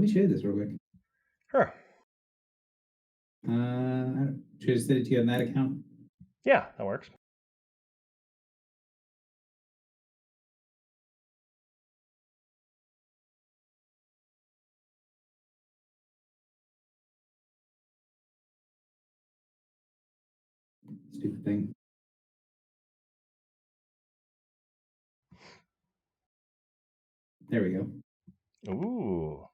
me show you this real quick. Sure. Should I just send it to you on that account? Yeah, that works. Stupid thing. There we go. Ooh,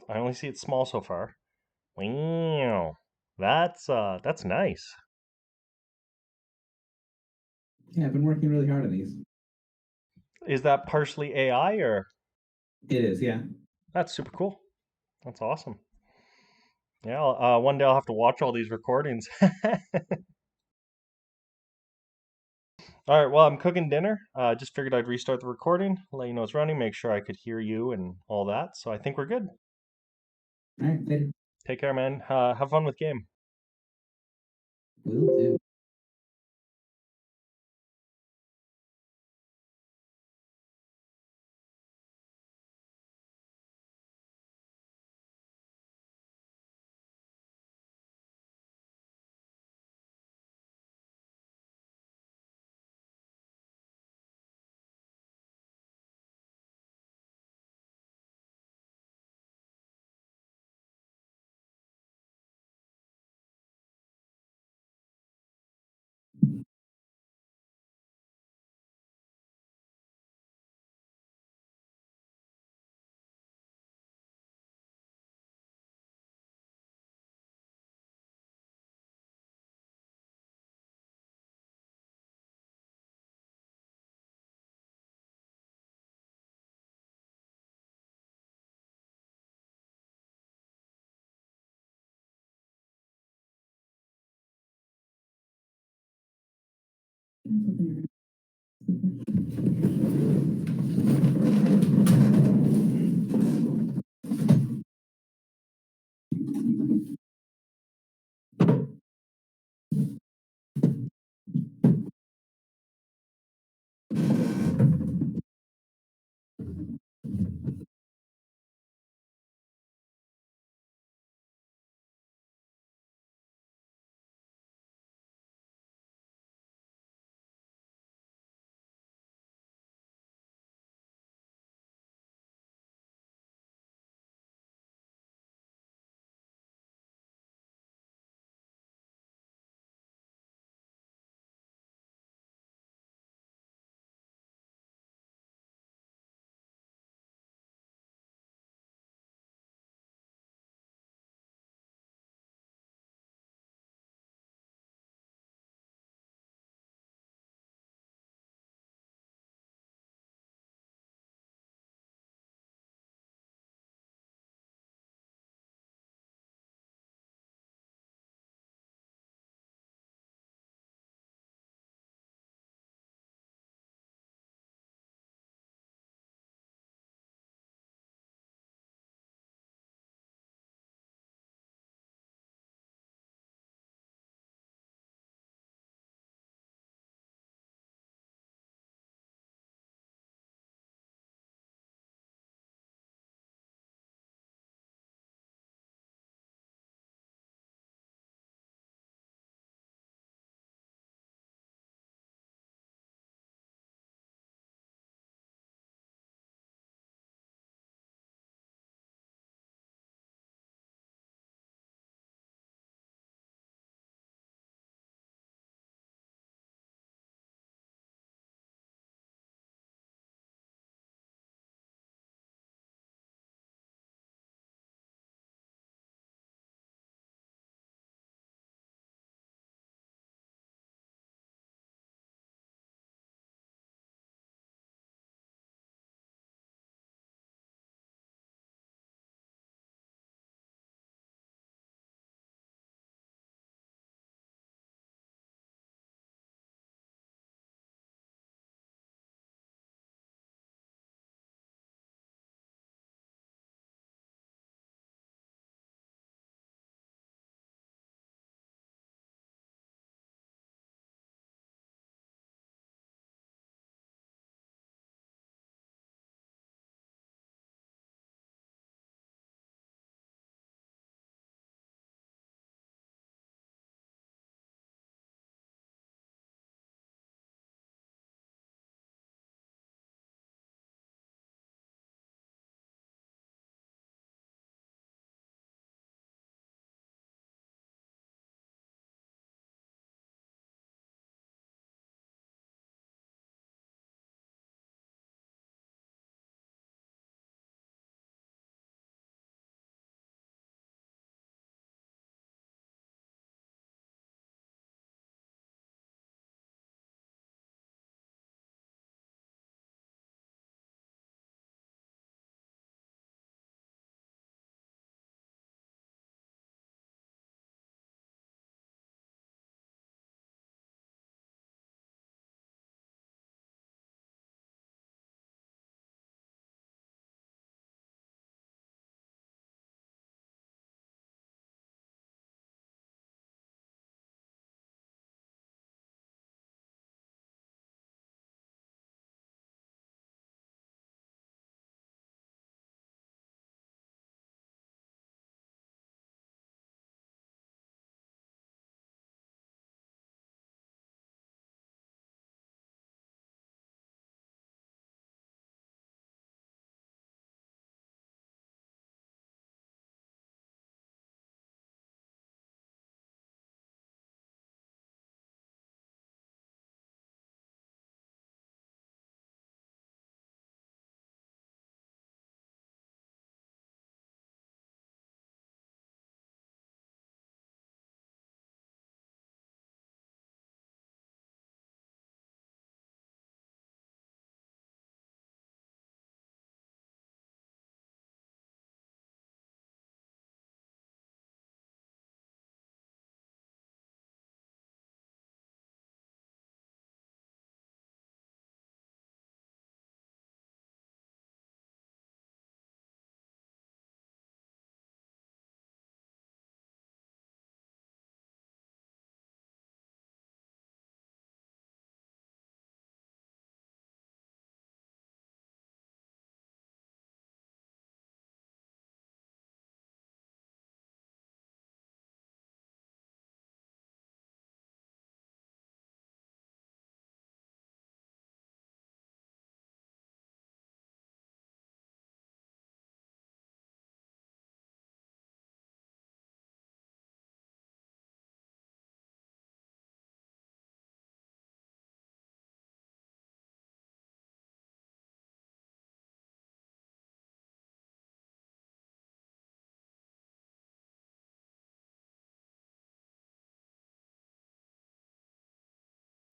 I only see it small so far. Wow, that's nice. Yeah, I've been working really hard on these. Is that partially AI or It is, yeah. that's super cool? That's awesome. Yeah, one day I'll have to watch all these recordings. All right, well, I'm cooking dinner. Just figured I'd restart the recording, let you know it's running, make sure I could hear you and all that. So I think we're good. All right, later. Take care, man. Have fun with game. Will do.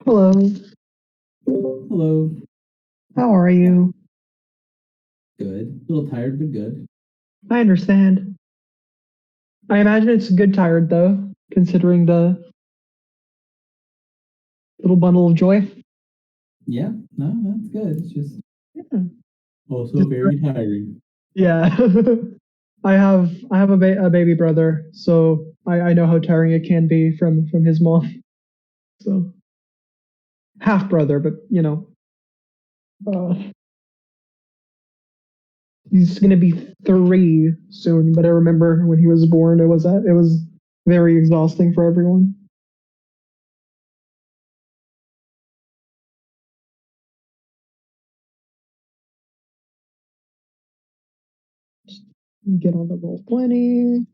Hello, Hello. how are you? Good. A little tired, but good. I understand. I imagine it's a good tired though, considering the little bundle of joy. Yeah, no, that's good. It's just Yeah. also very tiring. Yeah. I have a baby brother, so I know how tiring it can be from his mom. So half brother, but uh, he's gonna be 3 soon. But I remember when he was born, it was very exhausting for everyone. Get on the roll 20.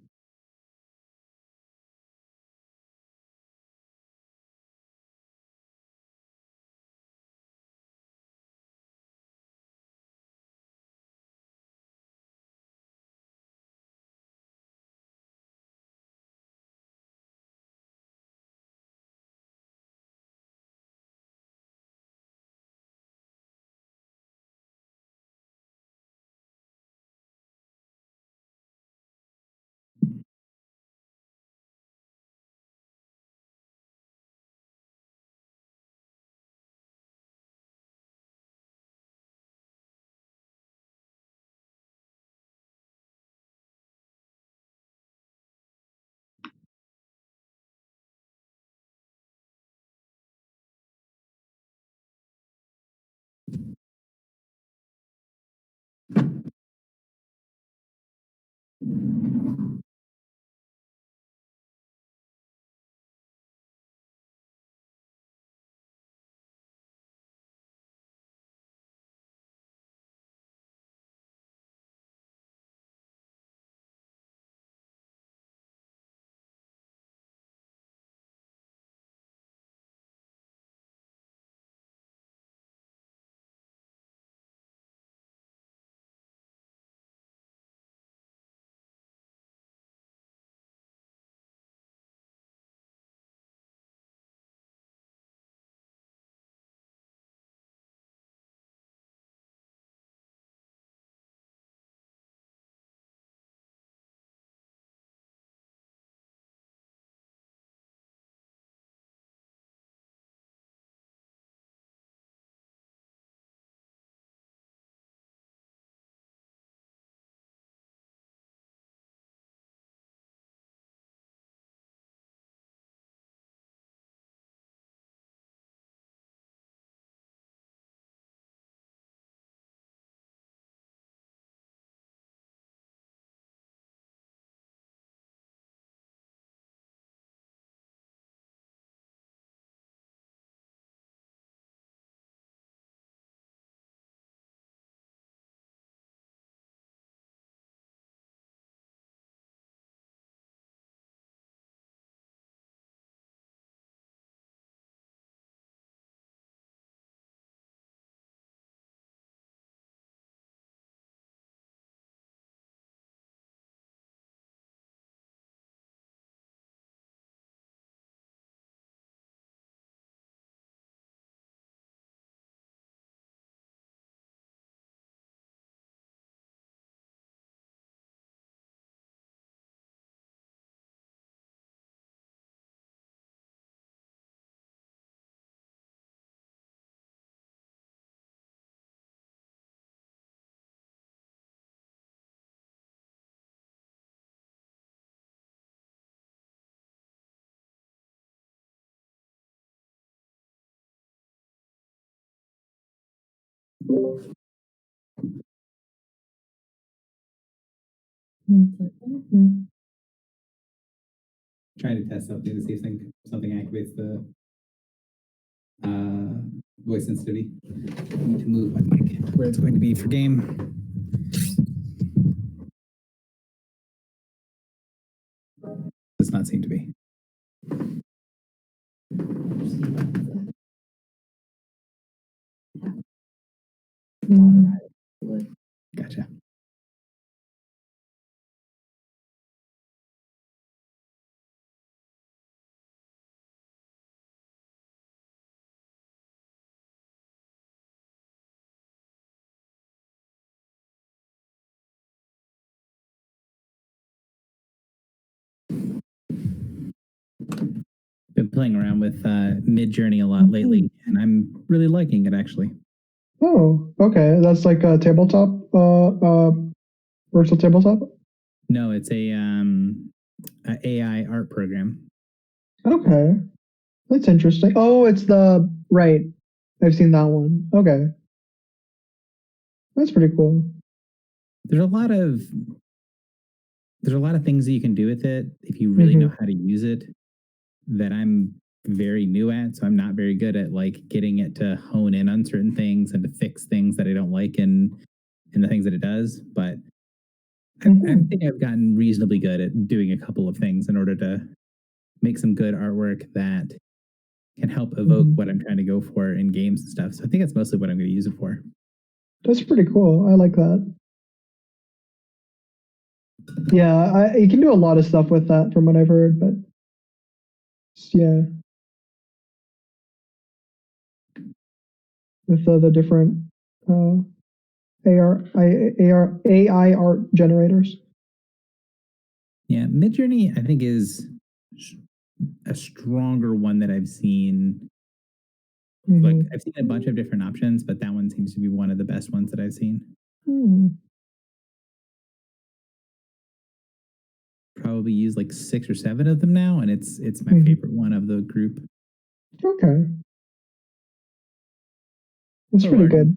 Mhm. Trying to test something to see if something activates the uh, voice sensitivity. I need to move my mic where it's going to be for game. Does not seem to be. Gotcha. been playing around with Mid-Journey a lot lately, and I'm really liking it actually. Oh, okay. That's like a tabletop, virtual tabletop. No, it's a AI art program. Okay, that's interesting. Oh, it's the right. I've seen that one. Okay, that's pretty cool. There's a lot of things that you can do with it if you really know how to use it that I'm very new at, so I'm not very good at like getting it to hone in on certain things and to fix things that I don't like in the things that it does. But I think I've gotten reasonably good at doing a couple of things in order to make some good artwork that can help evoke what I'm trying to go for in games and stuff. So I think that's mostly what I'm going to use it for. That's pretty cool. I like that. Yeah, you can do a lot of stuff with that from what I've heard, but yeah, with the different AI art generators. Yeah, Midjourney I think is a stronger one that I've seen. Like I've seen a bunch of different options, but that one seems to be one of the best ones that I've seen. Probably use like 6 or 7 of them now, and it's my favorite one of the group. Okay, that's Hello, pretty Arden.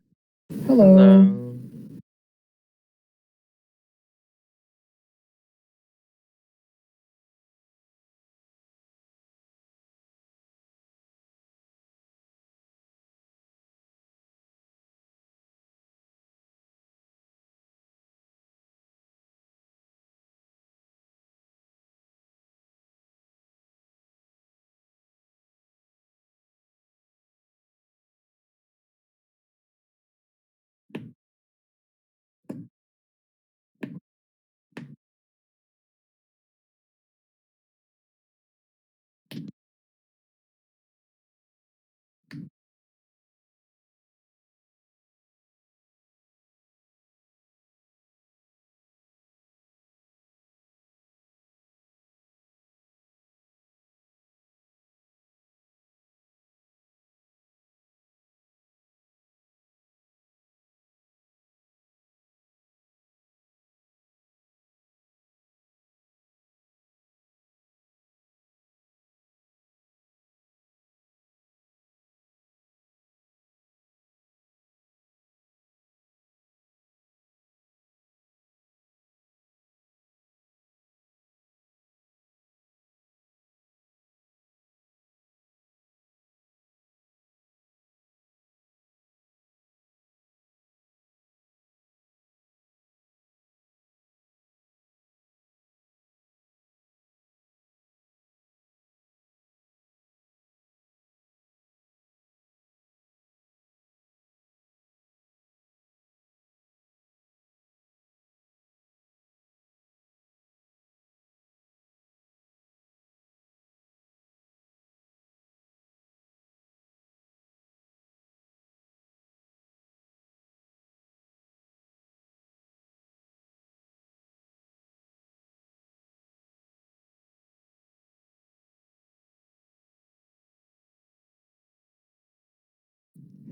good. Hello.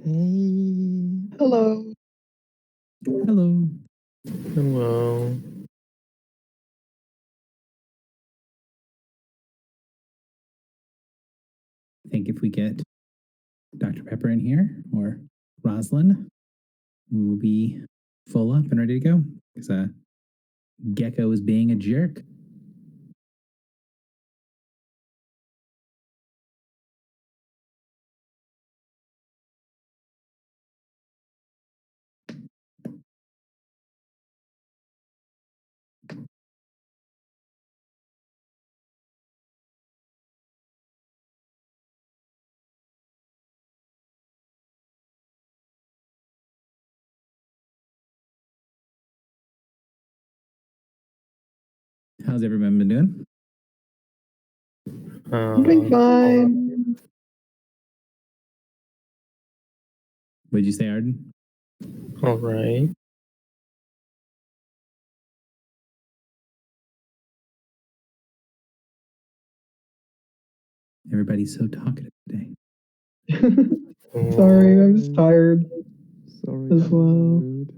Hey. Hello. Hello. Hello. I think if we get Dr. Pepper in here or Roslyn, we will be full up and ready to go. Because Gecko is being a jerk. How's everyone been doing? I'm doing fine. What did you say, Arden? All right. Everybody's so talkative today. Sorry, I was tired Sorry. as well. Rude.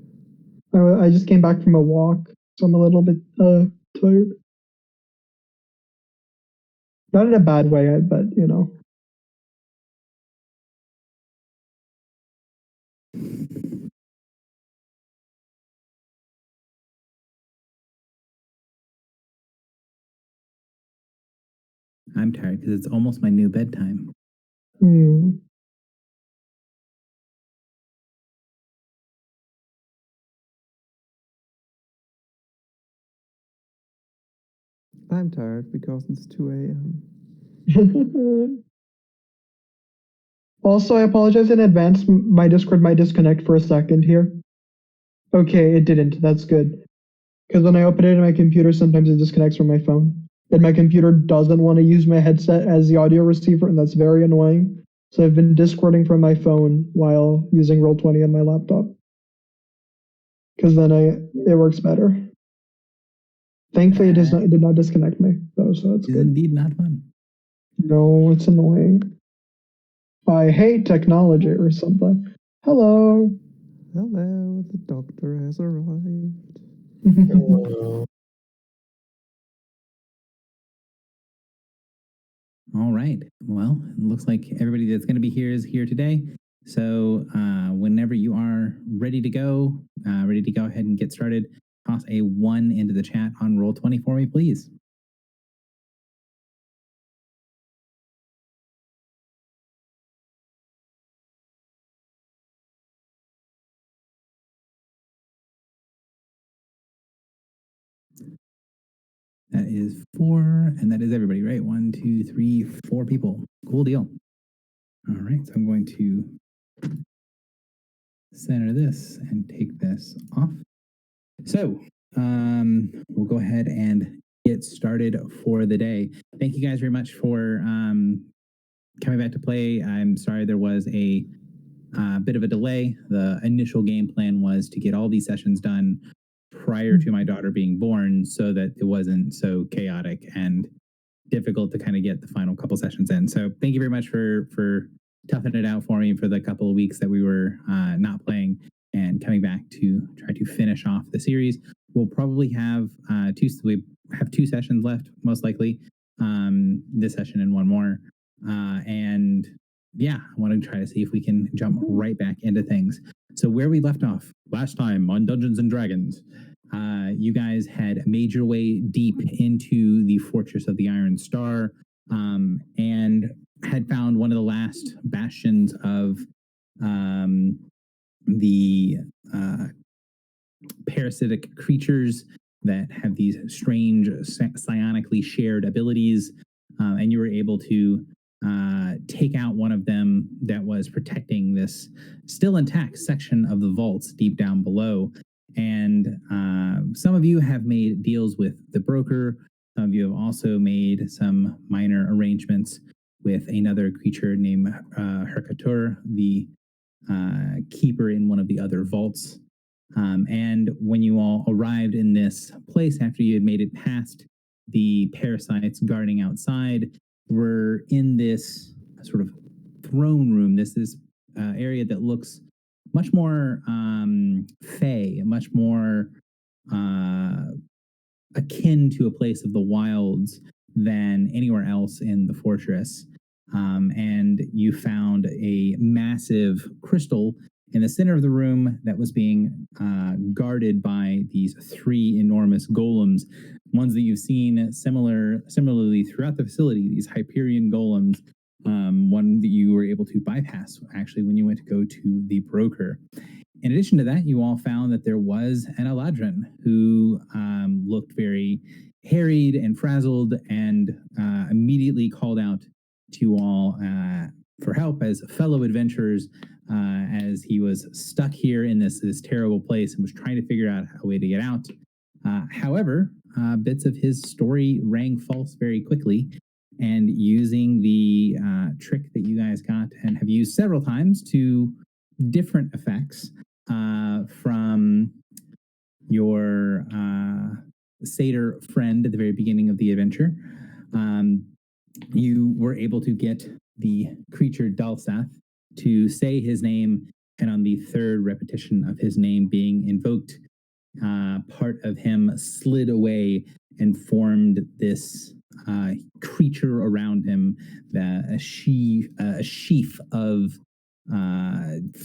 I just came back from a walk, so I'm a little bit tired. Not in a bad way, but you know. I'm tired because it's almost my new bedtime. I'm tired because it's 2 a.m. Also, I apologize in advance. My Discord might disconnect for a second here. Okay, it didn't. That's good. Because when I open it in my computer, sometimes it disconnects from my phone. And my computer doesn't want to use my headset as the audio receiver, and that's very annoying. So I've been Discording from my phone while using Roll20 on my laptop. Because then it works better. Thankfully, it did not disconnect me, though, so that's It's good. indeed not fun. No, it's annoying. I hate technology or something. Hello. Hello, the doctor has arrived. Hello. All right. Well, it looks like everybody that's going to be here is here today. So whenever you are ready to go ahead and get started, toss a 1 into the chat on Roll20 for me, please. That is 4, and that is everybody, right? 1, 2, 3, 4 people. Cool deal. All right, so I'm going to center this and take this off. So we'll go ahead and get started for the day. Thank you guys very much for coming back to play. I'm sorry there was a bit of a delay. The initial game plan was to get all these sessions done prior to my daughter being born so that it wasn't so chaotic and difficult to kind of get the final couple sessions in. So thank you very much for toughing it out for me for the couple of weeks that we were not playing and coming back to try to finish off the series. We'll probably have we have 2 sessions left, most likely, this session and one more. And yeah, I want to try to see if we can jump right back into things. So where we left off last time on Dungeons and Dragons, you guys had made your way deep into the Fortress of the Iron Star, and had found one of the last bastions of the parasitic creatures that have these strange psionically shared abilities, and you were able to take out one of them that was protecting this still intact section of the vaults deep down below. And some of you have made deals with the broker. Some of you have also made some minor arrangements with another creature named Hercator, the keeper in one of the other vaults. And when you all arrived in this place after you had made it past the parasites guarding outside, we're in this sort of throne room. This is area that looks much more fey, much more akin to a place of the wilds than anywhere else in the fortress. And you found a massive crystal in the center of the room that was being guarded by these 3 enormous golems, ones that you've seen similarly throughout the facility, these Hyperion golems, one that you were able to bypass actually when you went to go to the broker. In addition to that, you all found that there was an Eladrin who looked very harried and frazzled, and immediately called out to you all for help as fellow adventurers, as he was stuck here in this terrible place and was trying to figure out a way to get out. However, bits of his story rang false very quickly, and using the trick that you guys got and have used several times to different effects from your satyr friend at the very beginning of the adventure, you were able to get the creature Dalsath to say his name, and on the third repetition of his name being invoked, part of him slid away and formed this creature around him, a sheaf of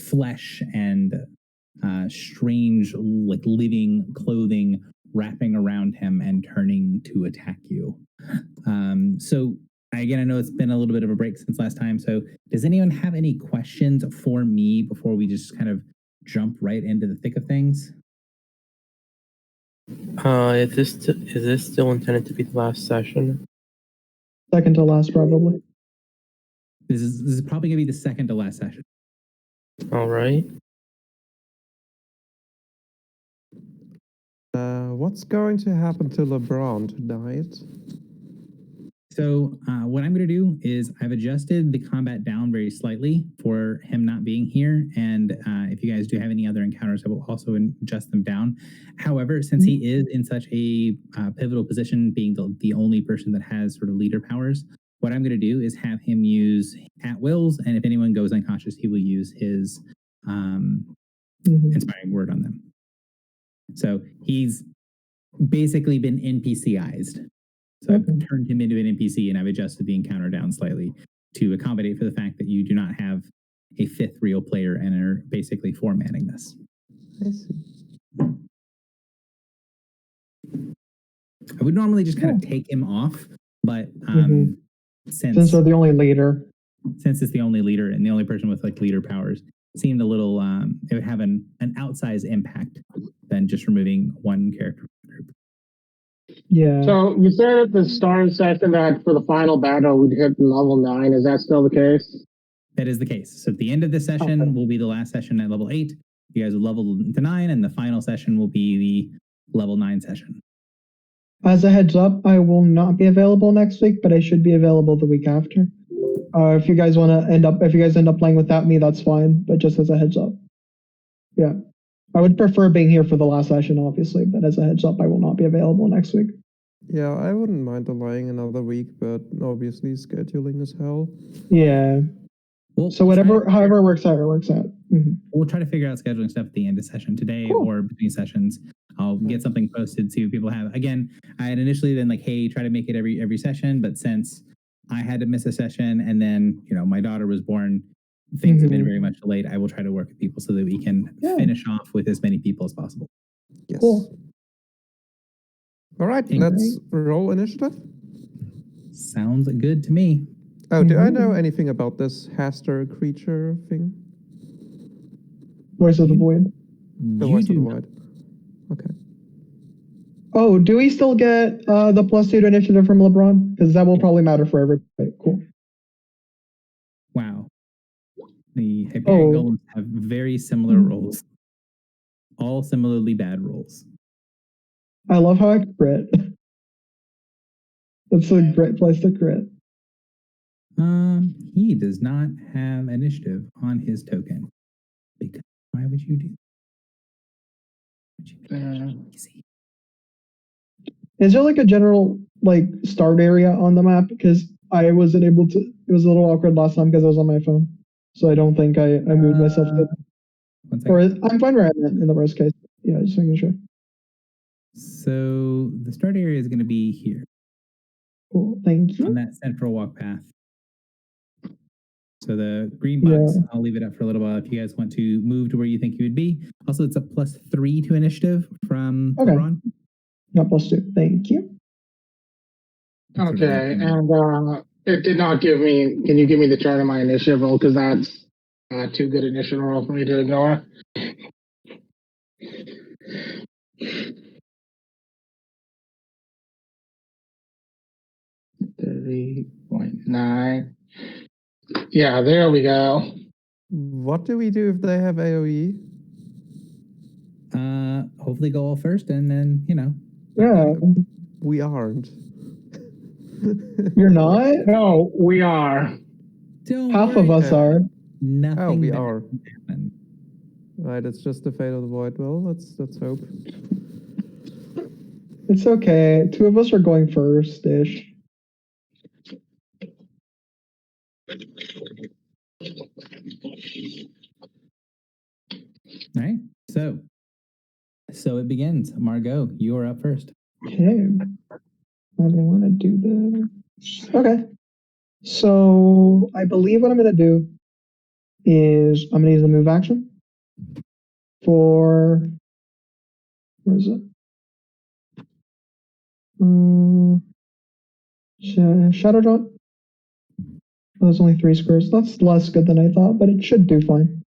flesh and strange, like living clothing wrapping around him and turning to attack you. So again, I know it's been a little bit of a break since last time. So does anyone have any questions for me before we just kind of jump right into the thick of things? Is this still intended to be the last session? Second to last, probably. This is probably gonna be the second to last session. All right. What's going to happen to LeBron tonight? So what I'm going to do is I've adjusted the combat down very slightly for him not being here. And if you guys do have any other encounters, I will also adjust them down. However, since he is in such a pivotal position, being the only person that has sort of leader powers, what I'm going to do is have him use at wills. And if anyone goes unconscious, he will use his inspiring word on them. So he's basically been NPCized. So I've turned him into an NPC, and I've adjusted the encounter down slightly to accommodate for the fact that you do not have a fifth real player and are basically formatting this. I see. I would normally just kind of take him off, but since they're the only leader, since it's the only leader and the only person with like leader powers, seemed a little it would have an outsized impact than just removing one character from the group. Yeah. So you said at the start of the session that for the final battle we'd hit level 9. Is that still the case? That is the case. So at the end of this session will be the last session at level 8. You guys will level to 9, and the final session will be the level 9 session. As a heads up, I will not be available next week, but I should be available the week after. If you guys end up playing without me, that's fine. But just as a heads up, yeah, I would prefer being here for the last session, obviously. But as a heads up, I will not be available next week. Yeah, I wouldn't mind delaying another week, but obviously scheduling is hell. Yeah. Well, so however it works out, it works out. We'll try to figure out scheduling stuff at the end of session today or between sessions. I'll get something posted so people have. Again, I had initially been like, hey, try to make it every session, but since I had to miss a session and then my daughter was born, things have been very much delayed. I will try to work with people so that we can finish off with as many people as possible. Yes. Cool. All right, let's roll initiative. Sounds good to me. Oh, do I know anything about this Haster creature thing? Voice of the Void. The Voice of the Void. Okay. Oh, do we still get the +2 to initiative from LeBron? Because that will probably matter for everybody. Cool. Wow. The Hyperion Golems have very similar rolls. All similarly bad rolls. I love how I crit. That's a great place to crit. He does not have initiative on his token. Because why would you do that? Is there like a general start area on the map? Because I wasn't able to. It was a little awkward last time because I was on my phone, so I don't think I moved myself to. Or I'm fine where I'm at in the worst case. Yeah, just making sure. So the start area is going to be here. Cool, thank you. On that central walk path. So the green box, I'll leave it up for a little while if you guys want to move to where you think you would be. Also, it's a +3 to initiative from LeBron. Not +2. Thank you. Okay, and it did not give me. Can you give me the chart of my initiative roll? Because that's too good initiative roll for me to ignore. 30.9. Yeah, there we go. What do we do if they have AoE? Hopefully go all first and then, Yeah. We aren't. You're not? No, we are. Half of us are. Nothing. Oh, we are. Right, it's just the fate of the void. Well, let's hope. It's okay. 2 of us are going first-ish. All right. So it begins. Margot, you are up first. Okay. I want to do this. Okay. So I believe what I'm going to do is I'm going to use the move action for, where is it? Shadow Jaunt. Oh, there's only 3 squares. That's less good than I thought, but it should do fine.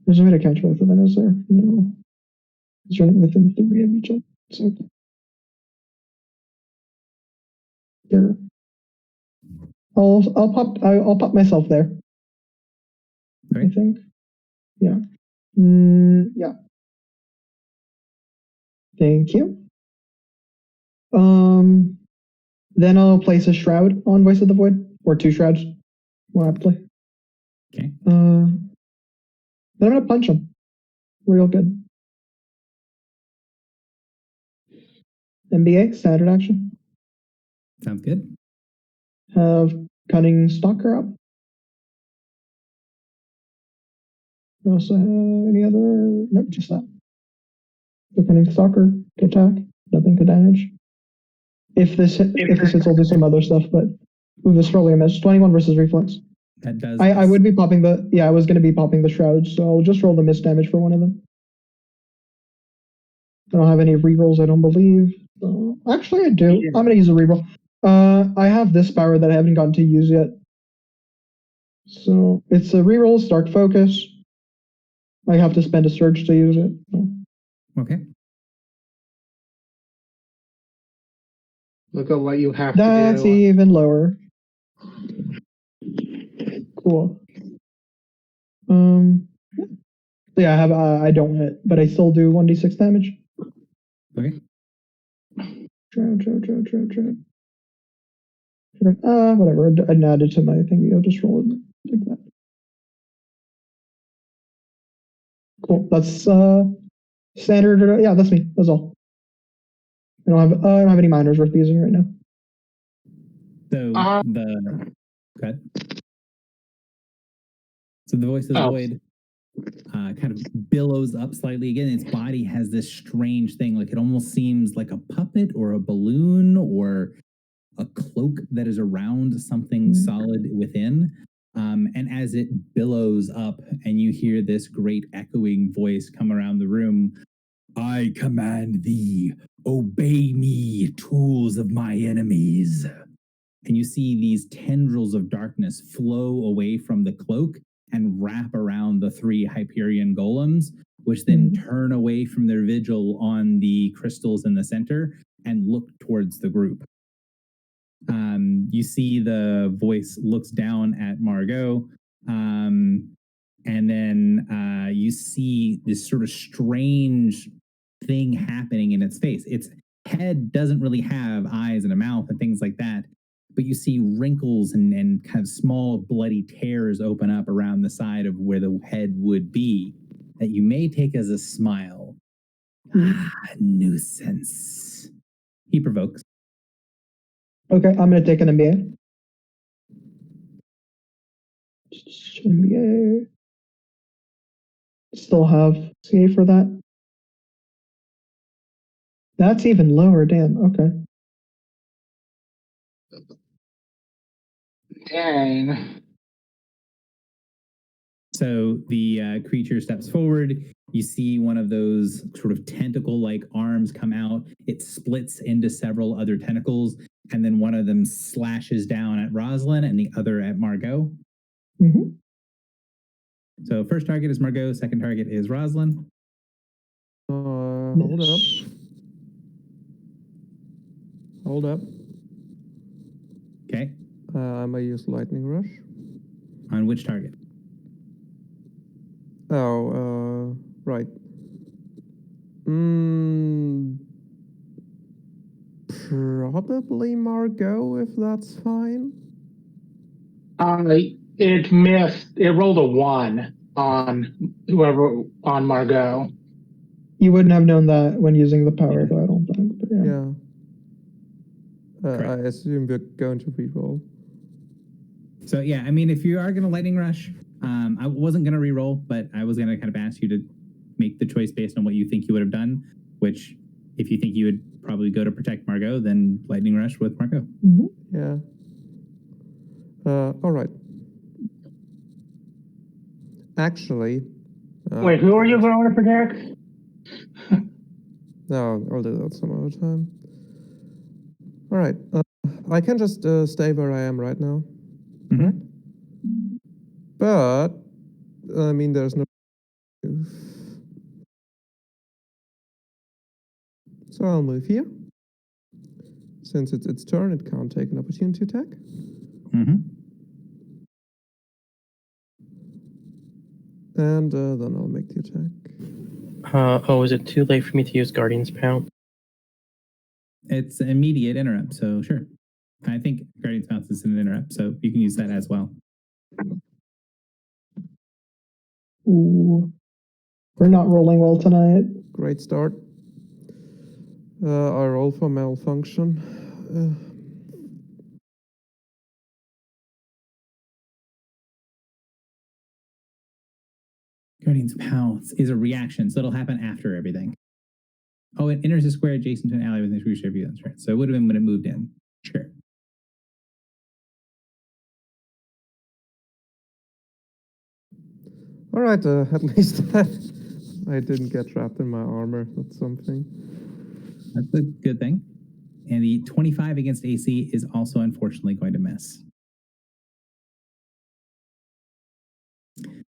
There's a way to catch both of them, is there? No. It's running within 3 of each other. So, here. I'll pop myself there. Right. I think. Yeah. Yeah. Thank you. Then I'll place a shroud on Voice of the Void, or 2 shrouds, more aptly. Okay. Then I'm gonna punch him, real good. NBA standard action. Sounds good. Have Cunning Stalker up. We also have any other? Nope, just that. The Cunning Stalker to attack, nothing to damage. If this hits, I'll do some other stuff, but ooh, this is probably a miss. 21 versus reflex. That does. I would be popping the, I was going to be popping the shrouds, so I'll just roll the miss damage for one of them. I don't have any rerolls, I don't believe. Actually, I do. Yeah. I'm going to use a reroll. I have this power that I haven't gotten to use yet. So it's a reroll, Dark Focus. I have to spend a surge to use it. So. Okay. Look at what you have to do. That's even lower. Cool. Yeah, I don't hit, but I still do 1d6 damage. Okay. Whatever. I didn't add it to my thingy. I'll just roll it like that. Cool. That's standard. Yeah, that's me. That's all. I don't have any minors worth using right now. So So the Voice of the Void kind of billows up slightly again. Its body has this strange thing, like it almost seems like a puppet or a balloon or a cloak that is around something solid within. And as it billows up and you hear this great echoing voice come around the room, I command thee, obey me, tools of my enemies. And you see these tendrils of darkness flow away from the cloak and wrap around the 3 Hyperion golems, which then turn away from their vigil on the crystals in the center and look towards the group. You see the voice looks down at Margot, and then you see this sort of strange thing happening in its face. Its head doesn't really have eyes and a mouth and things like that, but you see wrinkles and kind of small bloody tears open up around the side of where the head would be that you may take as a smile. Nuisance. He provokes. Okay, I'm going to take an MBA. MBA. Still have CA for that. That's even lower, damn, okay. Dang. So the creature steps forward. You see one of those sort of tentacle-like arms come out. It splits into several other tentacles, and then one of them slashes down at Rosalind and the other at Margot. Mm-hmm. So first target is Margot, second target is Rosalind. Hold up. Hold up. Okay. I might use Lightning Rush. On which target? Oh, right. Probably Margot, if that's fine. It missed. It rolled a 1 on Margot. You wouldn't have known that when using the power, though, I don't think. But yeah. I assume we're going to reroll. So yeah, I mean, if you are going to lightning rush, I wasn't going to reroll, but I was going to kind of ask you to make the choice based on what you think you would have done. Which, if you think you would probably go to protect Margot, then lightning rush with Margot. Mm-hmm. Yeah. All right. Actually. Wait, who are you going to protect? No, I'll do that some other time. All right. I can just stay where I am right now. Correct? But, I mean, there's no... So I'll move here. Since it's its turn, it can't take an opportunity attack. And then I'll make the attack. Is it too late for me to use Guardian's Pound? It's immediate interrupt, so sure. I think Guardian's Mouth is an interrupt, so you can use that as well. Ooh. We're not rolling well tonight. Great start. I roll for malfunction. Guardian's Pounce is a reaction, so it'll happen after everything. Oh, it enters a square adjacent to an ally within a view. That's right. So it would have been when it moved in. Sure. All right, at least I didn't get trapped in my armor. That's something. That's a good thing. And the 25 against AC is also unfortunately going to miss.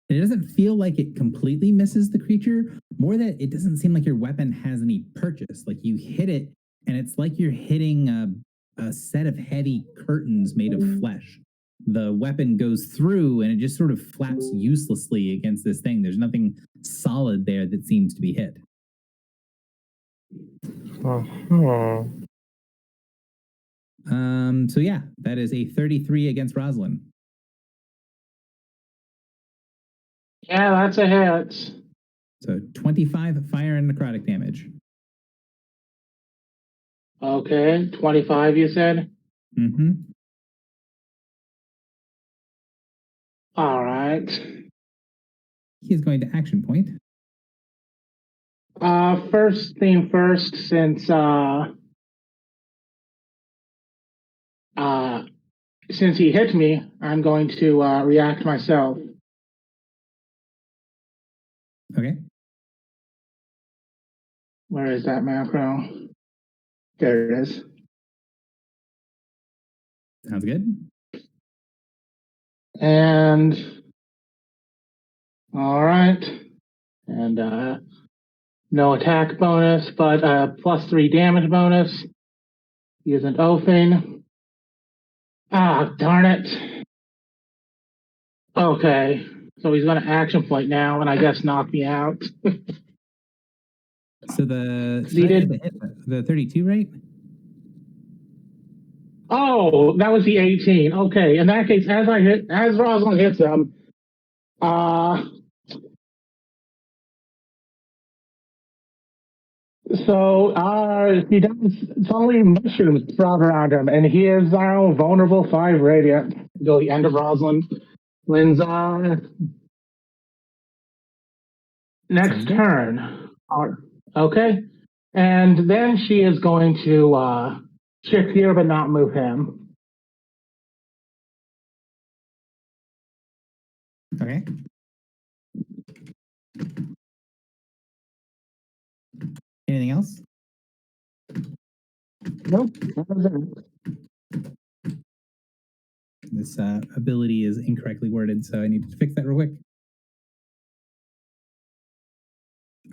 It doesn't feel like it completely misses the creature, more that it doesn't seem like your weapon has any purchase. Like you hit it, and it's like you're hitting a set of heavy curtains made of flesh. The weapon goes through, and it just sort of flaps uselessly against this thing. There's nothing solid there that seems to be hit. So yeah, that is a 33 against Rosalind. Yeah, that's a hit. So 25 fire and necrotic damage. Okay, 25 you said? Mm-hmm. All right. He is going to action point. First thing first, since he hit me, I'm going to react myself. Okay. Where is that macro? There it is. Sounds good. And all right. And no attack bonus, but +3 damage bonus. Using Oathing. Ah, darn it. Okay. So he's going to action point now, and I guess knock me out. So the Needed. The 32, right? Oh, that was the 18. Okay. In that case, as Rosalind hits him, he does suddenly mushrooms sprout around him, and he is now vulnerable 5 radiant until the end of Rosalind's next turn. Okay. And then she is going to shift here but not move him. Okay. Anything else? Nope. That was it. This ability is incorrectly worded, so I need to fix that real quick.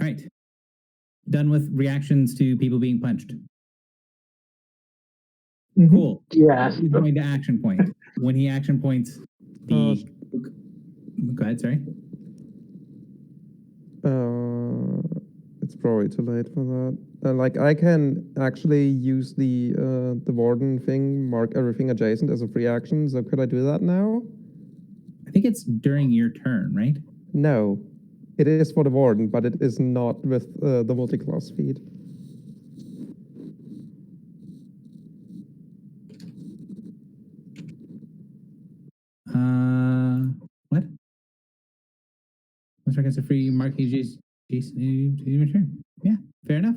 All right. Done with reactions to people being punched. Mm-hmm. Cool. Yes. He's going to action point. When he action points, the... Go ahead, sorry. It's probably too late for that. Like I can actually use the warden thing, mark everything adjacent as a free action. So could I do that now? I think it's during your turn, right? No, it is for the warden, but it is not with the multi-class feed. against a free mark return. Yeah, fair enough.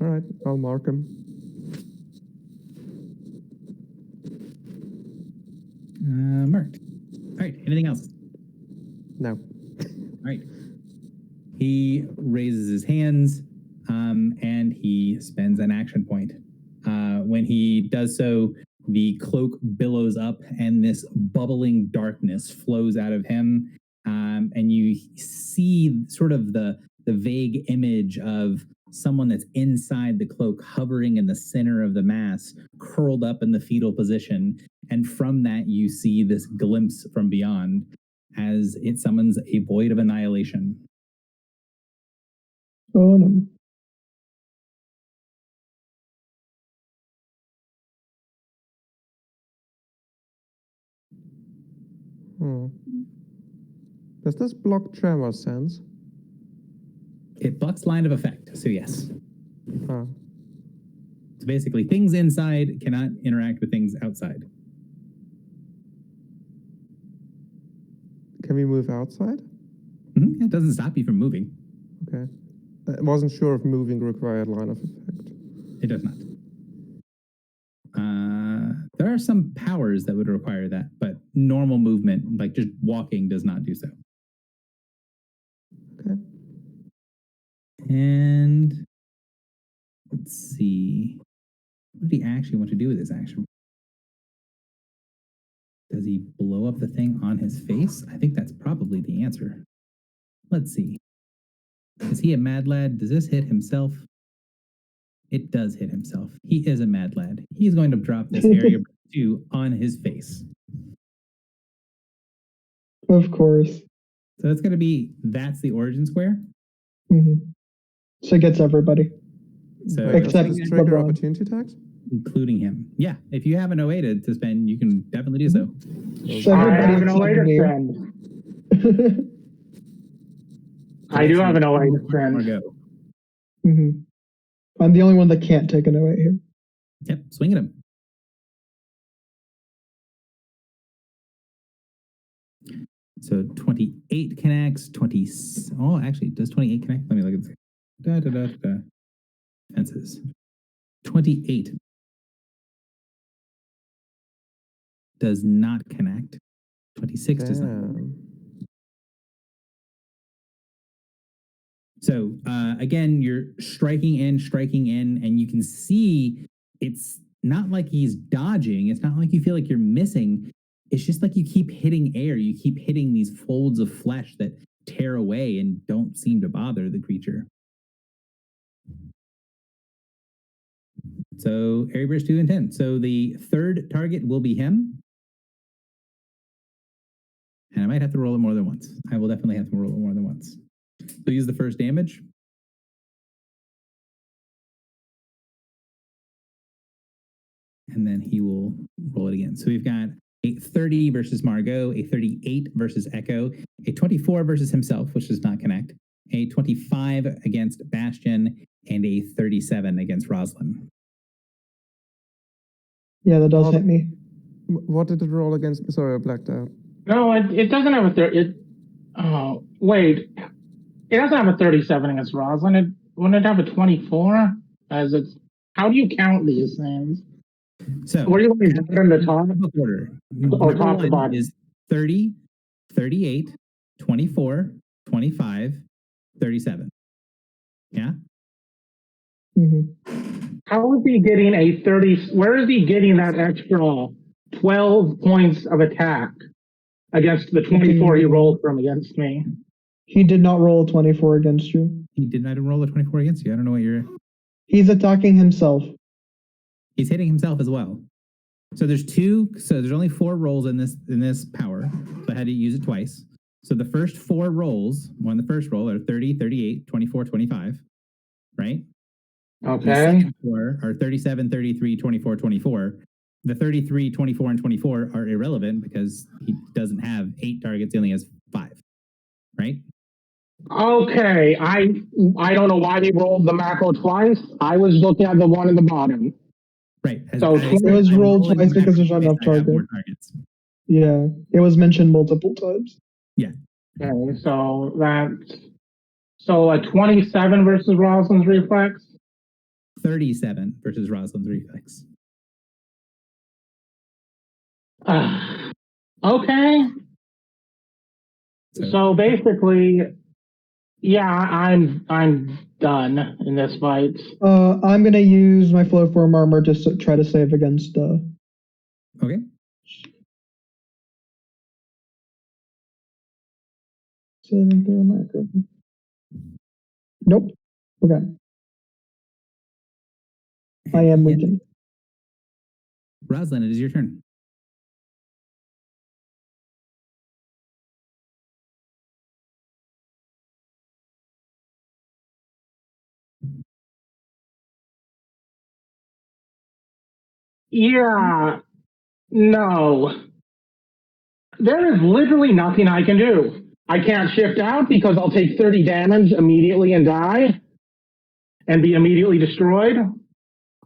All right, I'll mark him. Marked. All right, anything else? No. All right. He raises his hands and he spends an action point. When he does so, the cloak billows up and this bubbling darkness flows out of him. And you see sort of the vague image of someone that's inside the cloak hovering in the center of the mass, curled up in the fetal position. And from that, you see this glimpse from beyond as it summons a void of annihilation. Oh no. Does this block tremor sense? It blocks line of effect, so yes. Ah. So basically, things inside cannot interact with things outside. Can we move outside? Mm-hmm. It doesn't stop you from moving. Okay. I wasn't sure if moving required line of effect. It does not. There are some powers that would require that, but normal movement, like just walking, does not do so. Okay. And let's see. What did he actually want to do with this action? Does he blow up the thing on his face? I think that's probably the answer. Let's see. Is he a mad lad? Does this hit himself? It does hit himself. He is a mad lad. He's going to drop this area 2 on his face. Of course. So it's going to be, that's the origin square. Mm-hmm. So it gets everybody. So Except does this trigger LeBron. opportunity attacks? Including him. Yeah, if you have an 08 to spend, you can definitely do so. So I everybody have an except 08 to me. spend. I do have an 08 to spend. Margot. Mm-hmm. I'm the only one that can't take an 08 here. Yep, swing at him. So 28 connects, 20. Oh, actually, does 28 connect? Let me look at this. Da, da, da, da, da. Fences. 28 does not connect. 26 does not. Damn. So again, you're striking in, and you can see it's not like he's dodging. It's not like you feel like you're missing. It's just like you keep hitting air. You keep hitting these folds of flesh that tear away and don't seem to bother the creature. So area burst 2 and 10. So the third target will be him. And I might have to roll it more than once. I will definitely have to roll it more than once. So use the first damage. And then he will roll it again. So we've got a 30 versus Margot, a 38 versus Echo, a 24 versus himself, which does not connect, a 25 against Bastion, and a 37 against Roslyn. Yeah, that does hit me. What did it roll against? Sorry, I blacked out. No, it doesn't have a 30. Oh, wait. It doesn't have a 37 against Roslyn. Wouldn't it have a 24? As it's, how do you count these things? So What are you looking at in the top? order. Or top to bottom? Is 30, 38, 24, 25, 37. Yeah? Mm-hmm. How is he getting a 30? Where is he getting that extra 12 points of attack against the 24 he rolled from against me? He did not roll a 24 against you. He did not roll a 24 against you. I don't know what you're... He's attacking himself. He's hitting himself as well. So there's only 4 rolls in this power. So I had to use it twice. So the first 4 rolls, the first roll are 30, 38, 24, 25, right? Okay. The second 4 are 37, 33, 24, 24. The 33, 24, and 24 are irrelevant because he doesn't have 8 targets, he only has 5, right? Okay, I don't know why they rolled the macro twice. I was looking at the one in the bottom. Right. So it was rolled twice because there's not enough more targets. targets. Yeah, it was mentioned multiple times. Yeah. Okay, so a 27 versus Rosalind's reflex. 37 versus Rosalind's reflex. Okay. So basically, yeah, I'm done in this fight. I'm gonna use my flow form armor to try to save against. Okay. Saving throw macro. Nope. Okay. I am weakened. Rosalind, it is your turn. Yeah. No. There is literally nothing I can do. I can't shift out because I'll take 30 damage immediately and die and be immediately destroyed.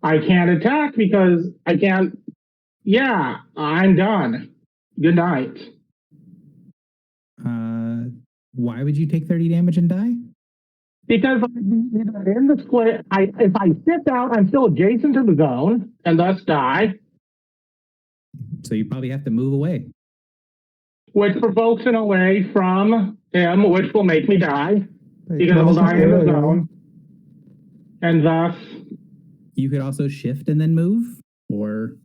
I can't attack because I can't. Yeah, I'm done. Good night. Why would you take 30 damage and die? Because in the split, if I shift out, I'm still adjacent to the zone and thus die. So you probably have to move away. Which provokes an away from him, which will make me die. Because I'll die in the zone. And thus. You could also shift and then move, or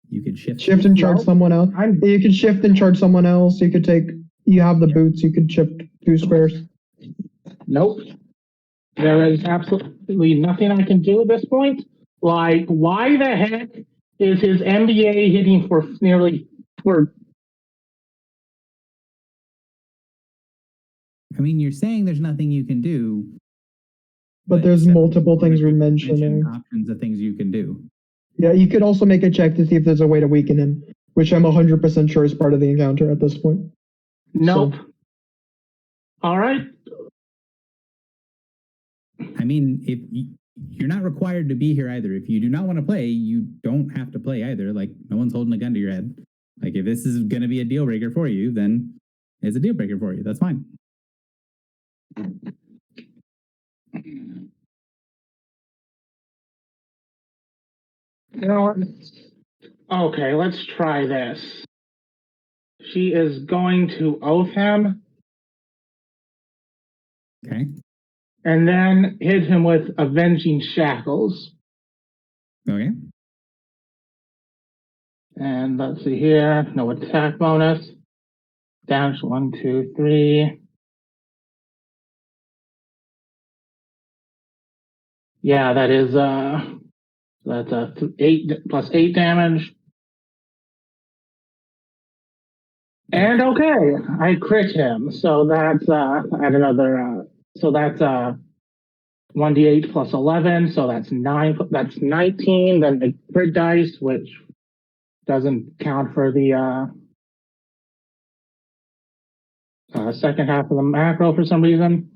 you could shift and charge someone else. You could shift and charge someone else. You could take. You have the boots. You could shift 2 squares. Nope. There is absolutely nothing I can do at this point. Like, why the heck is his MBA hitting for nearly for? I mean, you're saying there's nothing you can do, but there's multiple things we're mentioning. Options of things you can do. Yeah, you could also make a check to see if there's a way to weaken him, which I'm 100% sure is part of the encounter at this point. Nope. So. All right. I mean, if you're not required to be here either. If you do not want to play, you don't have to play either. Like, no one's holding a gun to your head. Like, if this is going to be a deal breaker for you, then it's a deal breaker for you. That's fine. You know what? Okay, let's try this. She is going to oath him. Okay. And then hit him with Avenging Shackles. Okay. And let's see here. No attack bonus. Damage 1, 2, 3. Yeah, that is that's 8 plus 8 damage. And okay, I crit him. So that's at another so that's 1d8 plus 11, so that's 9. That's 19. Then the crit dice, which doesn't count for the second half of the macro for some reason.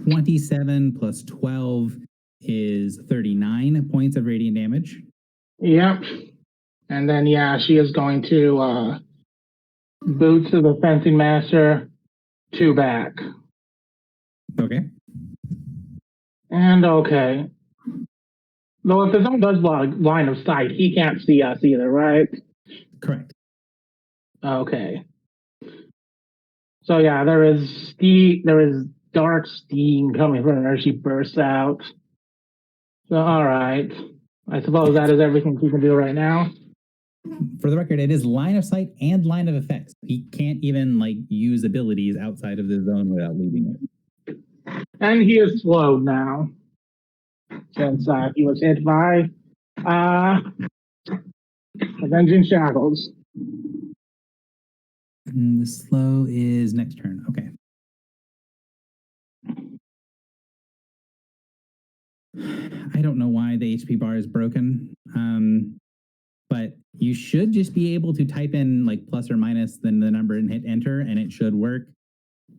27 plus 12 is 39 points of radiant damage. Yep. And then yeah, she is going to boot to the fencing master 2 back. Okay. And okay. Though if the zone does block line of sight, he can't see us either, right? Correct. Okay. So yeah, there is dark steam coming from her. She bursts out. So all right. I suppose that is everything she can do right now. For the record, it is line of sight and line of effects. He can't even like use abilities outside of the zone without leaving it. And he is slowed now. Since he was hit by Avenging Shackles. And the slow is next turn. Okay. I don't know why the HP bar is broken, but you should just be able to type in like plus or minus then the number and hit enter, and it should work.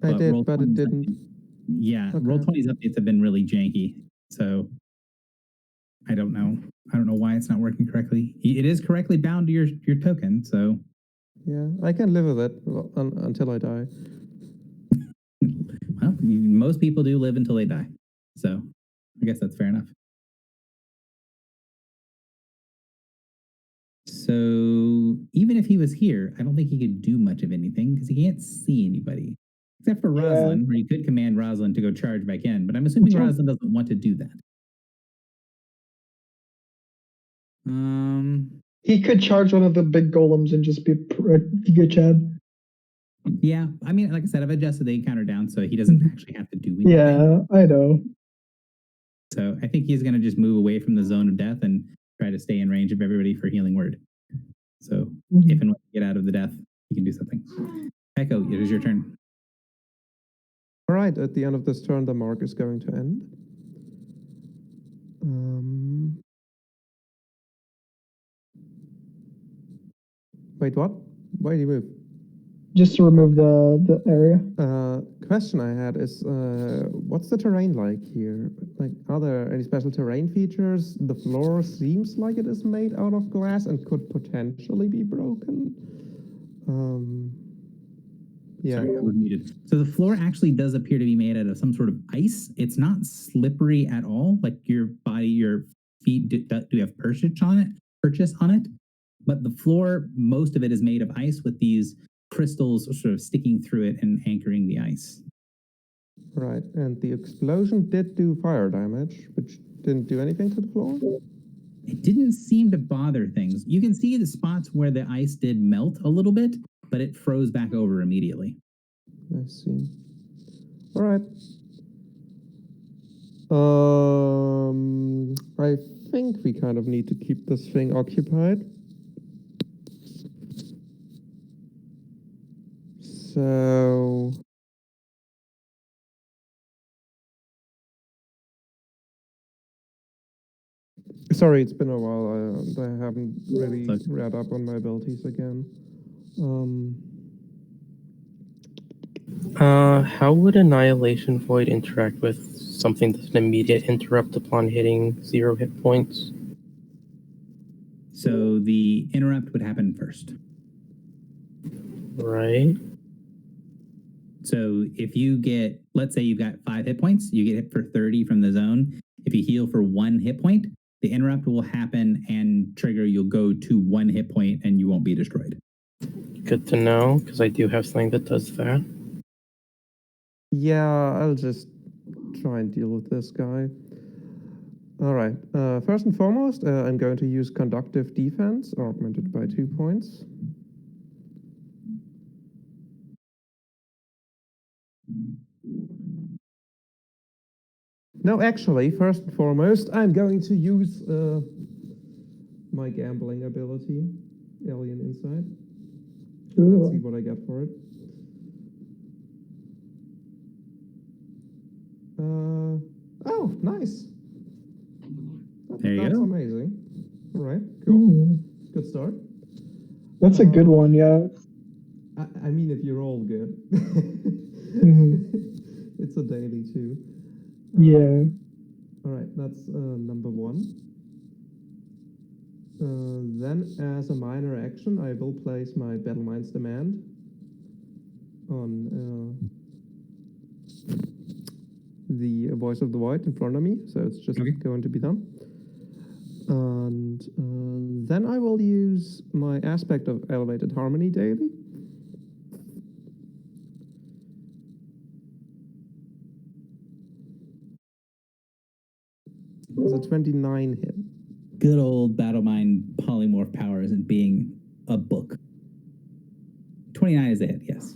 I did, but it didn't. Yeah, okay. Roll20's updates have been really janky, so I don't know. I don't know why it's not working correctly. It is correctly bound to your token, so. Yeah, I can live with it until I die. Well, most people do live until they die. So I guess that's fair enough. So even if he was here, I don't think he could do much of anything because he can't see anybody. Except for Yeah. Rosalind, where you could command Rosalind to go charge back in, but I'm assuming Sure. Rosalind doesn't want to do that. He could charge one of the big golems and just be a good Chad. Yeah, I mean, like I said, I've adjusted the encounter down so he doesn't actually have to do anything. Yeah, I know. So I think he's going to just move away from the zone of death and try to stay in range of everybody for healing word. So if and when you get out of the death, you can do something. Echo, it is your turn. All right, at the end of this turn, the mark is going to end. Wait, what? Why do you move? Just to remove the area. Question I had is, what's the terrain like here? Like, are there any special terrain features? The floor seems like it is made out of glass and could potentially be broken. Yeah. Sorry, I was muted. So the floor actually does appear to be made out of some sort of ice. It's not slippery at all. Like your body, your feet do have purchase on it. But the floor, most of it is made of ice with these crystals sort of sticking through it and anchoring the ice. Right, and the explosion did do fire damage, which didn't do anything to the floor? It didn't seem to bother things. You can see the spots where the ice did melt a little bit, but it froze back over immediately. I see. All right. I think we kind of need to keep this thing occupied. So... Sorry, it's been a while. I haven't really read up on my abilities again. How would Annihilation Void interact with something that's an immediate interrupt upon hitting 0 hit points? So the interrupt would happen first. Right. So if you get, let's say you've got 5 hit points, you get hit for 30 from the zone. If you heal for 1 hit point, the interrupt will happen and trigger. You'll go to 1 hit point and you won't be destroyed. Good to know, because I do have something that does that. Yeah, I'll just try and deal with this guy. All right. First and foremost, I'm going to use Conductive Defense, augmented by 2 points. No, actually, first and foremost, I'm going to use my gambling ability, Alien Insight. Let's see what I get for it. Oh, nice. There you That's go. amazing. All right, cool. Good start. That's a good one, yeah. I mean, if you're all good. It's a daily too. Yeah. All right, that's number 1. Then, as a minor action, I will place my Battle Mind's Demand on the Voice of the Void in front of me, so it's just going to be done. And then I will use my aspect of Elevated Harmony daily. It's a 29 hit. Good old Battle Mind polymorph powers and being a book. 29 is a hit, yes.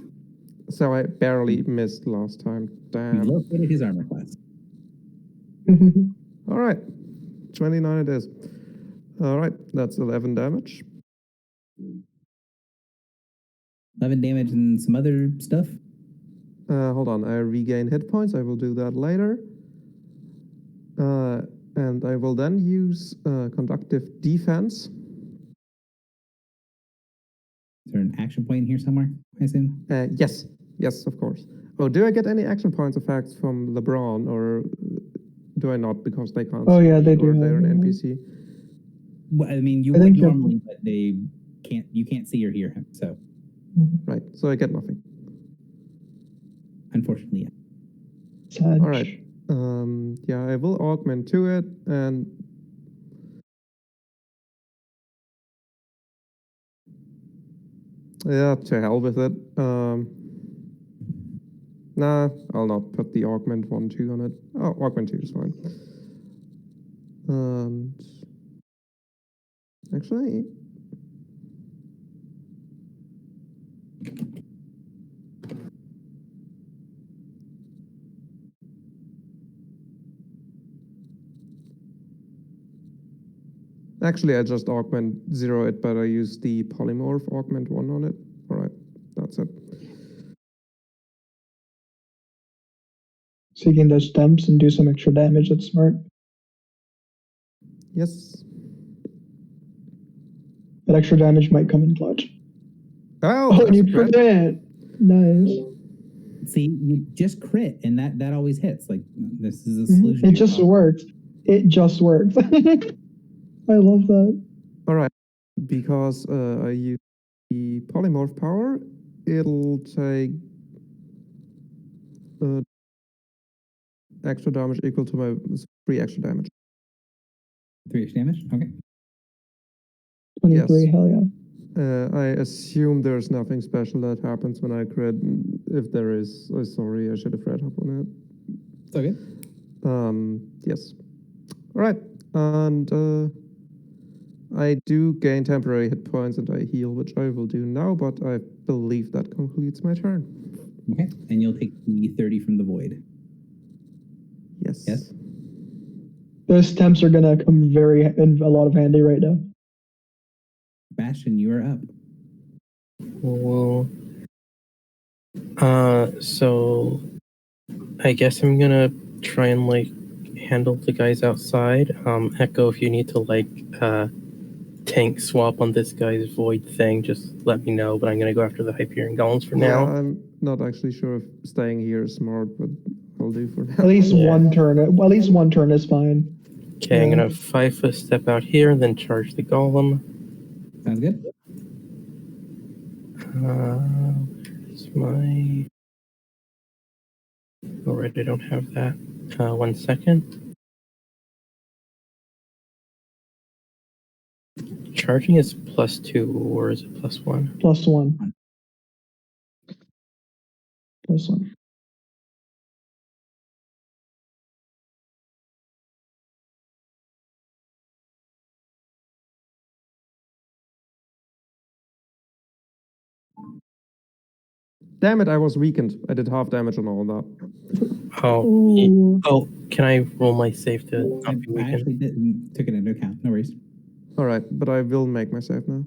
So I barely missed last time. Damn. You located his armor class. All right, 29 it is. All right, that's 11 damage. 11 damage and some other stuff. Hold on, I regain hit points. I will do that later. And I will then use Conductive Defense. Is there an action point here somewhere, I assume? Yes, of course. Oh, do I get any action points effects from LeBron, or do I not because they can't see yeah, they me, or do. they're an NPC? Well, I mean, you would normally, but you can't see or hear him, so. Right, so I get nothing. Unfortunately, Sad. All right. Yeah, I will augment to it, and yeah, to hell with it. Nah, I'll not put the augment 1-2 on it. Oh, augment 2 is fine. And actually, I just augment 0 it, but I use the polymorph augment 1 on it. All right, that's it. So you can those stumps and do some extra damage. That's smart. Yes. That extra damage might come in clutch. Oh, and that's you a crit. crit. Nice. see, you just crit, and that always hits. Like this is a Mhm. solution. It just works. It just works. I love that. All right, because I use the polymorph power, it'll take extra damage equal to my 3 extra damage. 3 extra damage. Okay. 23. Yes. Hell yeah. I assume there's nothing special that happens when I crit. If there is, I'm sorry, I should have read up on It's okay. it. Yes. All right, and I do gain temporary hit points and I heal, which I will do now, but I believe that concludes my turn. Okay, and you'll take the 30 from the void. Yes. Yes. Those stamps are gonna come in a lot of handy right now. Bastion, you are up. Well, so I guess I'm gonna try and like handle the guys outside. Echo, if you need to like tank swap on this guy's void thing, just let me know. But I'm gonna go after the Hyperion Golems for now. Yeah, I'm not actually sure if staying here is smart, but I'll do for now. At least Yeah. one turn. At least one turn is fine. Okay, Yeah. I'm gonna 5-foot step out here and then charge the golem. Sounds good. Where's my... Oh, right, I don't have that. 1 second. Charging is +2, or is it +1? +1. +1. Damn it, I was weakened. I did half damage on all that. Oh, oh, can I roll my save to not be I weakened? actually took it into account. No worries. All right, but I will make my save now.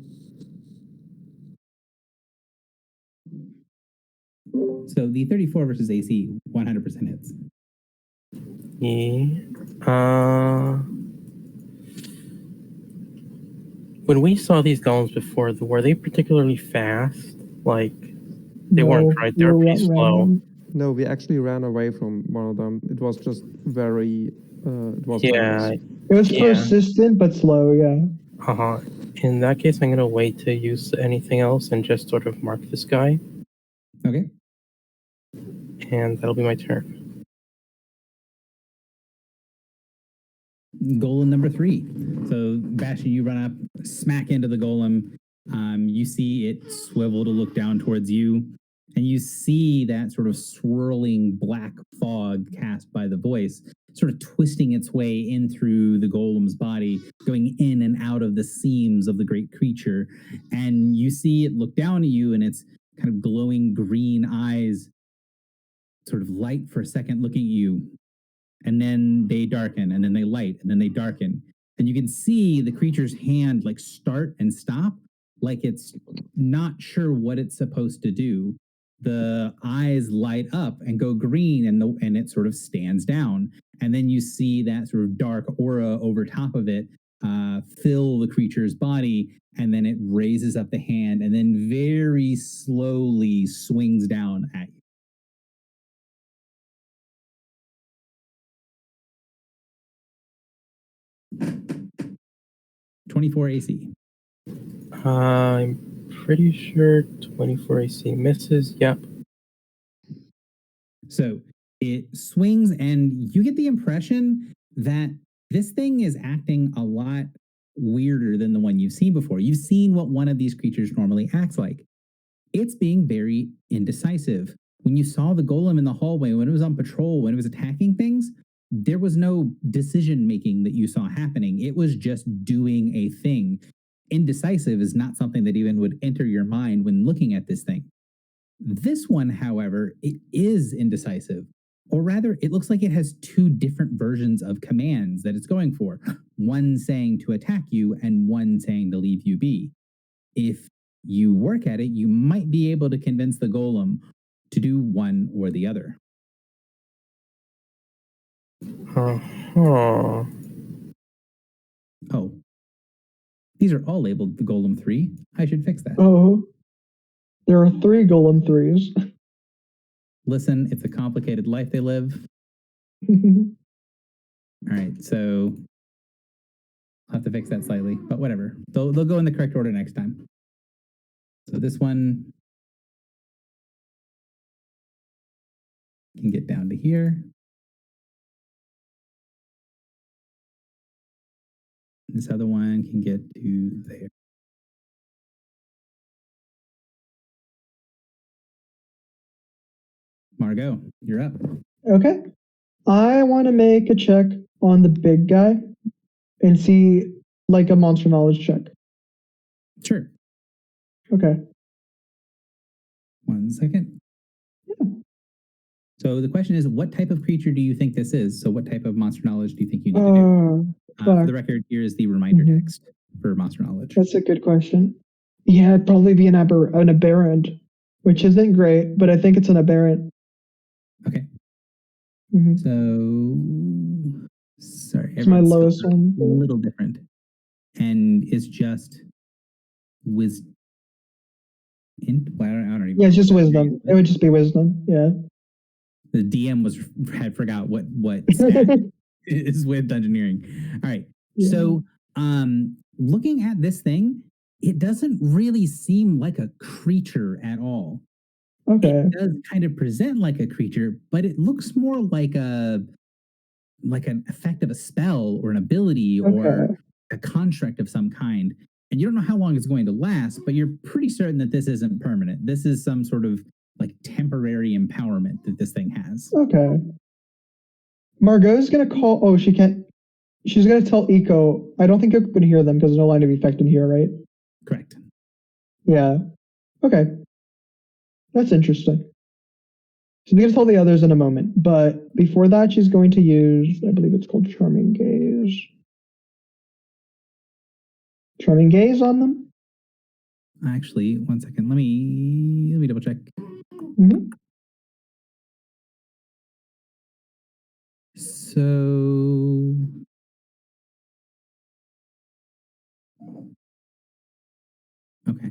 So the 34 versus AC 100% hits. Yeah. When we saw these golems before, were they particularly fast? Like, they weren't, right? They were pretty slow. random. No, we actually ran away from one of them. It was just very, it was Yeah. tense. It was Yeah. persistent but slow. Yeah. Uh-huh. In that case, I'm gonna wait to use anything else and just sort of mark this guy, Okay. and that'll be my turn. Golem number 3. So Bastion, you run up, smack into the golem. You see it swivel to look down towards you, and you see that sort of swirling black fog cast by the voice, sort of twisting its way in through the golem's body, going in and out of the seams of the great creature. And you see it look down at you, and its kind of glowing green eyes sort of light for a second, looking at you. And then they darken, and then they light, and then they darken. And you can see the creature's hand like start and stop, like it's not sure what it's supposed to do. The eyes light up and go green, and it sort of stands down. And then you see that sort of dark aura over top of it fill the creature's body, and then it raises up the hand, and then very slowly swings down at you. 24 AC. I'm pretty sure 24 AC misses. Yep. So it swings, and you get the impression that this thing is acting a lot weirder than the one you've seen before. You've seen what one of these creatures normally acts like. It's being very indecisive. When you saw the golem in the hallway, when it was on patrol, when it was attacking things, there was no decision making that you saw happening. It was just doing a thing. Indecisive is not something that even would enter your mind when looking at this thing. This one, however, it is indecisive. Or rather, it looks like it has two different versions of commands that it's going for. One saying to attack you and one saying to leave you be. If you work at it, you might be able to convince the golem to do one or the other. Uh-huh. Oh, these are all labeled the Golem 3. I should fix that. Oh, there are 3 Golem 3s. Listen, it's a complicated life they live. All right, so I'll have to fix that slightly, but whatever. They'll go in the correct order next time. So this one can get down to here. This other one can get to there. Margot, you're up. Okay. I want to make a check on the big guy and see, like, a monster knowledge check. Sure. Okay. 1 second. Yeah. So the question is, what type of creature do you think this is? So what type of monster knowledge do you think you need to do? For the record, here is the reminder text for monster knowledge. That's a good question. Yeah, it'd probably be an aberrant, which isn't great, but I think it's an aberrant. Okay. Mm-hmm. So, sorry. It's my lowest one. A little different. And it's just wisdom. Well, I don't even. Yeah, it's just wisdom. It would just be wisdom. Yeah. The DM had forgot what stat is with dungeoneering. All right. Yeah. So, looking at this thing, it doesn't really seem like a creature at all. Okay. It does kind of present like a creature, but it looks more like an effect of a spell or an ability or a construct of some kind. And you don't know how long it's going to last, but you're pretty certain that this isn't permanent. This is some sort of like temporary empowerment that this thing has. Okay. Margot's gonna call. Oh, she can't. She's gonna tell Eco. I don't think you can hear them because there's no line of effect in here, right? Correct. Yeah. Okay. That's interesting. She's going to tell the others in a moment, but before that, she's going to use, I believe it's called Charming Gaze. Charming Gaze on them? Actually, 1 second. Let me double check. Mm-hmm. So okay.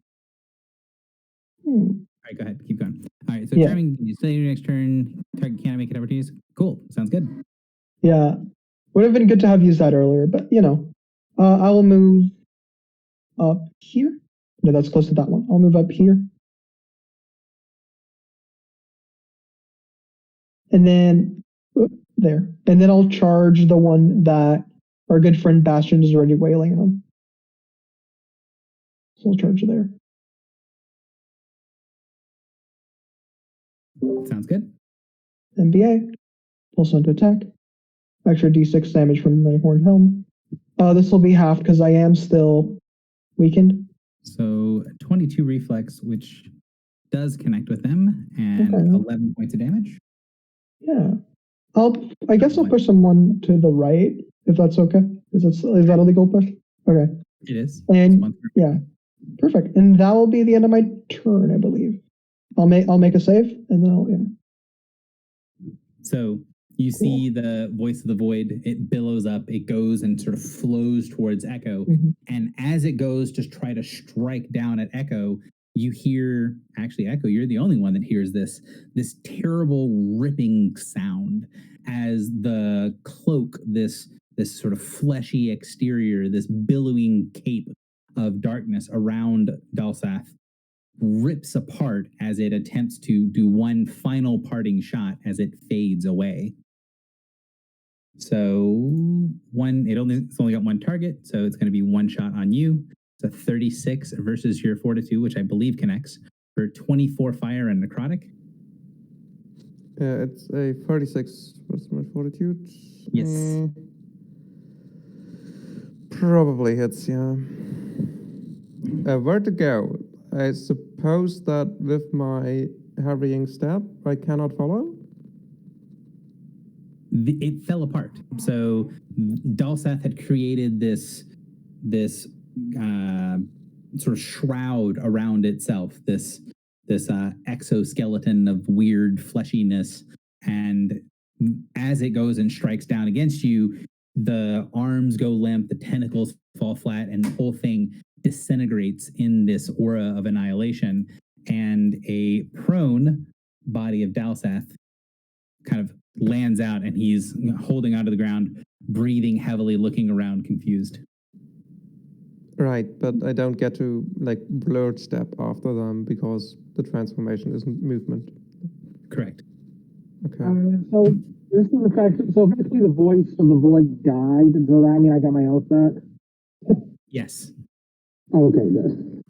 All right, go ahead. Keep going. All right. So charming, you say your next turn, target can't make it opportunities. Cool. Sounds good. Yeah. Would have been good to have used that earlier, but I will move up here. No, that's close to that one. I'll move up here. And then there. And then I'll charge the one that our good friend Bastion is already wailing on. So I'll charge there. Sounds good. NBA. Also into attack. Extra d6 damage from my horned helm. This will be half because I am still weakened. So 22 reflex, which does connect with them, and 11 points of damage. Yeah. I guess I'll push someone to the right, if that's okay. Is that a legal push? Okay. It is. And yeah. Perfect. And that will be the end of my turn, I believe. I'll make a save and then So you see the voice of the void, it billows up, it goes and sort of flows towards Echo. Mm-hmm. And as it goes to try to strike down at Echo, you hear, actually, Echo, you're the only one that hears this terrible ripping sound as the cloak, this sort of fleshy exterior, this billowing cape of darkness around Dalsath rips apart as it attempts to do one final parting shot as it fades away. So it's only got one target, so it's going to be one shot on you. It's a 36 versus your fortitude, which I believe connects for 24 fire and necrotic. It's a 36 versus my fortitude. Yes. Probably hits, yeah. Where to go? I suppose that with my hurrying step, I cannot follow? It fell apart. So Dalsath had created this sort of shroud around itself, this exoskeleton of weird fleshiness, and as it goes and strikes down against you, the arms go limp, the tentacles fall flat, and the whole thing disintegrates in this aura of annihilation. And a prone body of Dalsath kind of lands out, and he's holding onto the ground, breathing heavily, looking around, confused. Right, but I don't get to like blurred step after them because the transformation isn't movement. Correct. Okay. So this is effective. So eventually the voice of the void died. Does that mean I got my health back? Yes. Okay, good.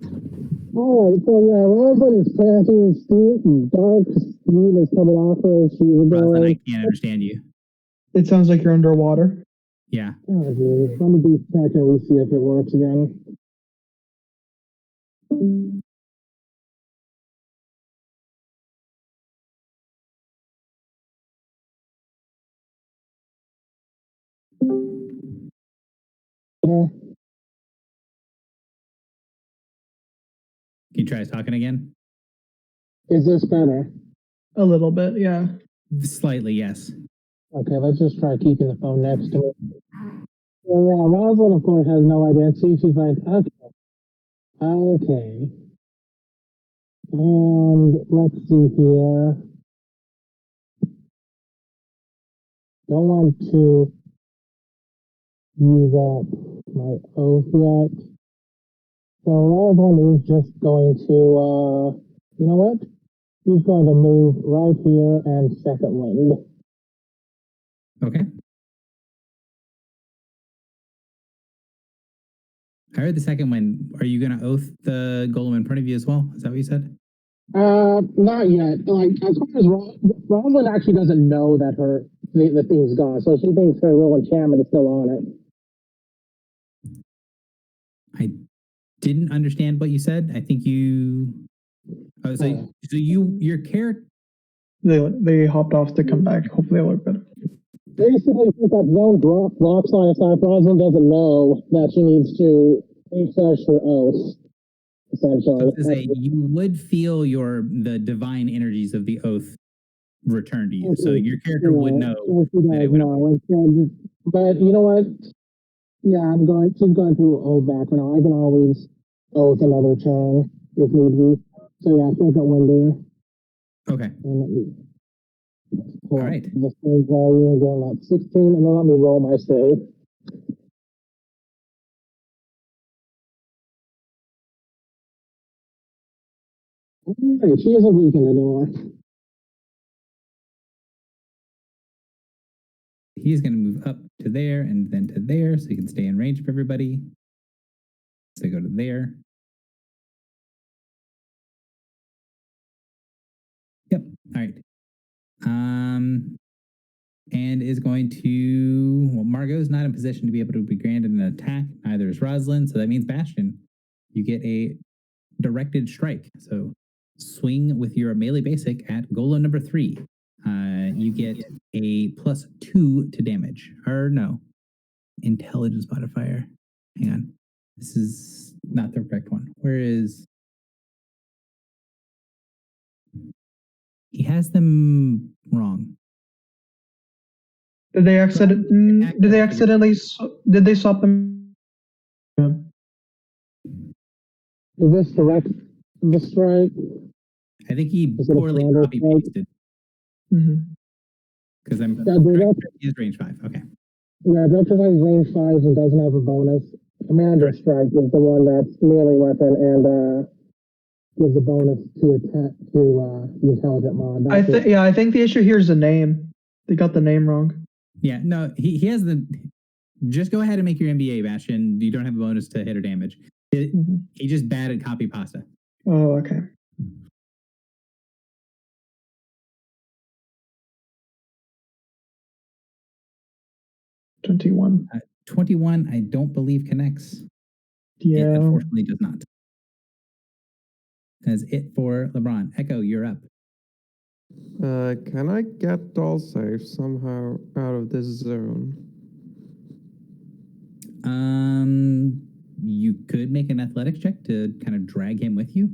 Alright, so yeah, Rosalind is planting steam, dark steam is coming off her as she's Rosalind, I going. can't understand you. It sounds like you're underwater. Yeah. Oh, geez. Let me be check and we see if it works again. Yeah. Can you try talking again? Is this better? A little bit, yeah. Slightly, yes. Okay, let's just try keeping the phone next to me. Well, yeah, Rosalind, of course, has no identity. She's like, okay. And let's see here. Don't want to use up my oath yet. So Rosalind is just going to, you know what? He's going to move right here and second wind. Okay. I heard the second one. Are you going to oath the golem in front of you as well? Is that what you said? Not yet. Like, as far as Rosalind actually doesn't know that the thing's gone, so she thinks her little enchantment is still on it. I didn't understand what you said. I think you. Oh, so your character. They hopped off to come back. Hopefully it'll work better. Basically, since that zone blocks line of sight, Rosalind doesn't know that she needs to refresh her oath. Essentially, So you would feel the divine energies of the oath return to you. Okay. So your character would know. But you know what? Yeah, she's going through old back now. I can always oath another chain if need be. So yeah, second window. Okay. All right. The save value again, that's 16, and then let me roll my save. Okay, she isn't weakened anymore. He's going to move up to there and then to there so he can stay in range of everybody. So go to there. Yep. All right. And is going to. Well, Margot's not in position to be able to be granted an attack. Neither is Rosalind. So that means Bastion. You get a directed strike. So swing with your melee basic at Golem number 3. You get a +2 to damage. Or no, intelligence modifier. Hang on. This is not the correct one. Where is... He has them wrong. Did they accidentally? Did they swap them? Is this direct the strike? I think he poorly copy pasted. Because I'm he is range 5. Okay. Yeah, Electrify's range 5 and doesn't have a bonus. Commander Strike is the one that's melee weapon, and gives a bonus to the intelligent mod. I think the issue here is the name. They got the name wrong. Yeah, no, he has the. Just go ahead and make your MBA, Bastion. You don't have a bonus to hit or damage. He just bad at copy pasta. Oh, okay. $21. 21, I don't believe connects. Yeah. It unfortunately does not. That's it for LeBron. Echo, you're up. Can I get doll safe somehow out of this zone? You could make an athletics check to kind of drag him with you.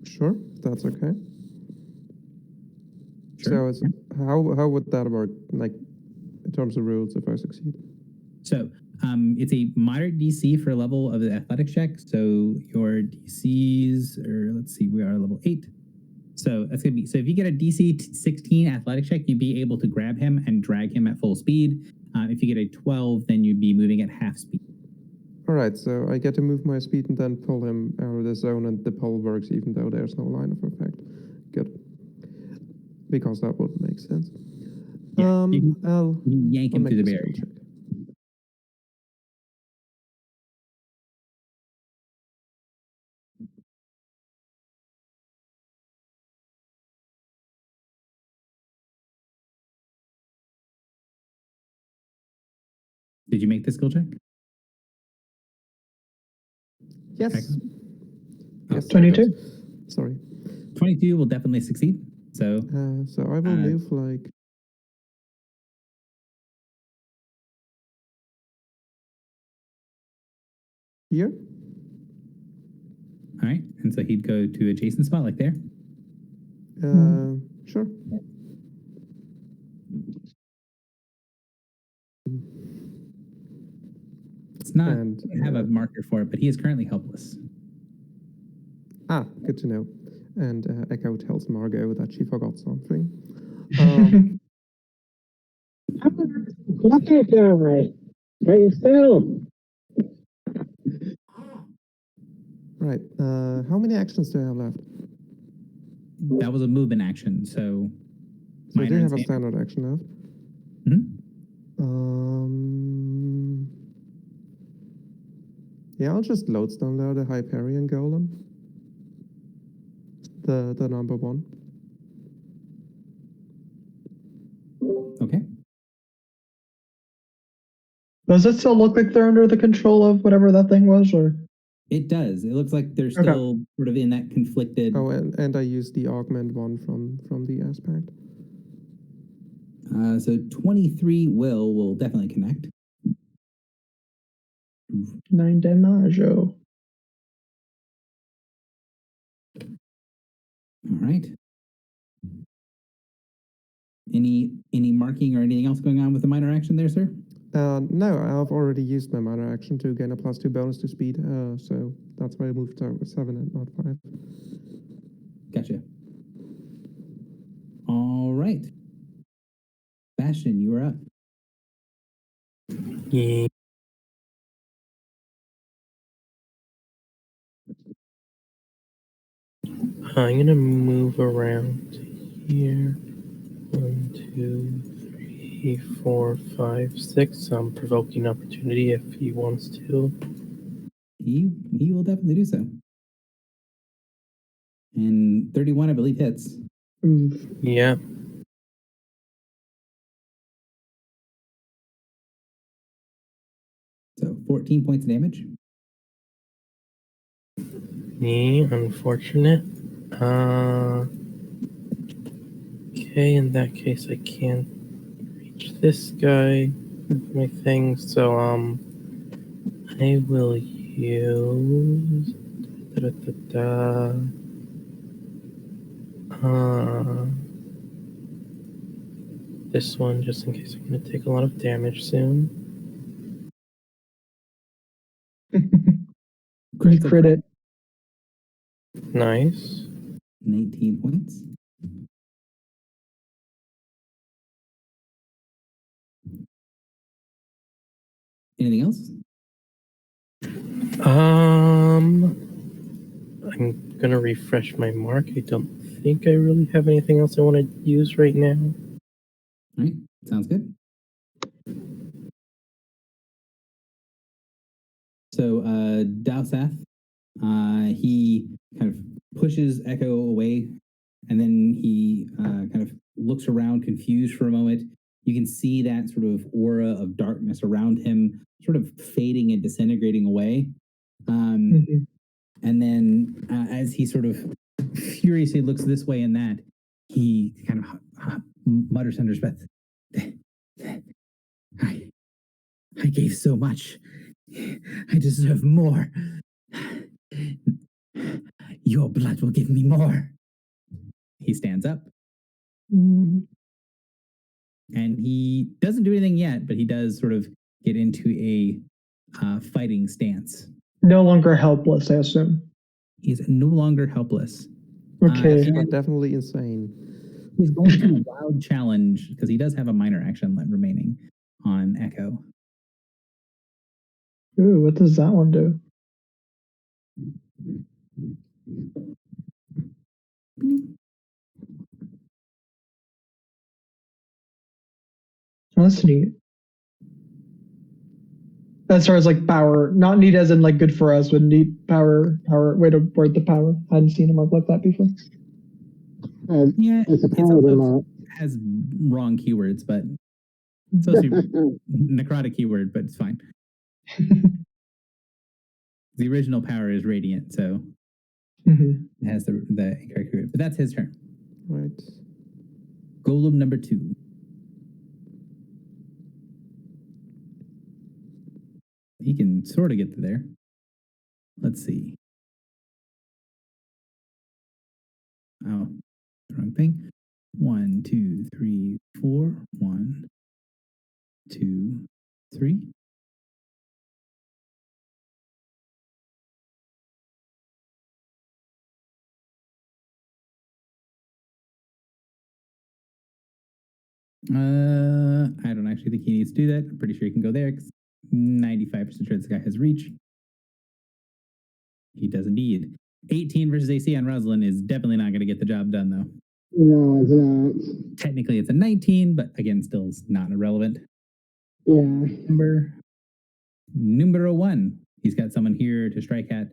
Sure, that's okay. Sure. So how would that work, like in terms of rules, if I succeed? So it's a moderate DC for a level of the athletics check. So your DCs, or let's see, we are level 8. So that's gonna be, so if you get a DC 16 athletics check, you'd be able to grab him and drag him at full speed. If you get a 12, then you'd be moving at half speed. All right, so I get to move my speed and then pull him out of the zone, and the pull works even though there's no line of effect. Good. Because that would make sense. Yeah, you I'll yank him make through the a skill barrier. check. Did you make the skill check? Yes. Echo? Yes. 22. Sorry. 22 will definitely succeed. So So I will move like here. all right, and so he'd go to adjacent spot like there. Sure. It's not And have a marker for it, but he is currently helpless. Good to know. And Echo tells Margot that she forgot something. Look at that. Stay still. Right. How many actions do I have left? That was a movement action, so. So I do have a standard action left. Yeah, I'll just lodestone there the Hyperion Golem. The number 1. Okay. Does it still look like they're under the control of whatever that thing was, or? It does. It looks like they're still sort of in that conflicted. Oh, and I used the augment one from the aspect. So 23 will definitely connect. 9 damage. All right. Any marking or anything else going on with the minor action there, sir? No, I've already used my minor action to gain a +2 bonus to speed, so that's why I moved to 7 and not 5. Gotcha. All right. Bastion, you are up. Yeah. I'm gonna move around here. 1, 2, 3, 4, 5, 6. Provoking opportunity if he wants to. He will definitely do so. And 31, I believe, hits. Yeah. So 14 points of damage. Unfortunate. Okay, in that case, I can't reach this guy with my thing, so I will use this one just in case I'm gonna take a lot of damage soon. Crit it. Nice. 19 points. Anything else? I'm gonna refresh my mark. I don't think I really have anything else I want to use right now. All right, sounds good. So Dalsath, he kind of pushes Echo away, and then he kind of looks around confused for a moment. You can see that sort of aura of darkness around him sort of fading and disintegrating away. And then as he sort of furiously looks this way and that, he kind of mutters under his breath, I gave so much. I deserve more. Your blood will give me more. He stands up. And he doesn't do anything yet, but he does sort of get into a fighting stance. No longer helpless, I assume. He's no longer helpless. Okay. But definitely insane. He's going to do a wild challenge because he does have a minor action remaining on Echo. Ooh, what does that one do? That's neat. As far as like power, not neat as in like good for us, but neat power, way to word the power. I hadn't seen a mark like that before. Yeah, it's a it's paladin has wrong keywords, but it's supposed to be necrotic keyword, but it's fine. The original power is radiant, so it has the incorrect keyword. But that's his turn. Right. Golem number 2. He can sort of get to there. Let's see. Oh, wrong thing. 1, 2, 3, 4. 1, 2, 3. I don't actually think he needs to do that. I'm pretty sure he can go there because 95% sure this guy has reach. He does indeed. 18 versus AC on Rosalind is definitely not going to get the job done, though. No, it's not. Technically, it's a 19, but again, still is not irrelevant. Yeah. Number 1. He's got someone here to strike at.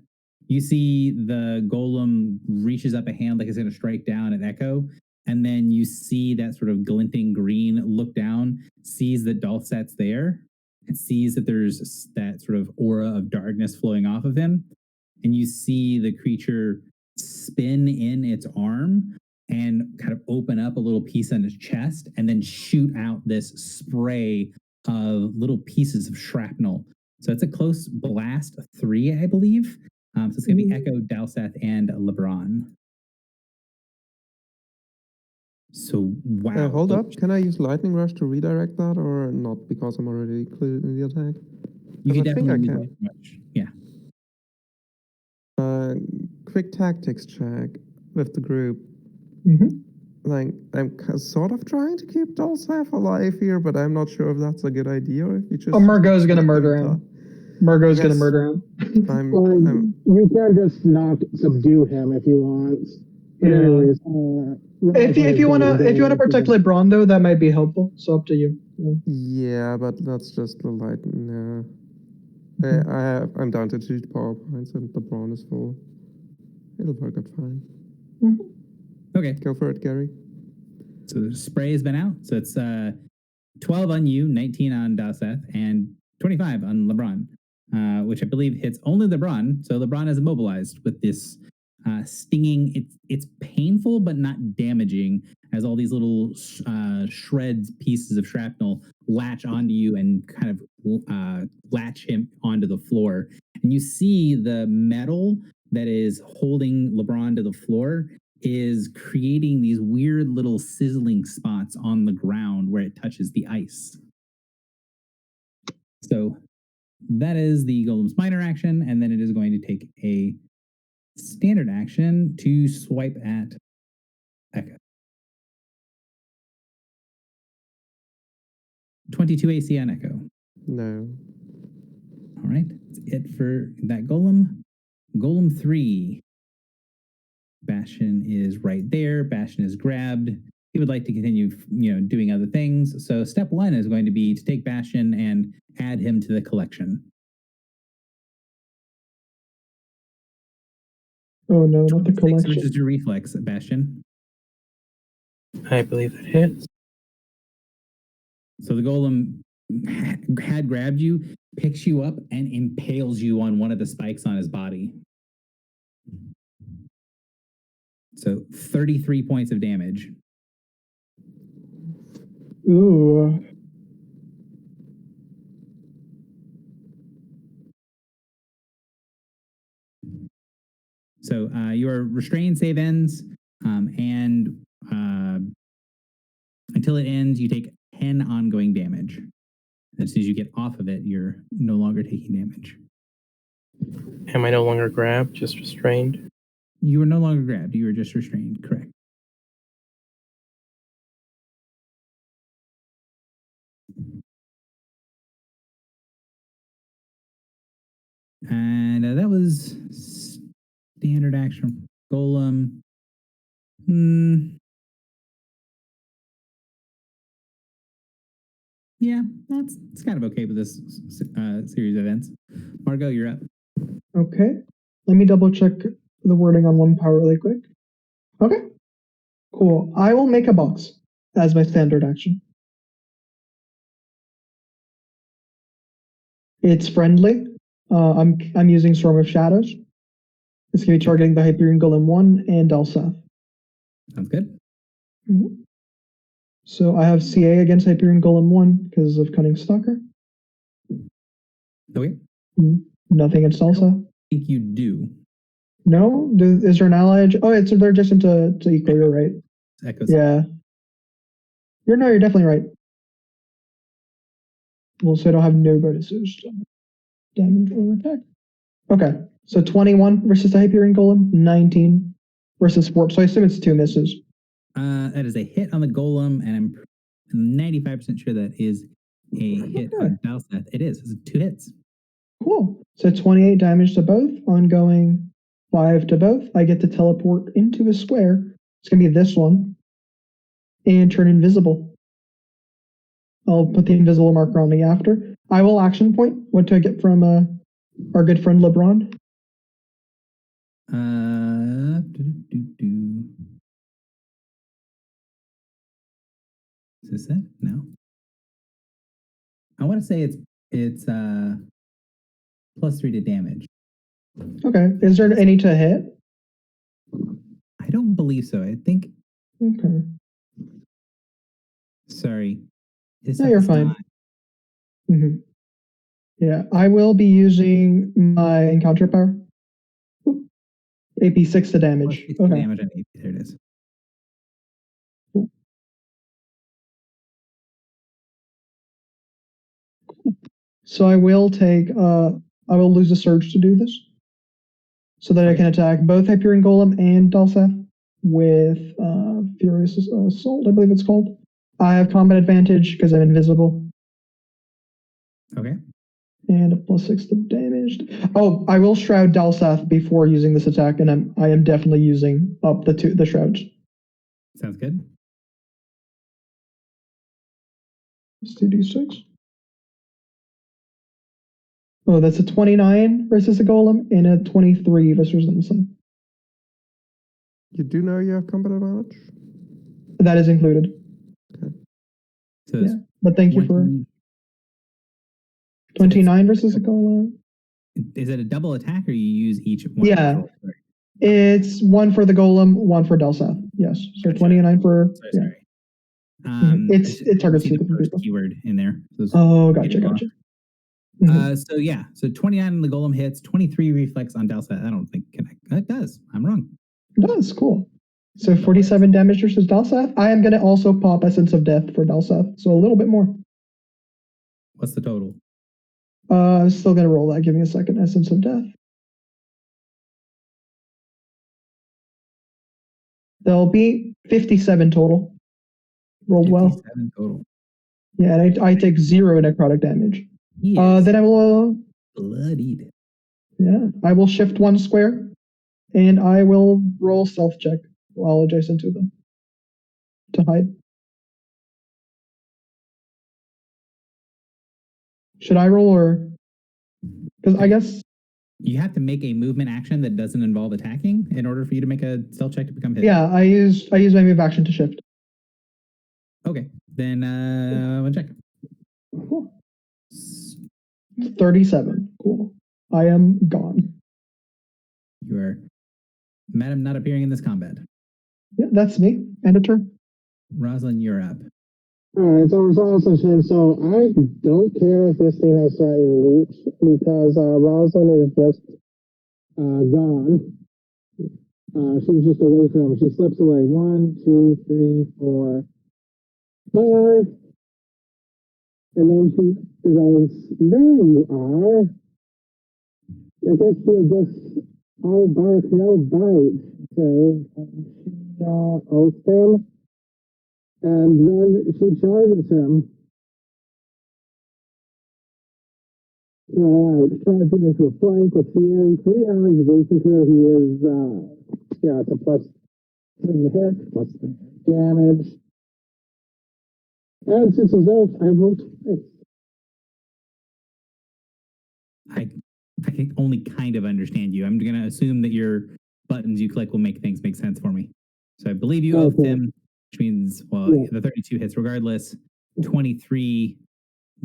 You see the golem reaches up a hand like it's going to strike down at Echo, and then you see that sort of glinting green look down, sees that Dalsat's there, and sees that there's that sort of aura of darkness flowing off of him. And you see the creature spin in its arm and kind of open up a little piece on its chest and then shoot out this spray of little pieces of shrapnel. So it's a close blast, 3, I believe. So it's going to be Echo, Dalsath, and LeBron. So, wow. Hold up. Can I use Lightning Rush to redirect that or not? Because I'm already included in the attack. You can I think I definitely can. Yeah. Quick tactics check with the group. Like, I'm sort of trying to keep Dalsath alive here, but I'm not sure if that's a good idea or if you just... Margot's gonna murder him. Margot's gonna murder him. You can just not subdue him if you want. Yeah. Anyways, if you wanna protect LeBron though, that might be helpful. So up to you. Yeah, but that's just the light. No. I'm down to 2 power points and the brawn is full. It'll work out fine. Okay. Go for it, Gary. So the spray has been out. So it's 12 on you, 19 on Dalsath, and 25 on LeBron, which I believe hits only LeBron. So LeBron is immobilized with this stinging. It's painful, but not damaging, as all these little shreds, pieces of shrapnel latch onto you and kind of latch him onto the floor. And you see the metal that is holding LeBron to the floor is creating these weird little sizzling spots on the ground where it touches the ice. So that is the Golem's minor action, and then it is going to take a standard action to swipe at Echo. 22 AC on Echo. No. All right, that's it for that Golem. Golem 3. Bastion is right there. Bastion is grabbed. He would like to continue, doing other things. So step one is going to be to take Bastion and add him to the collection. Oh no, not the collection. Versus your reflex, Bastion. I believe that hits. So the golem had grabbed you, picks you up, and impales you on one of the spikes on his body. So 33 points of damage. Ooh. So your restrained save ends, and until it ends, you take 10 ongoing damage. As soon as you get off of it, you're no longer taking damage. Am I no longer grabbed, just restrained? You are no longer grabbed. You are just restrained. Correct. And that was standard action. Golem. Yeah, it's kind of okay with this series of events. Margot, you're up. Okay. Let me double check the wording on one power really quick. Okay. Cool. I will make a box as my standard action. It's friendly. I'm using Storm of Shadows. It's going to be targeting the Hyperion Golem 1 and Dalsath. Sounds good. Mm-hmm. So I have CA against Hyperion Golem 1 because of Cunning Stalker. Okay. Nothing against Dalsath. I think you do. No? Is there an ally? They're just into equal. You're right. Echoes. Yeah. You're definitely right. Well, so I don't have no bonuses. Damage or attack. Okay. So 21 versus the Hyperion Golem, 19 versus Warp. So I assume it's 2 misses. That is a hit on the golem, and I'm 95% sure that is a hit on Dalsath. It is. It's 2 hits. Cool. So 28 damage to both, ongoing 5 to both. I get to teleport into a square. It's going to be this one. And turn invisible. I'll put the invisible marker on me after. I will action point. What do I get from our good friend LeBron? Is this it? No. I want to say it's +3 to damage. Okay. Is there any to hit? I don't believe so. I think. Okay. Sorry. No, you're fine. Mm-hmm. Yeah, I will be using my encounter power. AP 6 to damage. Okay. Damage on AP. There it is. Cool. So I will lose a surge to do this. So that I can attack both Hyperion Golem and Dalsath with Furious Assault, I believe it's called. I have combat advantage because I'm invisible. Okay. And a +6 to damage. Oh, I will Shroud Dalsath before using this attack, and I am definitely using up the Shrouds. Sounds good. Let's do D6. Oh, that's a 29 versus a Golem and a 23 versus Dalsath. You do know you have combat advantage? That is included. Okay. So yeah, but thank you for 29 versus a Golem. Is it a double attack, or you use each one? Yeah, it's 1 for the Golem, 1 for Dalsath. Yes, so gotcha. 29 for. Sorry. It targets 2 different people. Keyword in there. So gotcha. So 29 on the Golem hits, 23 reflex on Dalsath. I don't think it does. I'm wrong. It does. Cool. So 47 damage versus Dalsath. I am going to also pop Essence of Death for Dalsath, so a little bit more. What's the total? I'm still going to roll that. Give me a second. Essence of Death. There'll be 57 total. Rolled 57 total. Yeah, and I take 0 necrotic damage. Then I will. Bloodied. Yeah, I will shift 1 square and I will roll stealth check while adjacent to them to hide. Should I roll or? Because I guess you have to make a movement action that doesn't involve attacking in order for you to make a stealth check to become hidden. yeah, I use my move action to shift. Okay, then one check. Cool. 37. Cool. I am gone. You are, Madam, not appearing in this combat. Yeah, that's me. End of turn. Rosalind, you're up. Alright, so so I don't care if this thing has threatened reach because Rosalind is just gone. She was just away from him. She slips away. 1, 2, 3, 4, 5. And then she goes, there you are. I guess she'll just all bark, no bite. So she oaths him, and then she charges him. Charging into a flank with the 3 hours adjacent here. He is, yeah, it's a plus 3 hit, plus 3 damage. And since he's off, I rolled twice. I can only kind of understand you. I'm going to assume that your buttons you click will make things make sense for me. So I believe you oathed him, which means, well, the 32 hits regardless. 23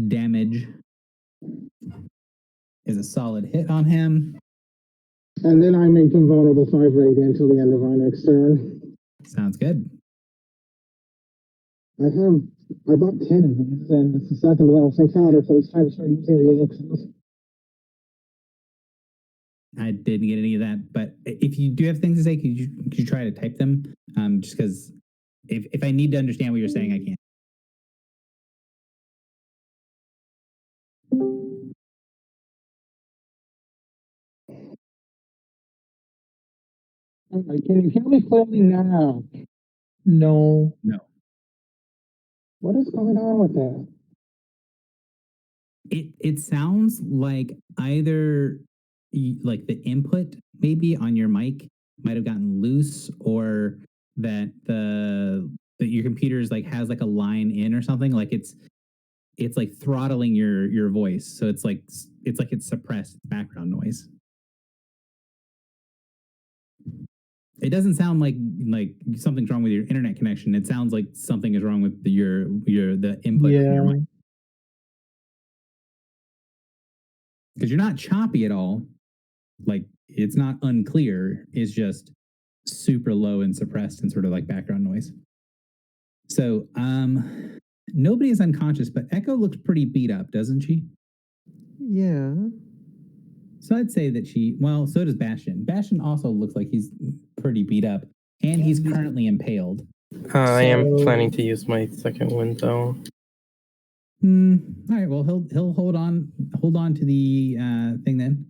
damage is a solid hit on him. And then I make him vulnerable 5 radiant until the end of our next turn. Sounds good. I bought 10 of these, and it's the second level encounter, so it's time to start using the elixirs. I didn't get any of that, but if you do have things to say, could you try to type them? Just because if I need to understand what you're saying, I can't. Can you hear me clearly now? No. What is going on with that? It sounds like either like the input maybe on your mic might have gotten loose, or that your computer is like has like a line in or something. Like it's like throttling your voice, so it's like it's suppressed background noise. It doesn't sound like something's wrong with your internet connection. It sounds like something is wrong with the input on your mic. Because you're not choppy at all. Like, it's not unclear. It's just super low and suppressed and sort of like background noise. So, nobody is unconscious, but Echo looks pretty beat up, doesn't she? Yeah. So I'd say that so does Bastion. Bastion also looks like he's pretty beat up, and he's currently impaled. I am planning to use my second window. All right. Well, he'll hold on to the thing then,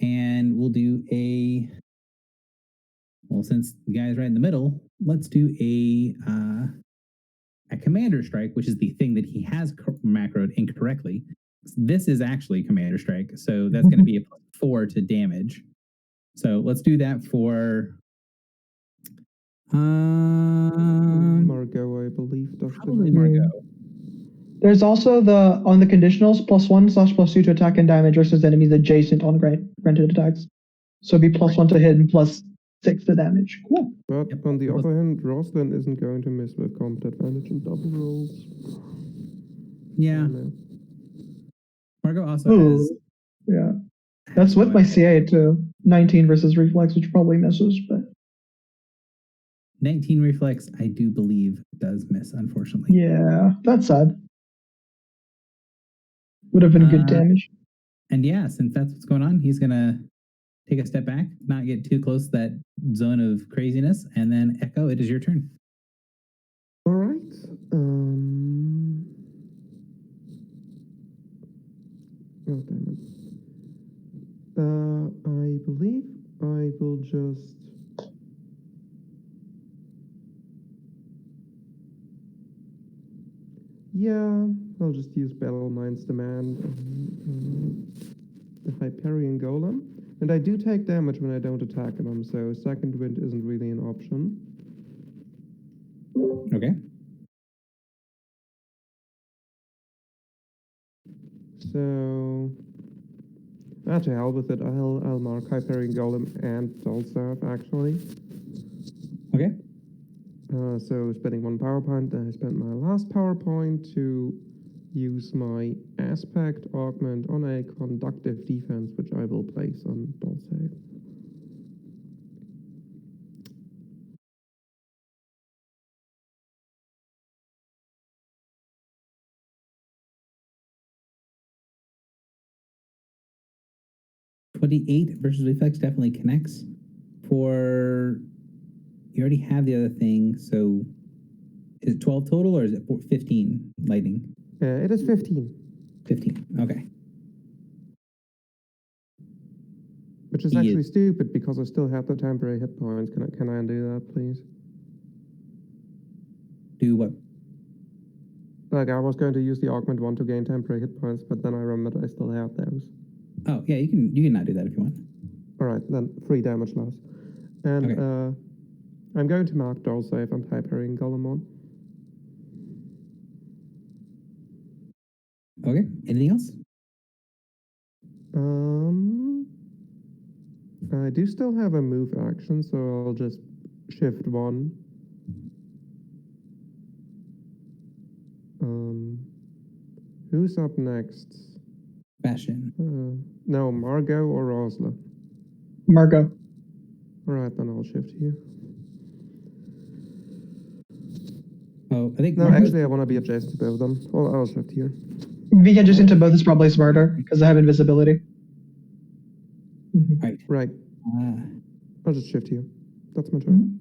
and we'll do since the guy's right in the middle, let's do a commander strike, which is the thing that he has macroed incorrectly. This is actually commander strike, so that's going to be a +4 to damage. So let's do that for Margot, I believe. Probably Margot. There's also on the conditionals, +1/+2 to attack and damage versus enemies adjacent on granted attacks. So it'd be +1 to hit and +6 to damage. Cool. But on the other hand, Rosalind isn't going to miss with combat advantage and double rolls. Yeah. Margot also has. Yeah. That's with my CA too. 19 versus reflex, which probably misses, but 19 reflex, I do believe, does miss, unfortunately. Yeah, that's sad. Would have been good damage. And yeah, since that's what's going on, he's gonna take a step back, not get too close to that zone of craziness, and then Echo, it is your turn. All right. Oh, damn it. I believe I will just... Yeah, I'll just use Battle Mind's Demand. the Hyperion Golem. And I do take damage when I don't attack them, so second wind isn't really an option. Okay. So, to hell with it. I'll mark Hyperion Golem and Dolstaff, actually. Okay. So spending 1 power point, then I spent my last power point to use my aspect augment on a conductive defense, which I will place on Dolstaff. $28 versus reflex definitely connects. For you already have the other thing, so is it 12 total or is it 15 lightning? It is 15. 15. Okay. Which is actually stupid because I still have the temporary hit points. Can I undo that, please? Do what? Like, I was going to use the augment one to gain temporary hit points, but then I remembered I still have those. Oh yeah, you can not do that if you want. All right, then 3 damage loss. And Okay. I'm going to mark Door Save and Hyperion Golem on. Okay. Anything else? I do still have a move action, so I'll just shift 1. Who's up next? Bastion. No, Margot or Rosla? Margot. All right, then I'll shift here. Oh, I think No, Margot's- actually, I want to be adjacent to both of them. Well, I'll shift here. We can just into both is probably smarter because I have invisibility. Right. Right. I'll just shift here. That's my turn.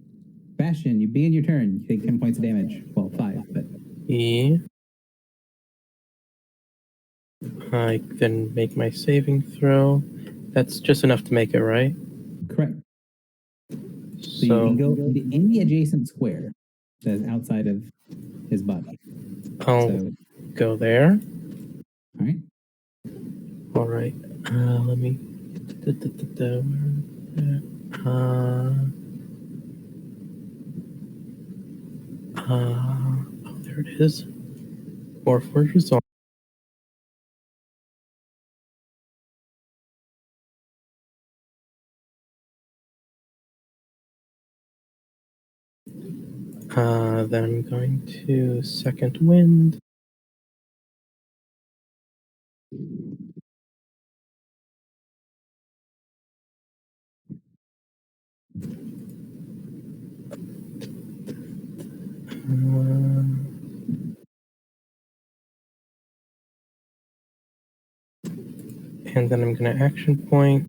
Bastion, you begin your turn. You take 10 points of damage. Well, 5, but Yeah. I then make my saving throw. That's just enough to make it, right? correct. So you can go into any adjacent square that is outside of his body. I'll go there. All right. All right. Let me. Oh, there it is. Warforged Resolve. Then I'm going to Second Wind. And then I'm going to action point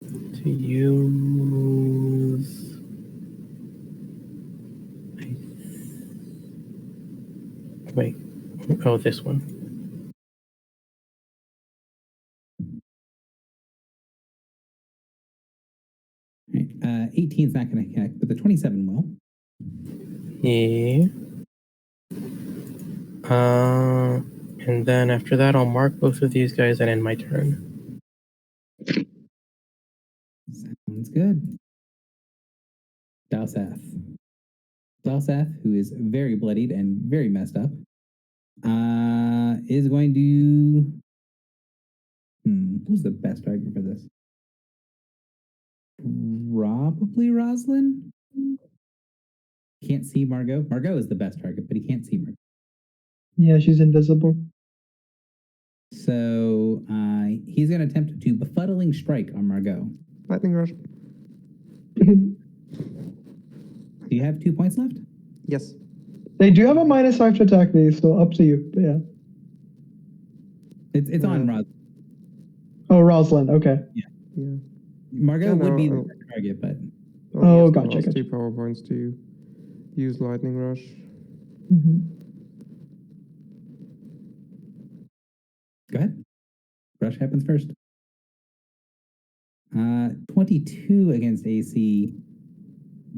to use. Wait. Oh, this one. Right. 18 is not going to connect, but the 27 will. Yeah. And then after that, I'll mark both of these guys and end my turn. Sounds good. Dalsath. Dalsath, who is very bloodied and very messed up, is going to. Who's the best target for this? Probably Roslyn. Can't see Margot. Margot is the best target, but he can't see Margot. Yeah, she's invisible. So he's going to attempt to befuddling strike on Margot. Lightning Rush. Do you have 2 points left? Yes. They do have a -5 to attack these, so up to you. But yeah. It's on Roslyn. Oh, Rosalind. Okay. Yeah. Yeah. Margot would be the target, but. Oh, gotcha. 2 power points to use Lightning Rush. Go ahead. Rush happens first. 22 against AC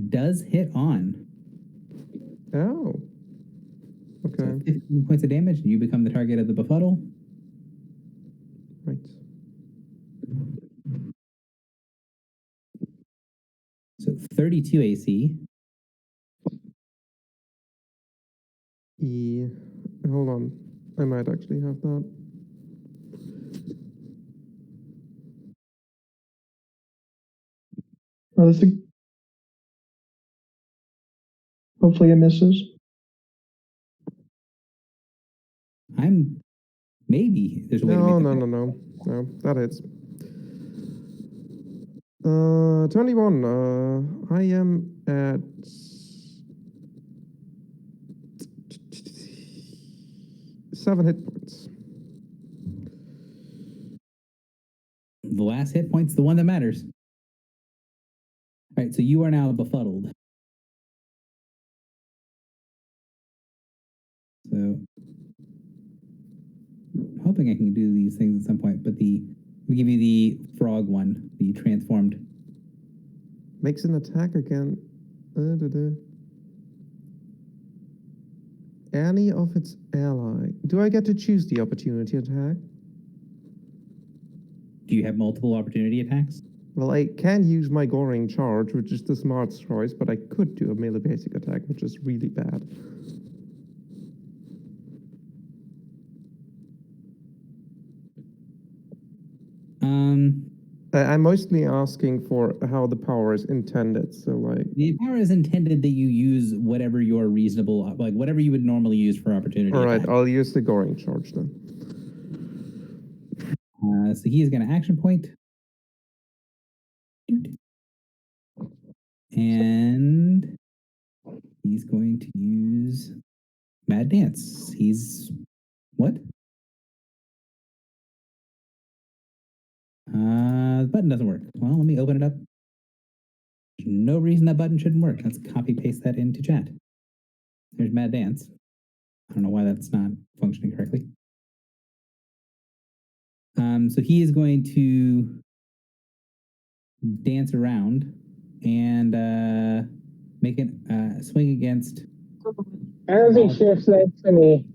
does hit on. Oh. Okay. So 15 points of damage, and you become the target of the befuddle. Right. So 32 AC. Yeah. Hold on. I might actually have that. Oh, hopefully it misses. I'm maybe there's a way to make No, that hits. 21. I am at 7 hit points. The last hit point's the one that matters. All right, so you are now befuddled. So I'm hoping I can do these things at some point, but we give you the frog one, the transformed. Makes an attack again. Any of its ally. Do I get to choose the opportunity attack? Do you have multiple opportunity attacks? Well, I can use my Goring Charge, which is the smart choice, but I could do a melee basic attack, which is really bad. I'm mostly asking for how the power is intended. So, like, the power is intended that you use whatever your reasonable, like whatever you would normally use for opportunity. All right, attack. I'll use the Goring Charge then. So he is going to action point. And he's going to use Mad Dance. He's what? The button doesn't work. Well, let me open it up. There's no reason that button shouldn't work. Let's copy paste that into chat. There's Mad Dance. I don't know why that's not functioning correctly. So he is going to dance around and make it swing against. As he shifts next to me,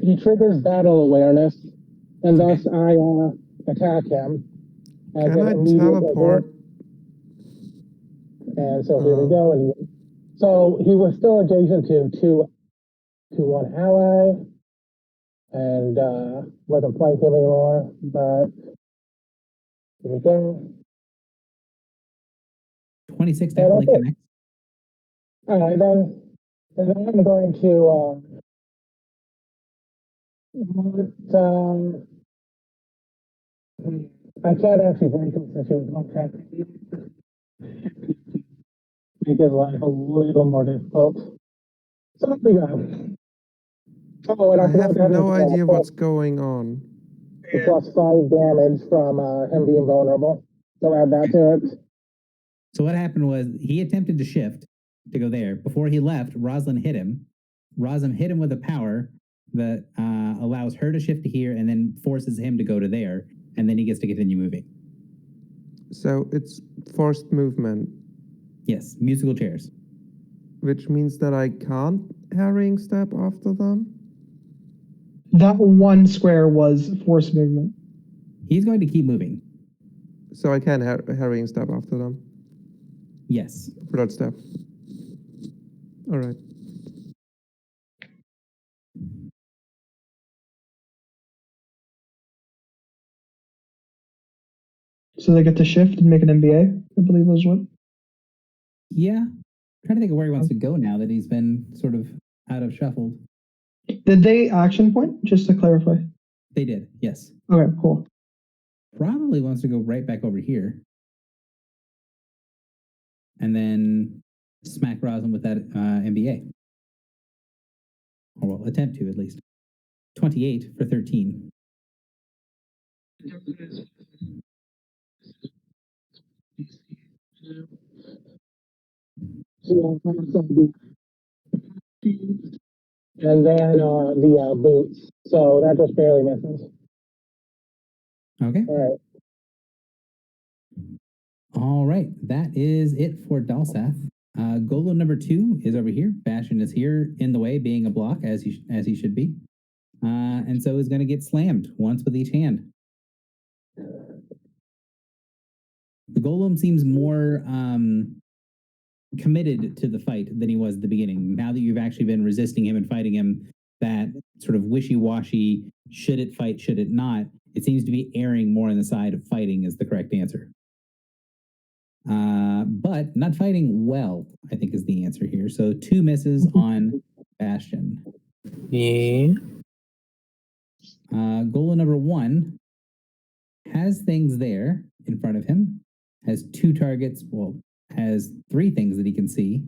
he triggers battle awareness, and thus I attack him. Can I teleport? And so here we go. And so he was still adjacent to one ally, and wasn't flanking anymore. But here we go. 26 definitely connects. All right, then I'm going to I can't actually break him since he was on track. Make his life a little more difficult. So we go. Oh, and I have no idea what's going on. Plus 5 damage from him being vulnerable. So add that to it. So what happened was he attempted to shift to go there. Before he left, Rosalind hit him. Rosalind hit him with a power that allows her to shift to here and then forces him to go to there. And then he gets to continue moving. So it's forced movement. Yes, musical chairs. Which means that I can't harrying step after them? That one square was force movement. He's going to keep moving. So I can harrying step after them? Yes. Blood step. All right. So they get to shift and make an MBA, I believe was what? Yeah. I'm trying to think of where he wants to go now that he's been sort of out of shuffled. Did they action point, just to clarify? They did, yes. Okay, cool. Probably wants to go right back over here. And then smack Rosalind with that MBA. Or well, attempt to at least. 28 for 13. And then the boots. So that just barely misses. Okay. All right. That is it for Dalsath. Golem number 2 is over here. Bastion is here in the way, being a block as he should be. And so is going to get slammed once with each hand. The golem seems more committed to the fight than he was at the beginning. Now that you've actually been resisting him and fighting him, that sort of wishy-washy, should it fight, should it not, it seems to be erring more on the side of fighting is the correct answer. But not fighting well, I think, is the answer here. So 2 misses on Bastion. Yeah. Golem number 1 has things there in front of him, has 2 targets, well, has 3 things that he can see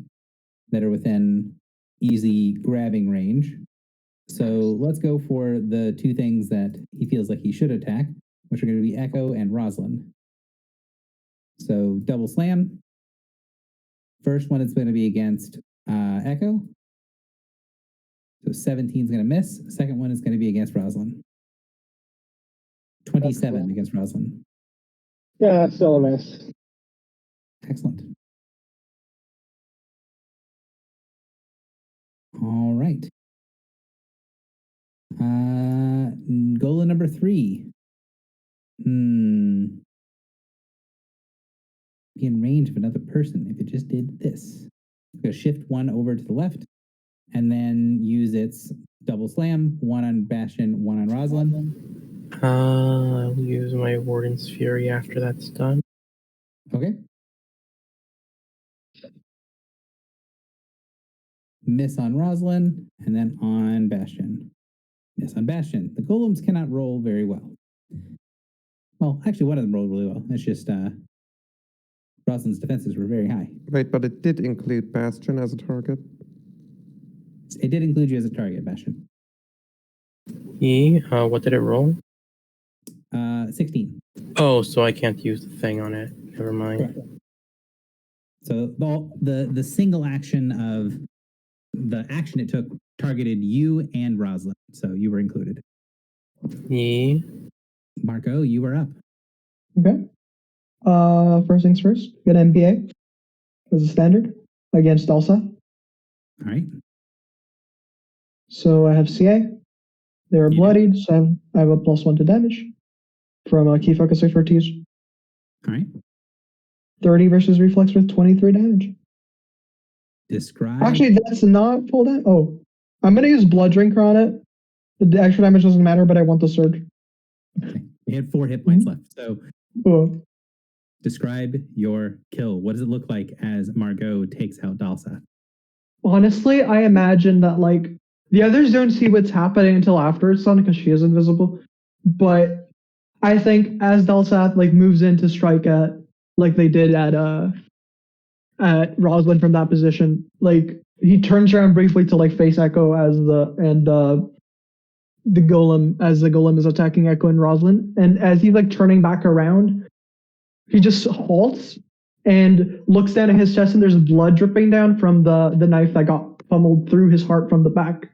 that are within easy grabbing range. So let's go for the 2 things that he feels like he should attack, which are going to be Echo and Rosalind. So double slam. First one is going to be against Echo. So 17 is going to miss. Second one is going to be against Rosalind. 27 against Rosalind. Yeah, still a miss. Excellent. All right. Goal number 3. Be in range of another person if it just did this. It's going to shift 1 over to the left and then use its double slam, 1 on Bastion, 1 on Rosalind. I'll use my Warden's Fury after that's done. Okay. Miss on Rosalind, and then on Bastion. Miss on Bastion. The golems cannot roll very well. Well, actually, one of them rolled really well. It's just Rosalind's defenses were very high. Wait, but it did include Bastion as a target. It did include you as a target, Bastion. What did it roll? 16. Oh, so I can't use the thing on it. Never mind. Correct. So the single action of the action it took targeted you and Rosalind, so you were included. Yeah. Marco, you are up. Okay. First things first, get MPA as a standard against Elsa. All right. So I have CA. They're bloodied, so I have a +1 to damage from a key focus expertise. All right. 30 versus reflex with 23 damage. Describe. Actually, that's not full damage. Oh, I'm going to use Blood Drinker on it. The extra damage doesn't matter, but I want the surge. Okay. We had 4 hit points left. So Cool. describe your kill. What does it look like as Margot takes out Dalsa? Honestly, I imagine that like the others don't see what's happening until after it's done because she is invisible. But I think as Dalsath like moves in to strike at like they did at Rosalind from that position, like he turns around briefly to like face Echo as the golem is attacking Echo and Rosalind, and as he's like turning back around, he just halts and looks down at his chest, and there's blood dripping down from the knife that got pummeled through his heart from the back.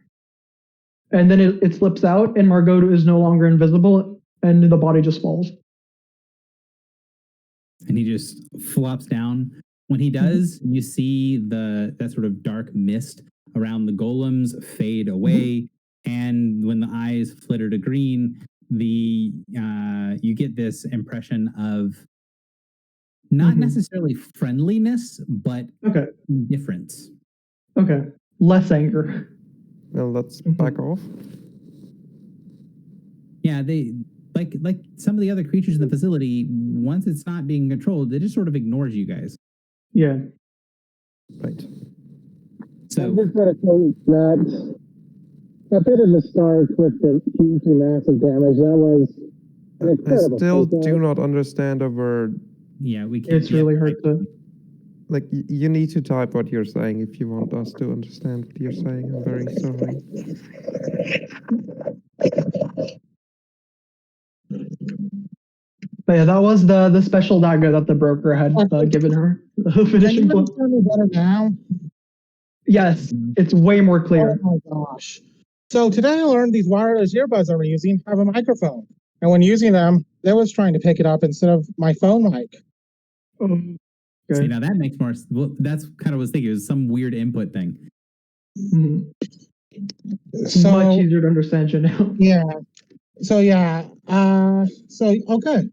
And then it slips out, and Margot is no longer invisible, and the body just falls. And he just flops down. When he does, you see that sort of dark mist around the golems fade away, and when the eyes flitter to green, you get this impression of not necessarily friendliness, but indifference. Okay, less anger. Well, let's back off. Yeah, they like some of the other creatures in the facility. Once it's not being controlled, it just sort of ignores you guys. Yeah. Right. So I'm just going to say that a bit of the start with the hugely massive damage. That was an I incredible. still do not understand a word. Yeah, we can't. It's really hard to. Like, you need to type what you're saying if you want us to understand what you're saying. I'm very sorry. But yeah, that was the special dagger that the broker had given her. Finishing blow. Can you better now? Yes, it's way more clear. Oh my gosh. So today I learned these wireless earbuds I was using have a microphone. And when using them, they was trying to pick it up instead of my phone mic. See, now that makes more. Well, that's kind of what I was thinking. It was some weird input thing. So, much easier to understand you now. Yeah. So yeah. Okay.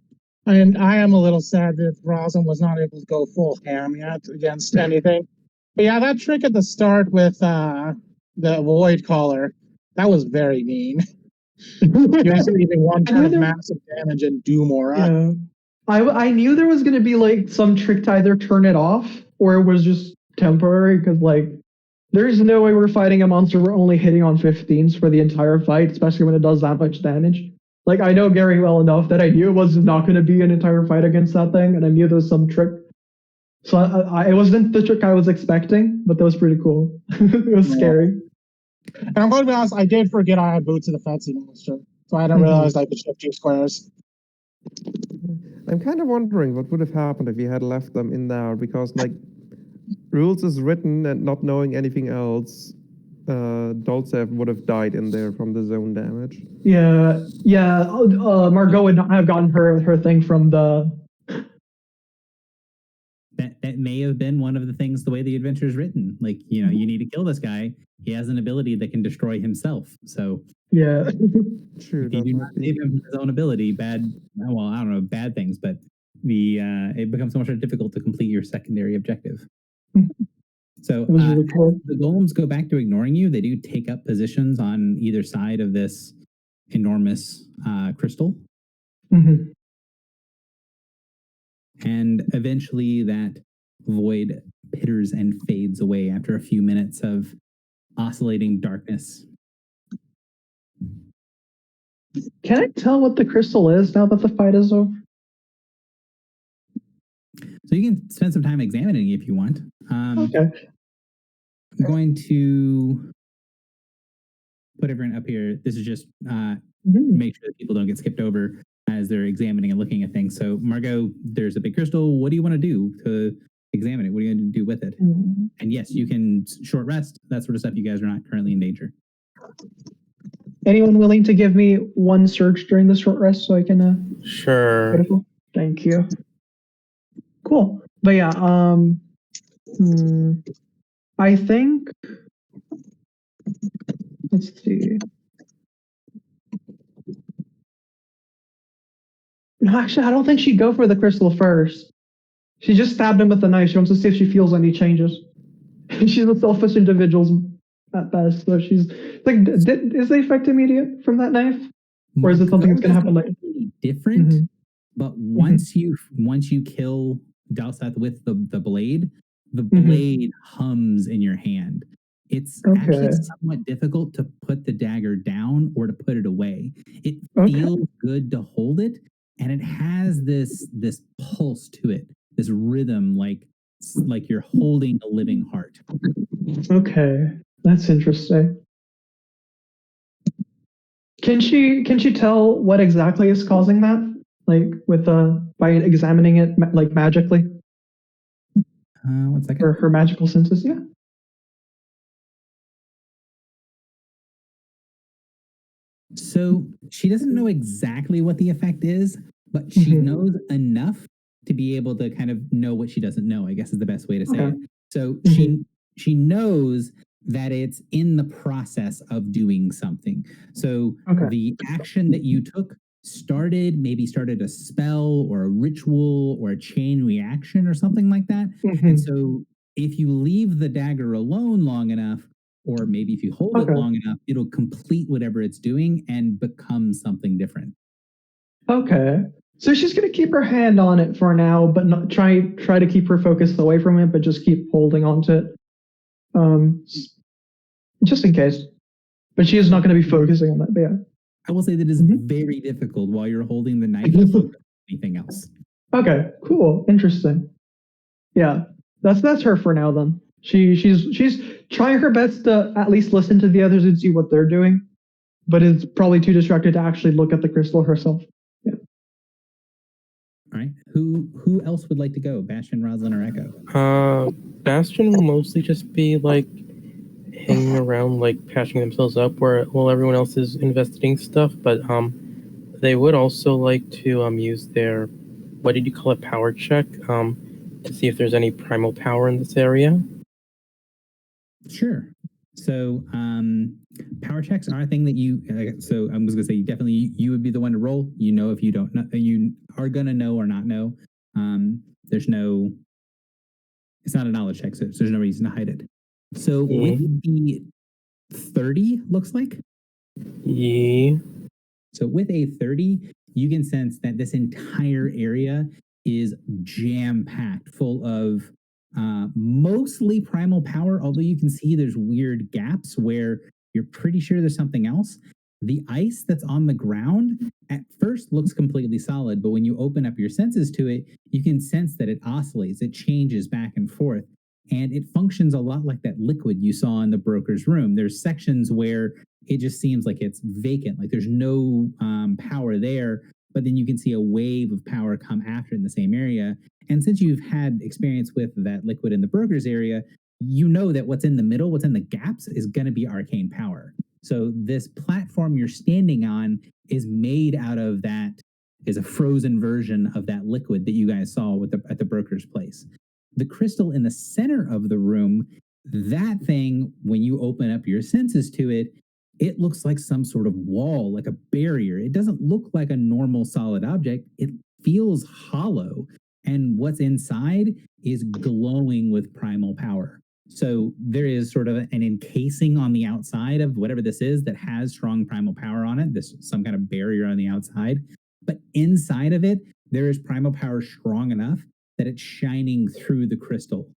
And I am a little sad that Rosin was not able to go full ham yet against anything. But yeah, that trick at the start with the Void Caller, that was very mean. Just leaving one turn of massive damage and do more. Yeah. I knew there was going to be like some trick to either turn it off or it was just temporary because like there's no way we're fighting a monster we're only hitting on 15s for the entire fight, especially when it does that much damage. Like I know Gary well enough that I knew it was not going to be an entire fight against that thing, and I knew there was some trick. So it wasn't the trick I was expecting, but that was pretty cool. It was scary. And I'm going to be honest, I did forget I had Boots of the Fancy Monster, so I didn't realize I could shift 2 squares. I'm kind of wondering what would have happened if you had left them in there, because like rules is written and not knowing anything else, Dolcev would have died in there from the zone damage. Yeah. Margot would not have gotten her thing from the. That may have been one of the things the way the adventure is written. Like, you need to kill this guy. He has an ability that can destroy himself. So yeah, true. If you do not save him from his own ability, bad things, but it becomes so much more difficult to complete your secondary objective. So really cool. the golems go back to ignoring you. They do take up positions on either side of this enormous crystal. Mm-hmm. And eventually that void pitters and fades away after a few minutes of oscillating darkness. Can I tell what the crystal is now that the fight is over? So you can spend some time examining it if you want. Okay. I'm going to put everyone up here. This is just make sure that people don't get skipped over as they're examining and looking at things. So Margot, there's a big crystal. What do you want to do to examine it? What are you going to do with it? And yes, you can short rest, that sort of stuff. You guys are not currently in danger. Anyone willing to give me 1 search during the short rest so I can Sure. Beautiful. Thank you. Cool. But yeah, I think let's see. No, actually, I don't think she'd go for the crystal first. She just stabbed him with the knife. She wants to see if she feels any changes. She's a selfish individual at best, so she's like, is the effect immediate from that knife, or is it something that's going to happen later? Different, but once you kill Dalsath with the blade, the blade hums in your hand. It's actually somewhat difficult to put the dagger down or to put it away. It feels good to hold it, and it has this pulse to it, this rhythm, like you're holding a living heart. Okay, that's interesting. Can she tell what exactly is causing that? Like with by examining it like magically? 1 second. Her magical senses, yeah. So she doesn't know exactly what the effect is, but she knows enough to be able to kind of know what she doesn't know, I guess is the best way to say it. So she knows that it's in the process of doing something. So the action that you took maybe started a spell or a ritual or a chain reaction or something like that. And so if you leave the dagger alone long enough, or maybe if you hold it long enough, it'll complete whatever it's doing and become something different. Okay. So she's going to keep her hand on it for now, but not try to keep her focus away from it, but just keep holding on to it. Just in case. But she is not going to be focusing on that, but yeah. I will say that it's very difficult while you're holding the knife to focus on anything else. Okay, cool. Interesting. Yeah. That's her for now then. She's trying her best to at least listen to the others and see what they're doing, but is probably too distracted to actually look at the crystal herself. Yeah. All right. Who else would like to go? Bastion, Roslyn, or Echo? Bastion will mostly just be like hanging around, like patching themselves up while everyone else is investigating stuff, but they would also like to use their, what did you call it, power check, to see if there's any primal power in this area. Sure. So power checks are a thing that so I was gonna say definitely you would be the one to roll. You know if you don't know, you are gonna know or not know. There's no. It's not a knowledge check, so there's no reason to hide it. So with the 30, looks like. Yeah. So with a 30, you can sense that this entire area is jam-packed, full of mostly primal power, although you can see there's weird gaps where you're pretty sure there's something else. The ice that's on the ground at first looks completely solid, but when you open up your senses to it, you can sense that it oscillates, it changes back and forth, and it functions a lot like that liquid you saw in the broker's room. There's sections where it just seems like it's vacant, like there's no power there, but then you can see a wave of power come after in the same area. And since you've had experience with that liquid in the broker's area, you know that what's in the middle, what's in the gaps, is going to be arcane power. So this platform you're standing on is made out of that, is a frozen version of that liquid that you guys saw at the broker's place. The crystal in the center of the room, that thing, when you open up your senses to it, it looks like some sort of wall, like a barrier. It doesn't look like a normal solid object. It feels hollow. And what's inside is glowing with primal power. So there is sort of an encasing on the outside of whatever this is that has strong primal power on it. This some kind of barrier on the outside. But inside of it, there is primal power strong enough that it's shining through the crystal.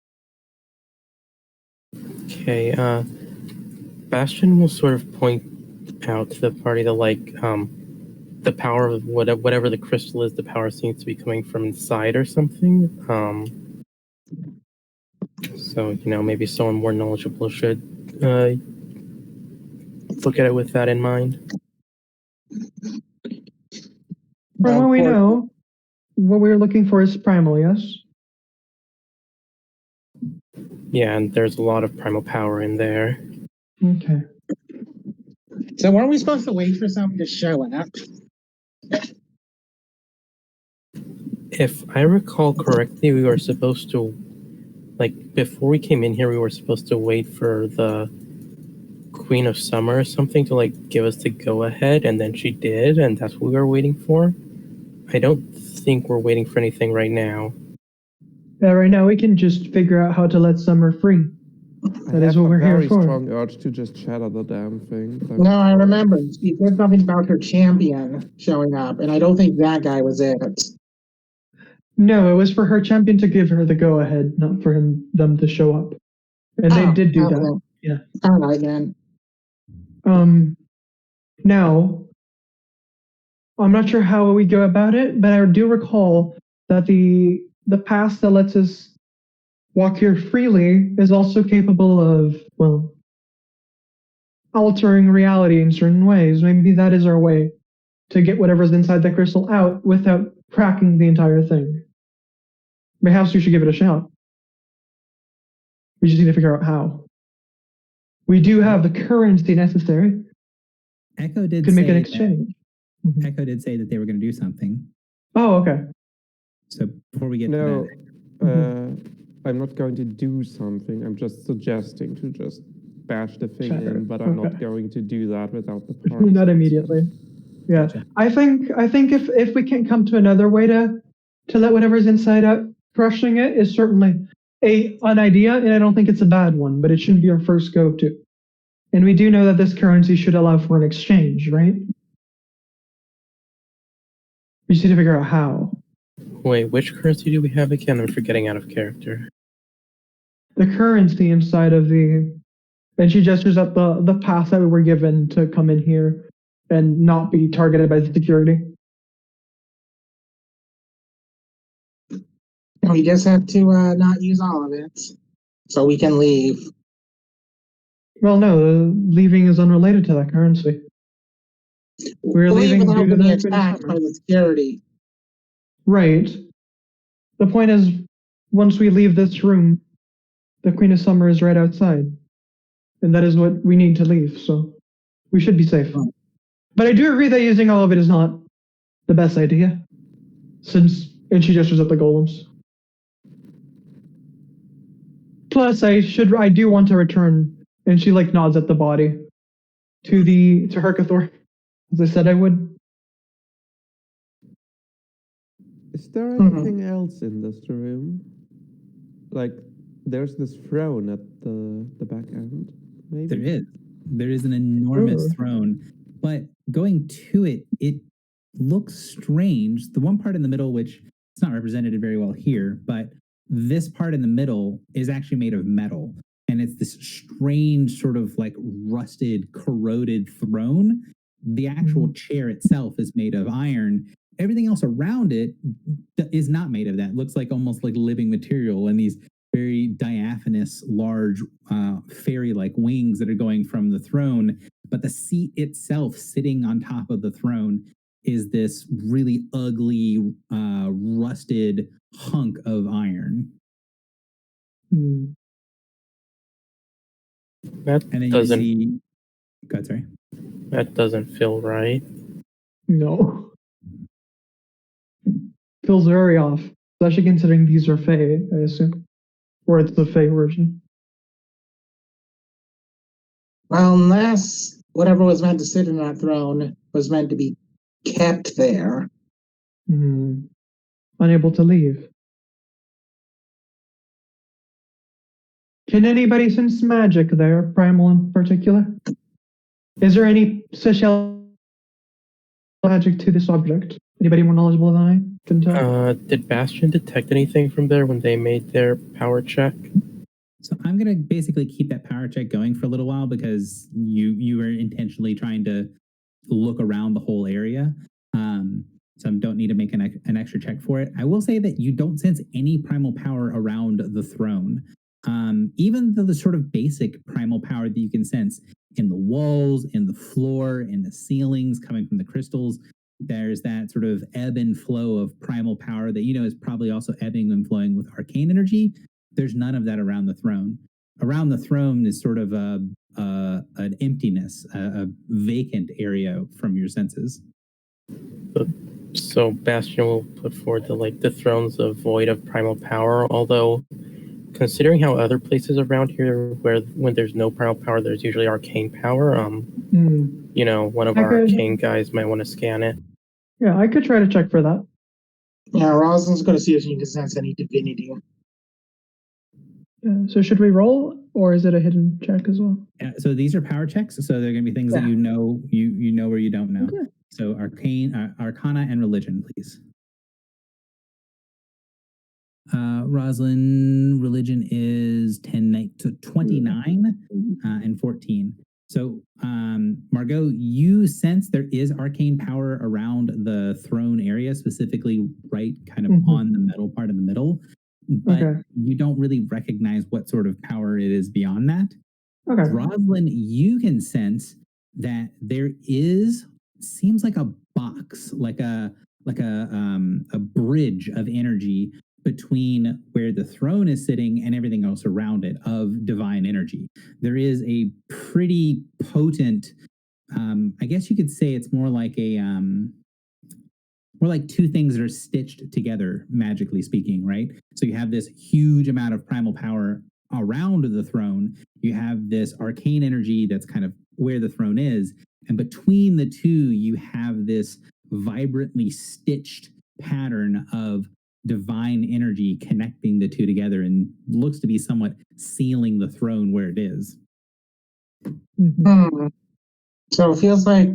Okay, Bastion will sort of point out to the party that, like, the power of whatever the crystal is, the power seems to be coming from inside or something. So, you know, maybe someone more knowledgeable should look at it with that in mind. From what we know, what we're looking for is primal, yes? Yeah, and there's a lot of primal power in there. Okay. So weren't we supposed to wait for something to show up? If I recall correctly, we were supposed to, like, before we came in here, we were supposed to wait for the Queen of Summer or something to, like, give us the go-ahead, and then she did, and that's what we were waiting for. I don't think we're waiting for anything right now. Yeah, right now we can just figure out how to let Summer free. That is what we're here for. I have a very strong urge to just shatter the damn thing. No, I remember. She said something about her champion showing up, and I don't think that guy was it. No, it was for her champion to give her the go-ahead, not for them to show up. And they did do that. Yeah. All right, then. Now, I'm not sure how we go about it, but I do recall that the pass that lets us walk here freely is also capable of, well, altering reality in certain ways. Maybe that is our way to get whatever's inside the crystal out without cracking the entire thing. Perhaps we should give it a shot. We just need to figure out how. We do have the currency necessary. Echo did Could make say an exchange. Echo did say that they were going to do something. Oh, okay. So before we get to that, I'm not going to do something. I'm just suggesting to just bash the thing in, but I'm not going to do that without the party. Not immediately. Yeah, gotcha. I think if we can come to another way to let whatever's inside out, crushing it is certainly an idea, and I don't think it's a bad one, but it shouldn't be our first go-to. And we do know that this currency should allow for an exchange, right? We just need to figure out how. Wait, which currency do we have again? I'm forgetting out of character. The currency inside of the... And she gestures at the pass that we were given to come in here and not be targeted by the security. We just have to not use all of it, so we can leave. Well, no, leaving is unrelated to that currency. We're leaving without due to being the attacked by the security. Right. The point is, once we leave this room, the Queen of Summer is right outside. And that is what we need to leave, so we should be safe. But I do agree that using all of it is not the best idea. And she gestures at the golems. Plus, I do want to return, and she nods at the body, to Hercathor, as I said I would. Is there anything else in this room? Like, there's this throne at the back end, maybe? There is. There is an enormous throne, but going to it, it looks strange. The one part in the middle, which it's not represented very well here, but this part in the middle is actually made of metal. And it's this strange sort of like rusted, corroded throne. The actual chair itself is made of iron. Everything else around it is not made of that. It looks like almost like living material, and these very diaphanous, large, fairy-like wings that are going from the throne. But the seat itself, sitting on top of the throne, is this really ugly, rusted hunk of iron. That And then doesn't. you see. God, sorry. That doesn't feel right. No. Feels very off, especially considering these are Fae, I assume. Or it's the Fae version. Well, unless whatever was meant to sit in that throne was meant to be kept there. Unable to leave. Can anybody sense magic there, Primal in particular? Is there any special magic to this object? Anybody more knowledgeable than I can tell? Did Bastion detect anything from there when they made their power check? So I'm going to basically keep that power check going for a little while because you were intentionally trying to look around the whole area. So I don't need to make an extra check for it. I will say that you don't sense any primal power around the throne. Even the sort of basic primal power that you can sense in the walls, in the floor, in the ceilings, coming from the crystals, there's that sort of ebb and flow of primal power that is probably also ebbing and flowing with arcane energy. There's none of that around the throne. Around the throne is sort of an emptiness, a vacant area from your senses. So Bastion will put forward the thrones of void of primal power, although considering how other places around here where when there's no primal power there's usually arcane power, one of our arcane guys might want to scan it. Yeah, I could try to check for that. Yeah, Rosalind's going to see if she can sense any divinity. So should we roll, or is it a hidden check as well? Yeah, so these are power checks, so they're going to be things that you know or you don't know. Okay. So arcana and religion, please. Rosalind, religion is 10 to 29 and 14. So, Margot, you sense there is arcane power around the throne area, specifically right kind of on the metal part in the middle, but you don't really recognize what sort of power it is beyond that. Okay. Rosalind, you can sense that there seems like a box, like a bridge of energy between where the throne is sitting and everything else around it of divine energy. There is a pretty potent, I guess you could say it's more like more like two things that are stitched together, magically speaking, right? So you have this huge amount of primal power around the throne. You have this arcane energy that's kind of where the throne is. And between the two, you have this vibrantly stitched pattern of divine energy connecting the two together and looks to be somewhat sealing the throne where it is. So it feels like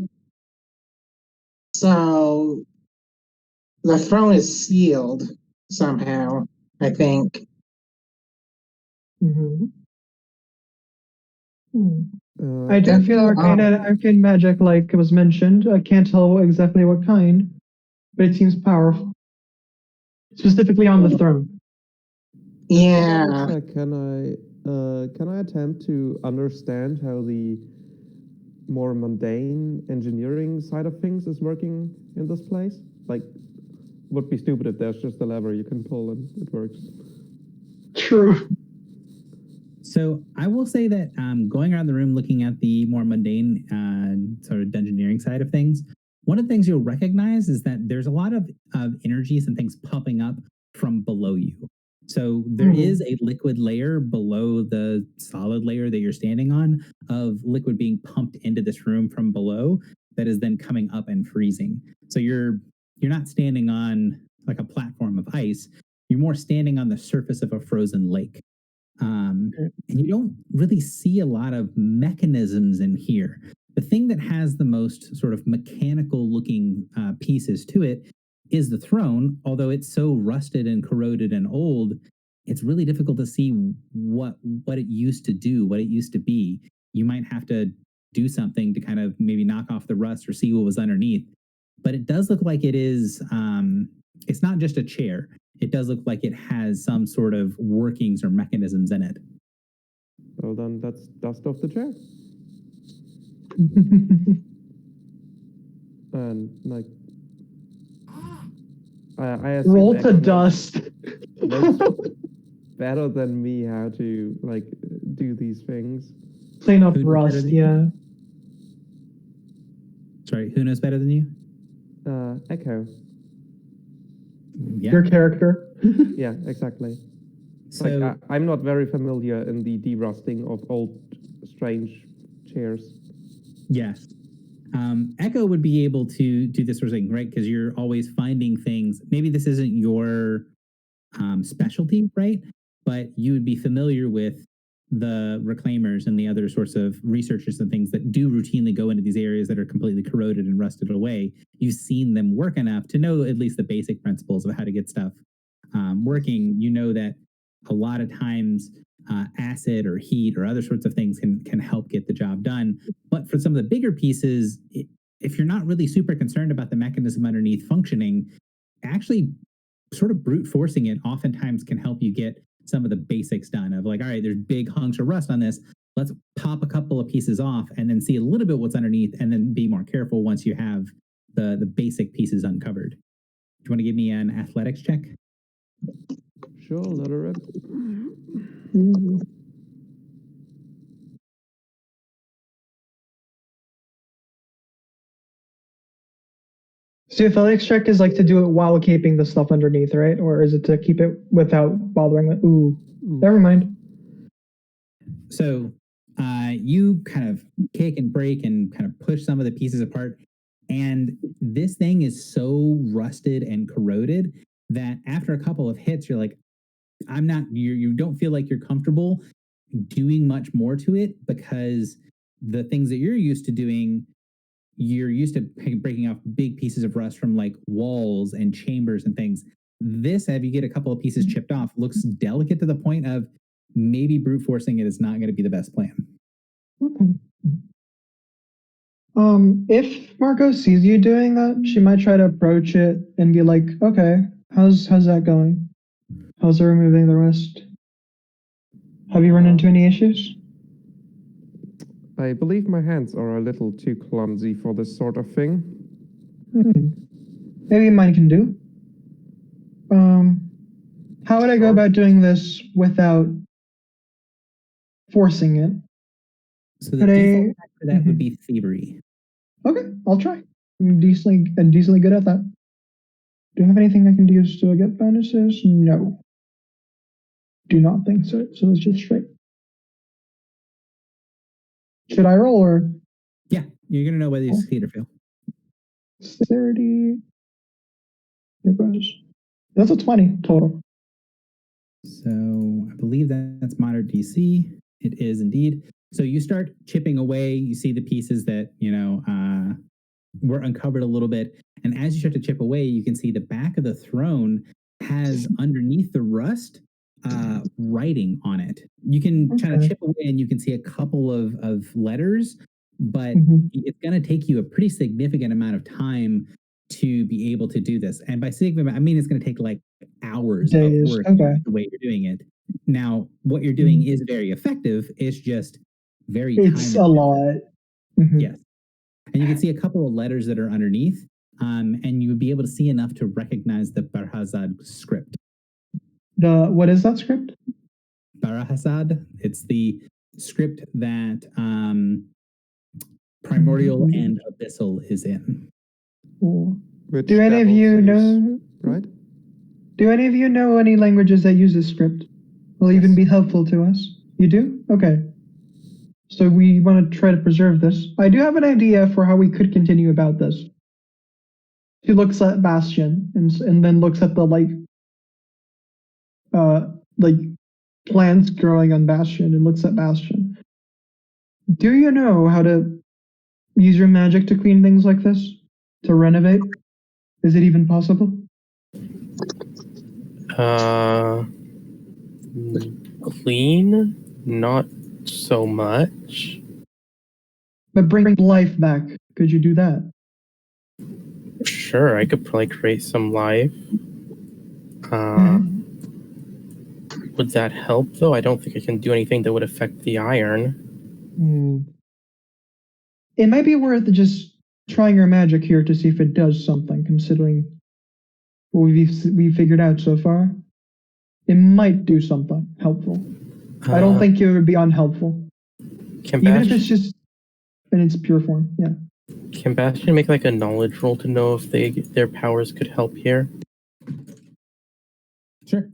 the throne is sealed somehow, I think. I do feel arcane magic, like it was mentioned. I can't tell exactly what kind, but it seems powerful. Specifically on the throne. Yeah. Can I attempt to understand how the more mundane engineering side of things is working in this place? Like, would be stupid if there's just a lever you can pull and it works. True. So I will say that going around the room looking at the more mundane sort of dungeoneering side of things, one of the things you'll recognize is that there's a lot of energies and things popping up from below you. So there is a liquid layer below the solid layer that you're standing on of liquid being pumped into this room from below that is then coming up and freezing. So you're not standing on like a platform of ice. You're more standing on the surface of a frozen lake. And you don't really see a lot of mechanisms in here. The thing that has the most sort of mechanical looking pieces to it is the throne, although it's so rusted and corroded and old, it's really difficult to see what it used to do, what it used to be. You might have to do something to kind of maybe knock off the rust or see what was underneath. But it does look like it is. It's not just a chair. It does look like it has some sort of workings or mechanisms in it. Well, then that's dust off the chair. And like, I assume Roll to Echo dust. knows better than me how to like do these things. Clean up Who knows better rust, than you? yeah. Sorry, who knows better than you? Echo. Yeah. Your character. Yeah, exactly. So Like, I'm not very familiar in the derusting of old, strange chairs. yes. Echo would be able to do this sort of thing, right? Because you're always finding things. Maybe this isn't your specialty, right? But you would be familiar with the reclaimers and the other sorts of researchers and things that do routinely go into these areas that are completely corroded and rusted away. You've seen them work enough to know at least the basic principles of how to get stuff working. You know that a lot of times acid or heat or other sorts of things can help get the job done. But for some of the bigger pieces, if you're not really super concerned about the mechanism underneath functioning, actually sort of brute forcing it oftentimes can help you get some of the basics done of like, all right, there's big hunks of rust on this. Let's pop a couple of pieces off and then see a little bit what's underneath and then be more careful once you have the basic pieces uncovered. Do you want to give me an athletics check? Sure, let her rip. So the athletics check is like to do it while keeping the stuff underneath, right? Or is it to keep it without bothering it? Ooh, never mind. So you kind of kick and break and kind of push some of the pieces apart. And this thing is so rusted and corroded that after a couple of hits, you're like, you don't feel like you're comfortable doing much more to it because the things that you're used to doing, you're used to breaking off big pieces of rust from like walls and chambers and things. This, if you get a couple of pieces chipped off, looks delicate to the point of maybe brute forcing it is not going to be the best plan. Okay. If Marco sees you doing that, she might try to approach it and be like, "Okay, how's that going? How's it removing the rust? Have you run into any issues?" I believe my hands are a little too clumsy for this sort of thing. Maybe mine can do. How would I go about doing this without forcing it? So the default for that would be thievery. Okay, I'll try. I'm decently good at that. Do you have anything I can use to get bonuses? No. Do not think so. So it's just straight. Should I roll or? Yeah, you're going to know whether you succeed or fail. 30. There goes. That's a 20 total. So I believe that's moderate DC. It is indeed. So you start chipping away. You see the pieces that, were uncovered a little bit. And as you start to chip away, you can see the back of the throne has underneath the rust writing on it. You can try to chip away and you can see a couple of letters, but it's going to take you a pretty significant amount of time to be able to do this. And by significant, I mean it's going to take like hours of work the way you're doing it. Now, what you're doing is very effective. It's just very It's a lot. Yes. And you can see a couple of letters that are underneath, and you would be able to see enough to recognize the Barhazad script. What is that script? Barhazad. It's the script that Primordial and Abyssal is in. Do any of you know? Right? Do any of you know any languages that use this script? Will even be helpful to us. You do? Okay. So we want to try to preserve this. I do have an idea for how we could continue about this. She looks at Bastion and then looks at the like plants growing on Bastion and looks at Bastion. Do you know how to use your magic to clean things like this? To renovate? Is it even possible? Clean? Not so much. But bring life back. Could you do that? Sure, I could probably create some life. Would that help, though? I don't think I can do anything that would affect the iron. It might be worth just trying our magic here to see if it does something, considering what we've figured out so far. It might do something helpful. I don't think it would be unhelpful. Even if it's just in its pure form, yeah. Can Bastion make like a knowledge roll to know if their powers could help here? Sure.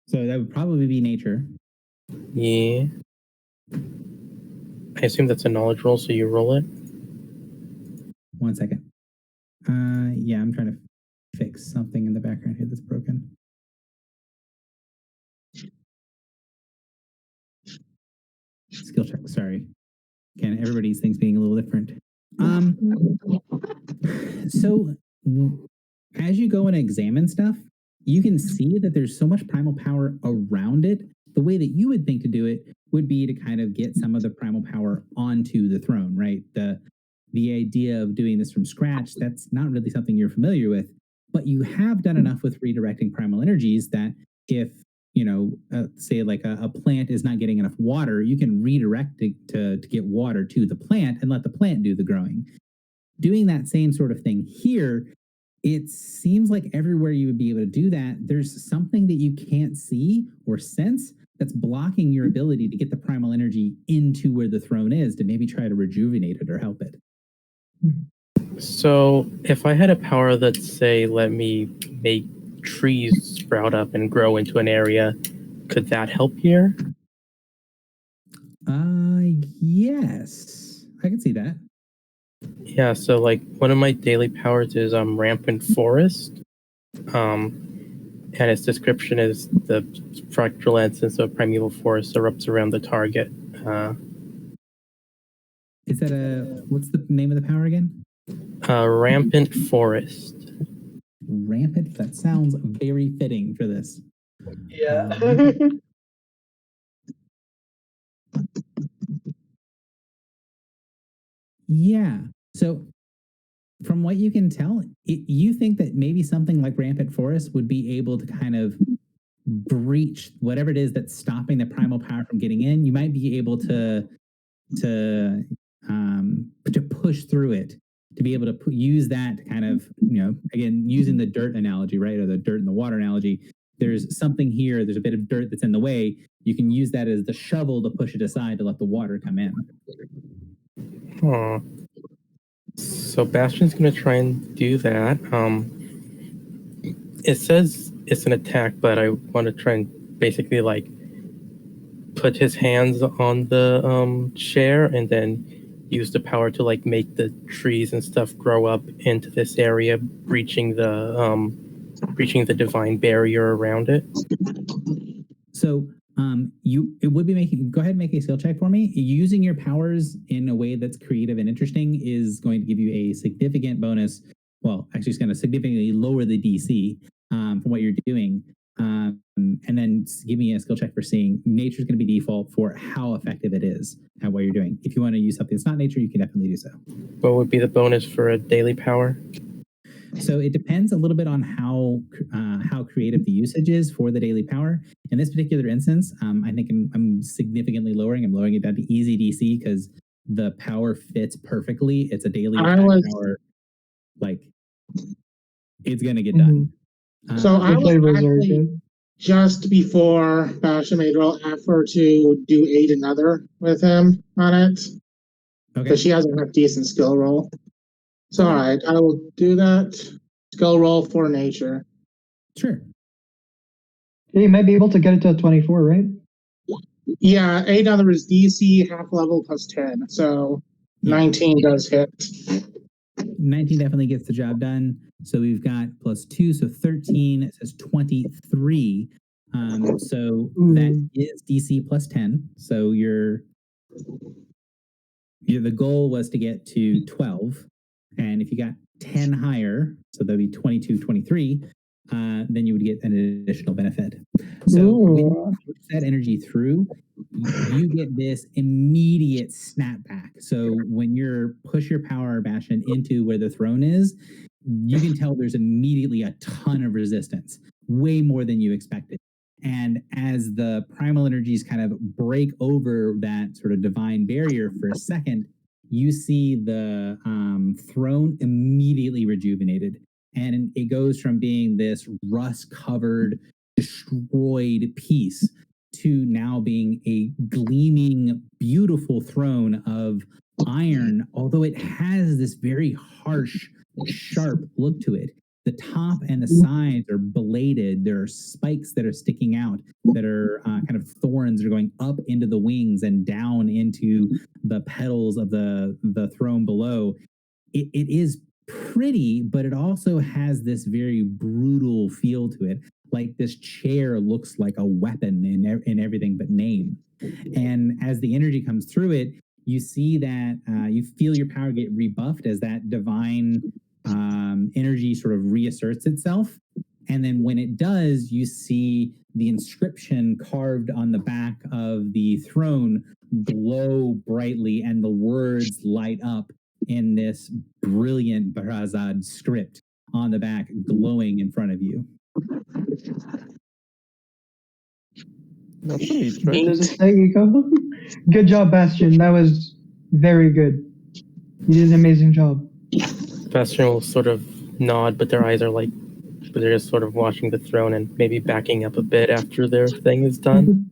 So that would probably be nature. Yeah. I assume that's a knowledge roll, so you roll it. 1 second. Yeah, I'm trying to fix something in the background here that's broken. Skill check, sorry. Again, everybody's things being a little different. So as you go and examine stuff, you can see that there's so much primal power around it. The way that you would think to do it would be to kind of get some of the primal power onto the throne, right? The idea of doing this from scratch, that's not really something you're familiar with, but you have done enough with redirecting primal energies that if, say like a plant is not getting enough water, you can redirect it to get water to the plant and let the plant do the growing. Doing that same sort of thing here, it seems like everywhere you would be able to do that, there's something that you can't see or sense that's blocking your ability to get the primal energy into where the throne is to maybe try to rejuvenate it or help it. So if I had a power that, say, let me make trees sprout up and grow into an area, could that help here? Yes, I can see that. Yeah, so like one of my daily powers is rampant forest. And its description is the fractal essence of primeval forest erupts around the target. Is that what's the name of the power again? Rampant forest. Rampant? That sounds very fitting for this. Yeah. Yeah. So from what you can tell, you think that maybe something like rampant forest would be able to kind of breach whatever it is that's stopping the primal power from getting in. You might be able to push through it, to be able to use that to kind of, again, using the dirt analogy, right? Or the dirt and the water analogy. There's something here, there's a bit of dirt that's in the way. You can use that as the shovel to push it aside to let the water come in. Huh. So Bastion's going to try and do that. It says it's an attack, but I want to try and basically like put his hands on the chair and then use the power to like make the trees and stuff grow up into this area, breaching the divine barrier around it. So it would be making, go ahead and make a skill check for me. Using your powers in a way that's creative and interesting is going to give you a significant bonus. Well, actually, it's going to significantly lower the DC from what you're doing. And then give me a skill check for seeing nature is going to be default for how effective it is at what you're doing. If you want to use something that's not nature, you can definitely do so. What would be the bonus for a daily power? So it depends a little bit on how creative the usage is for the daily power. In this particular instance, I think I'm significantly lowering. I'm lowering it down to easy DC because the power fits perfectly. It's a daily power. Like, it's going to get done. So I was actually just before Bastion made real effort to do aid another with him on it. Okay. Because she has a decent skill roll. So all right, I will do that. Skill roll for nature. Sure. Yeah, you might be able to get it to 24, right? Yeah, aid another is DC half level plus 10. So 19 does hit. 19 definitely gets the job done. So we've got +2, so 13. It says 23. So that is DC +10. So the goal was to get to 12. And if you got 10 higher, so that'd be 22, 23, then you would get an additional benefit. So when you push that energy through, you get this immediate snapback. So when you push your power bastion into where the throne is, you can tell there's immediately a ton of resistance, way more than you expected. And as the primal energies kind of break over that sort of divine barrier for a second, you see the throne immediately rejuvenated. And it goes from being this rust-covered, destroyed piece to now being a gleaming, beautiful throne of iron, although it has this very harsh, sharp look to it. The top and the sides are bladed. There are spikes that are sticking out that are kind of thorns that are going up into the wings and down into the petals of the throne below. It is pretty, but it also has this very brutal feel to it. Like this chair looks like a weapon in everything but name. And as the energy comes through it, you see that you feel your power get rebuffed as that divine energy sort of reasserts itself. And then when it does, you see the inscription carved on the back of the throne glow brightly, and the words light up in this brilliant Barazad script on the back, glowing in front of you. That's a neat trick. There you go. Good job, Bastion. That was very good. You did an amazing job. Bastion will sort of nod, but their eyes are like, but they're just sort of watching the throne and maybe backing up a bit after their thing is done.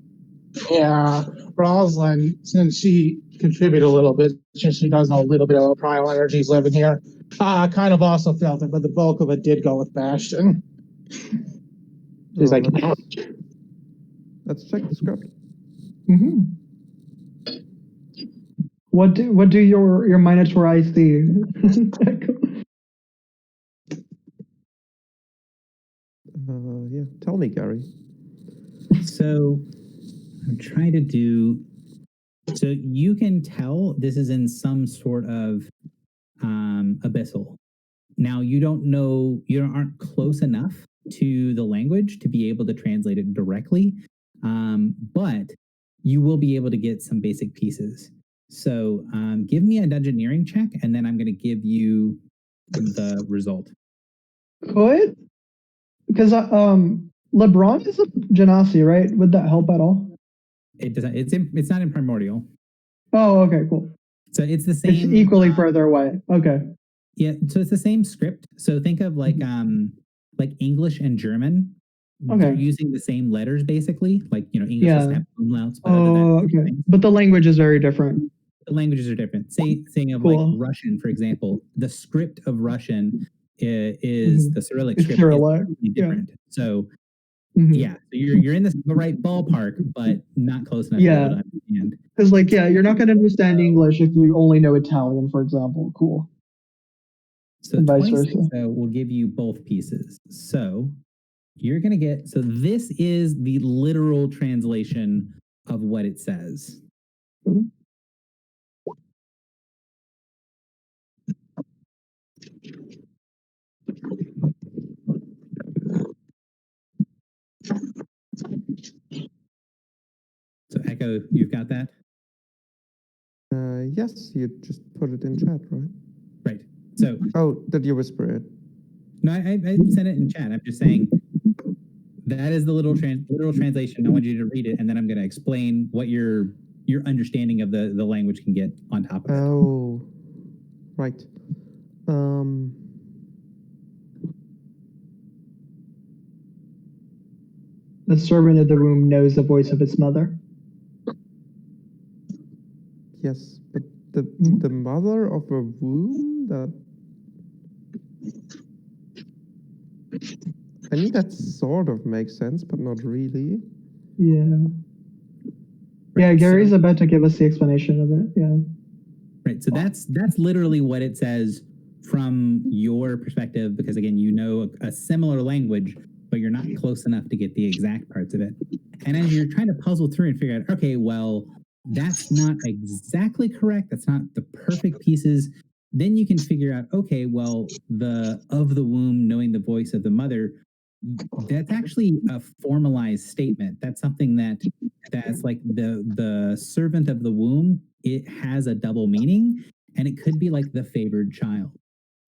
Yeah, Rosalind, since she contributed a little bit, since she does know a little bit about primal energies living here, kind of also felt it, but the bulk of it did go with Bastion. She's like, let's check the script. Mm-hmm. What do your Minotaur eyes see? Yeah, tell me, Gary. So I'm trying to do. So you can tell this is in some sort of abyssal. Now you don't know, you aren't close enough to the language to be able to translate it directly, but you will be able to get some basic pieces. So give me a dungeoneering check, and then I'm going to give you the result. Could? Because LeBron is a Genasi, right? Would that help at all? It doesn't. It's not in primordial. Oh, okay, cool. So it's the same. It's equally further away. Okay. Yeah, so it's the same script. So think of like English and German. Okay. They're using the same letters basically. Like, English doesn't have umlauts, but other than that, okay. But the language is very different. The languages are different. Saying of like Russian, for example, the script of Russian is the Cyrillic script is completely different. Yeah. So yeah, so you're in the right ballpark, but not close enough to be able to understand. Because you're not going to understand English if you only know Italian, for example. Cool. So 26 will give you both pieces. So you're going to get, so this is the literal translation of what it says. Mm-hmm. So Echo, you've got that? Yes, you just put it in chat, right? Right. So. Oh, did you whisper it? No, I sent it in chat. I'm just saying that is the literal translation. I want you to read it, and then I'm going to explain what your understanding of the language can get on top of it. Oh, right. The servant of the room knows the voice of its mother. Yes, but the mother of a womb, I mean, that sort of makes sense, but not really. Yeah. Yeah, Gary's about to give us the explanation of it. Yeah. Right. So that's literally what it says from your perspective, because again, you know a similar language, but you're not close enough to get the exact parts of it. And as you're trying to puzzle through and figure out, okay, well, that's not exactly correct. That's not the perfect pieces. Then you can figure out, okay, well, the of the womb, knowing the voice of the mother, that's actually a formalized statement. That's something that's like the servant of the womb. It has a double meaning, and it could be like the favored child.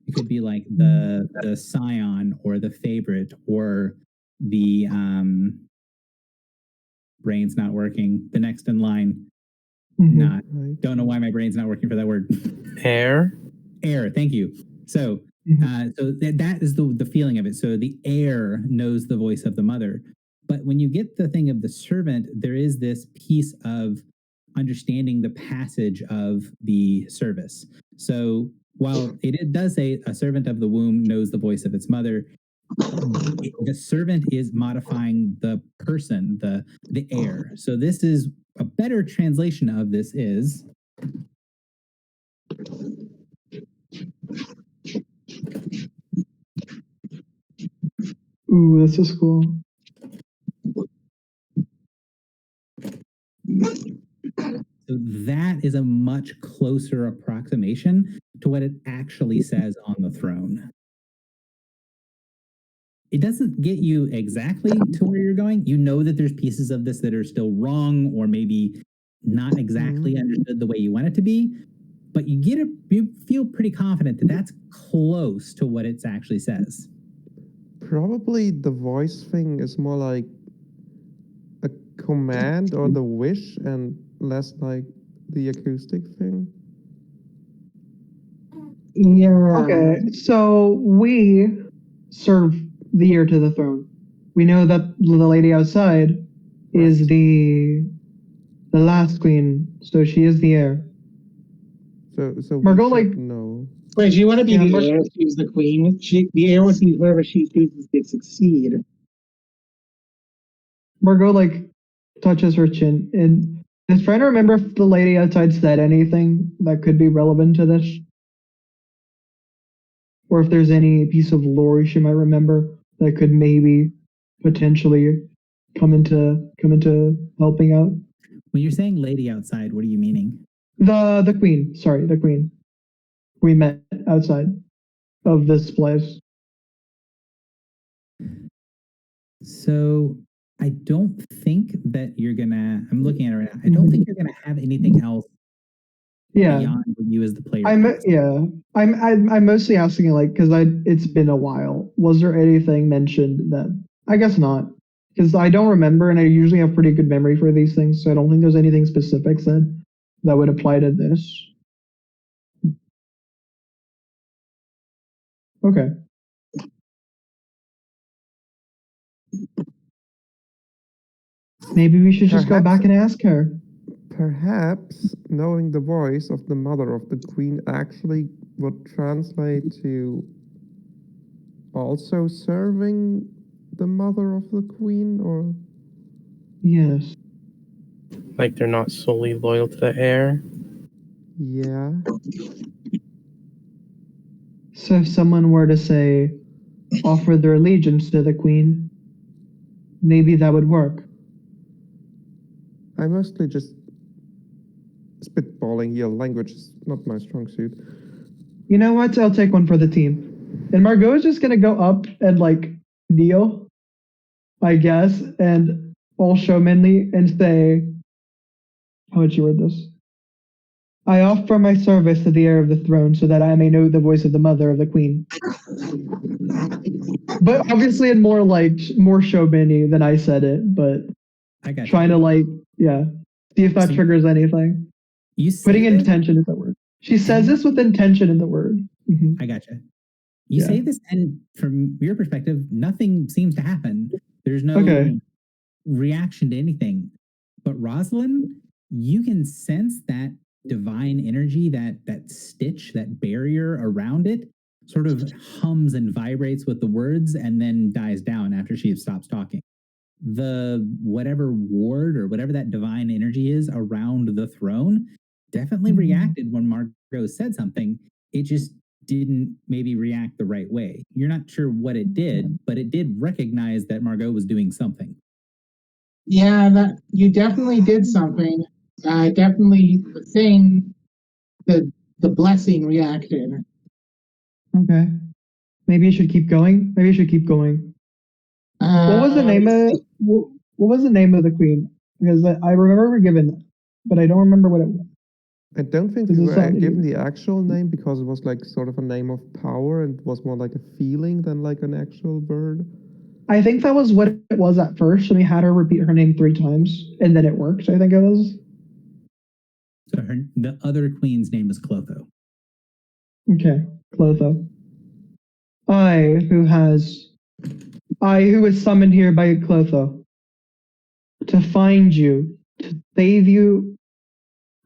It could be like the scion or the favorite or the brain's not working. The next in line, not. Don't know why my brain's not working for that word. Heir. Heir. Thank you. So, that is the feeling of it. So the heir knows the voice of the mother, but when you get the thing of the servant, there is this piece of understanding the passage of the service. So while it does say a servant of the womb knows the voice of its mother, the servant is modifying the person, the heir. So this is a better translation of this is Ooh, that's so cool. So that is a much closer approximation to what it actually says on the throne. It doesn't get you exactly to where you're going. You know that there's pieces of this that are still wrong or maybe not exactly understood the way you want it to be, but you feel pretty confident that that's close to what it actually says. Probably the voice thing is more like a command or the wish and less like the acoustic thing. Yeah. Okay, so we serve the heir to the throne. We know that the lady outside is the last queen, so she is the heir. So Margot, we should like, know. Wait, do you want to be Yeah, the heir if she's the queen? The heir would be whoever she chooses to succeed. Margot like touches her chin and is trying to remember if the lady outside said anything that could be relevant to this, or if there's any piece of lore she might remember that could maybe potentially come into helping out. When you're saying lady outside, what are you meaning? The queen, sorry, the queen. We met outside of this place. So I don't think that you're gonna. I'm looking at it right now. I don't think you're gonna have anything else beyond what you as the player. I'm mostly asking like because it's been a while. Was there anything mentioned that I guess not because I don't remember and I usually have pretty good memory for these things, so I don't think there's anything specific said that would apply to this. Okay. Maybe we should just go back and ask her. Perhaps knowing the voice of the mother of the queen actually would translate to also serving the mother of the queen, or? Yes. Like they're not solely loyal to the heir? Yeah. So if someone were to say, offer their allegiance to the queen, maybe that would work. I mostly just spitballing here. Language is not my strong suit. You know what? I'll take one for the team. And Margot is just gonna go up and like kneel, I guess, and all showmanly and say, how would you word this? I offer my service to the heir of the throne so that I may know the voice of the mother of the queen. But obviously in more showmanly than I said it, but I got trying to like, yeah, see if that triggers anything. You putting intention in the word. She says this with intention in the word. I gotcha. You say this, and from your perspective, nothing seems to happen. There's no reaction to anything. But Rosalind, you can sense that divine energy, that stitch, that barrier around it, sort of hums and vibrates with the words, and then dies down after she stops talking. The whatever ward or whatever that divine energy is around the throne definitely reacted when Margot said something. It just didn't maybe react the right way. You're not sure what it did, but it did recognize that Margot was doing something. Yeah, that you definitely did something. Definitely the thing, the blessing reacted. Okay. Maybe you should keep going. Maybe you should keep going. What was the name of what was the name of the queen? Because I remember we were given, but I don't remember what it was. I don't think Does we it were sound given the actual name because it was like sort of a name of power and was more like a feeling than like an actual bird. I think that was what it was at first, and we had her repeat her name 3 times, and then it worked. I think it was. So the other queen's name is Clotho. Okay, Clotho. I who was summoned here by Clotho to find you, to save you,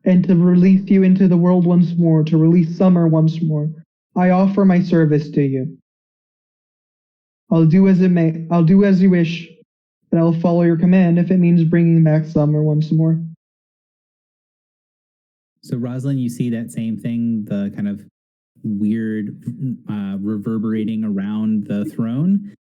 and to release you into the world once more, to release summer once more. I offer my service to you. I'll do as you wish, but I'll follow your command if it means bringing back summer once more. So Rosalind, you see that same thing, the kind of weird reverberating around the throne.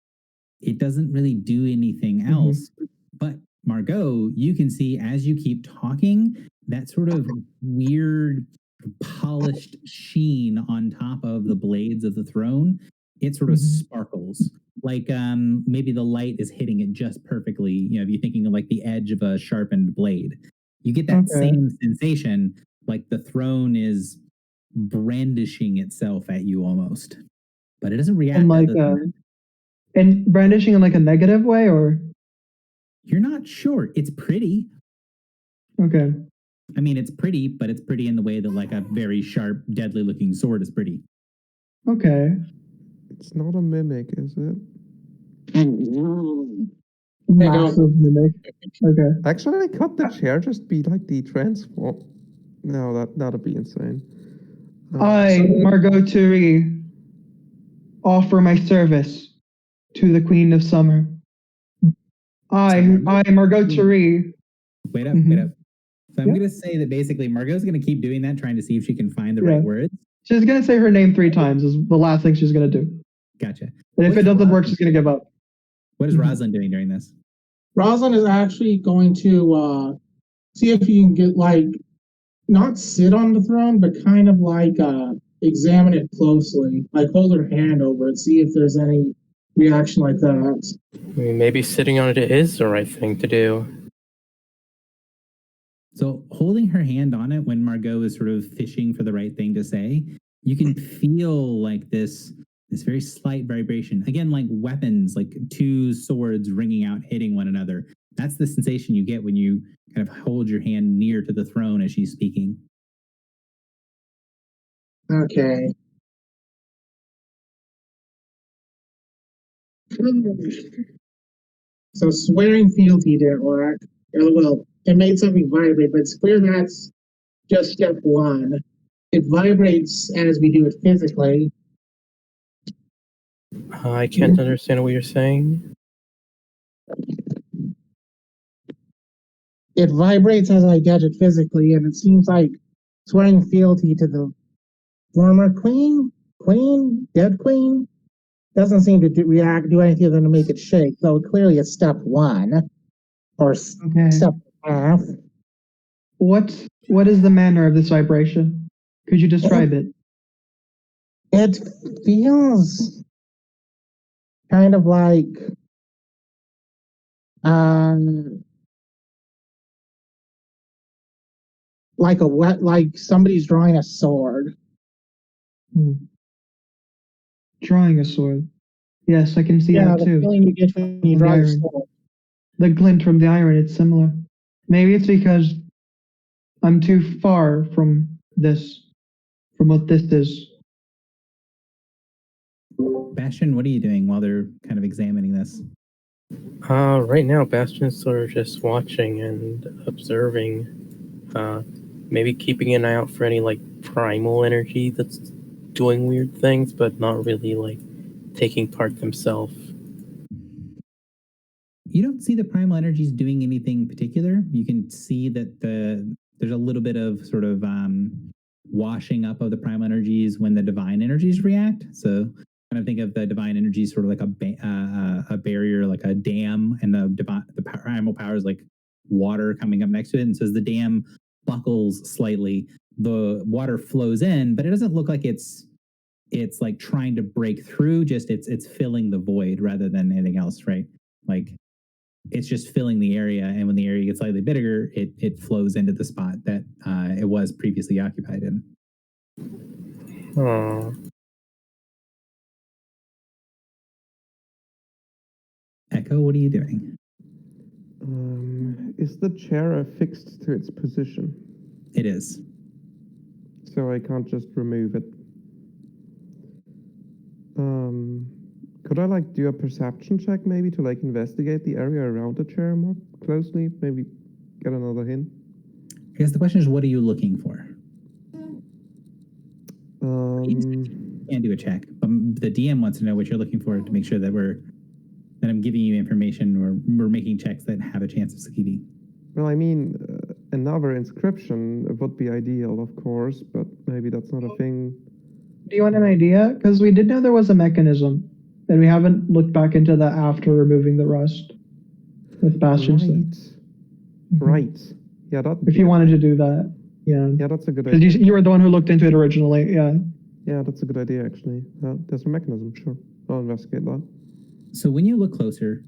It doesn't really do anything else. But Margot, you can see as you keep talking, that sort of weird polished sheen on top of the blades of the throne, it sort of sparkles. Like maybe the light is hitting it just perfectly. You know, if you're thinking of like the edge of a sharpened blade, you get that same sensation, like the throne is brandishing itself at you almost, but it doesn't react. And like, and brandishing in like a negative way, or you're not sure. It's pretty. Okay. I mean, it's pretty, but it's pretty in the way that like a very sharp, deadly looking sword is pretty. Okay. It's not a mimic, is it? Massive mimic. Okay. Actually, could the chair just be like the transform? No, that'd be insane. Margot Turi, offer my service to the Queen of Summer. I, Margot Turi. Wait up. So I'm going to say that basically Margot's going to keep doing that, trying to see if she can find the right words. She's going to say her name 3 times is the last thing she's going to do. Gotcha. And if it doesn't work, she's going to give up. What is Rosalind doing during this? Rosalind is actually going to see if you can get like, not sit on the throne, but kind of like examine it closely, like hold her hand over it, see if there's any reaction like that. I mean, maybe sitting on it is the right thing to do. So holding her hand on it when Margot is sort of fishing for the right thing to say, you can feel like this very slight vibration. Again, like weapons, like 2 swords ringing out, hitting one another. That's the sensation you get when you kind of hold your hand near to the throne as she's speaking. Okay. So swearing fealty didn't work. Well, it made something vibrate, but it's clear that's just step 1. It vibrates as we do it physically. I can't understand what you're saying. It vibrates as I get it physically, and it seems like swearing fealty to the former dead queen, doesn't seem to do anything other than to make it shake. So clearly it's step 1 or step half. What is the manner of this vibration? Could you describe it? It feels kind of like like somebody's drawing a sword. Drawing a sword. Yes, I can see that too. The feeling you get when you draw your sword. The glint from the iron, it's similar. Maybe it's because I'm too far from what this is. Bastion, what are you doing while they're kind of examining this? Right now, Bastion's sort of just watching and observing. Maybe keeping an eye out for any like primal energy that's doing weird things, but not really like taking part themselves. You don't see the primal energies doing anything particular. You can see that there's a little bit of sort of washing up of the primal energies when the divine energies react. So kind of think of the divine energies sort of like a barrier, like a dam, and the primal power is like water coming up next to it. And so as the dam buckles slightly, the water flows in, but it doesn't look like it's like trying to break through. Just it's filling the void rather than anything else, right? Like it's just filling the area, and when the area gets slightly bigger, it flows into the spot that it was previously occupied in. Oh. Echo, what are you doing? Is the chair affixed to its position? It is. So I can't just remove it. Could I like do a perception check maybe to like investigate the area around the chair more closely? Maybe get another hint? I guess the question is, what are you looking for? Um, Can't do a check. The DM wants to know what you're looking for to make sure that I'm giving you information, or we're making checks that have a chance of succeeding. well, I mean, another inscription would be ideal, of course, but maybe that's not a thing. Do you want an idea? Because we did know there was a mechanism, and we haven't looked back into that after removing the rust with Bastion's thing. Right. Yeah, that. If you wanted to do that, yeah. Yeah, that's a good Because idea. you were the one who looked into it originally, yeah. Yeah, that's a good idea, actually. There's a mechanism, sure. I'll investigate that. So when you look closer,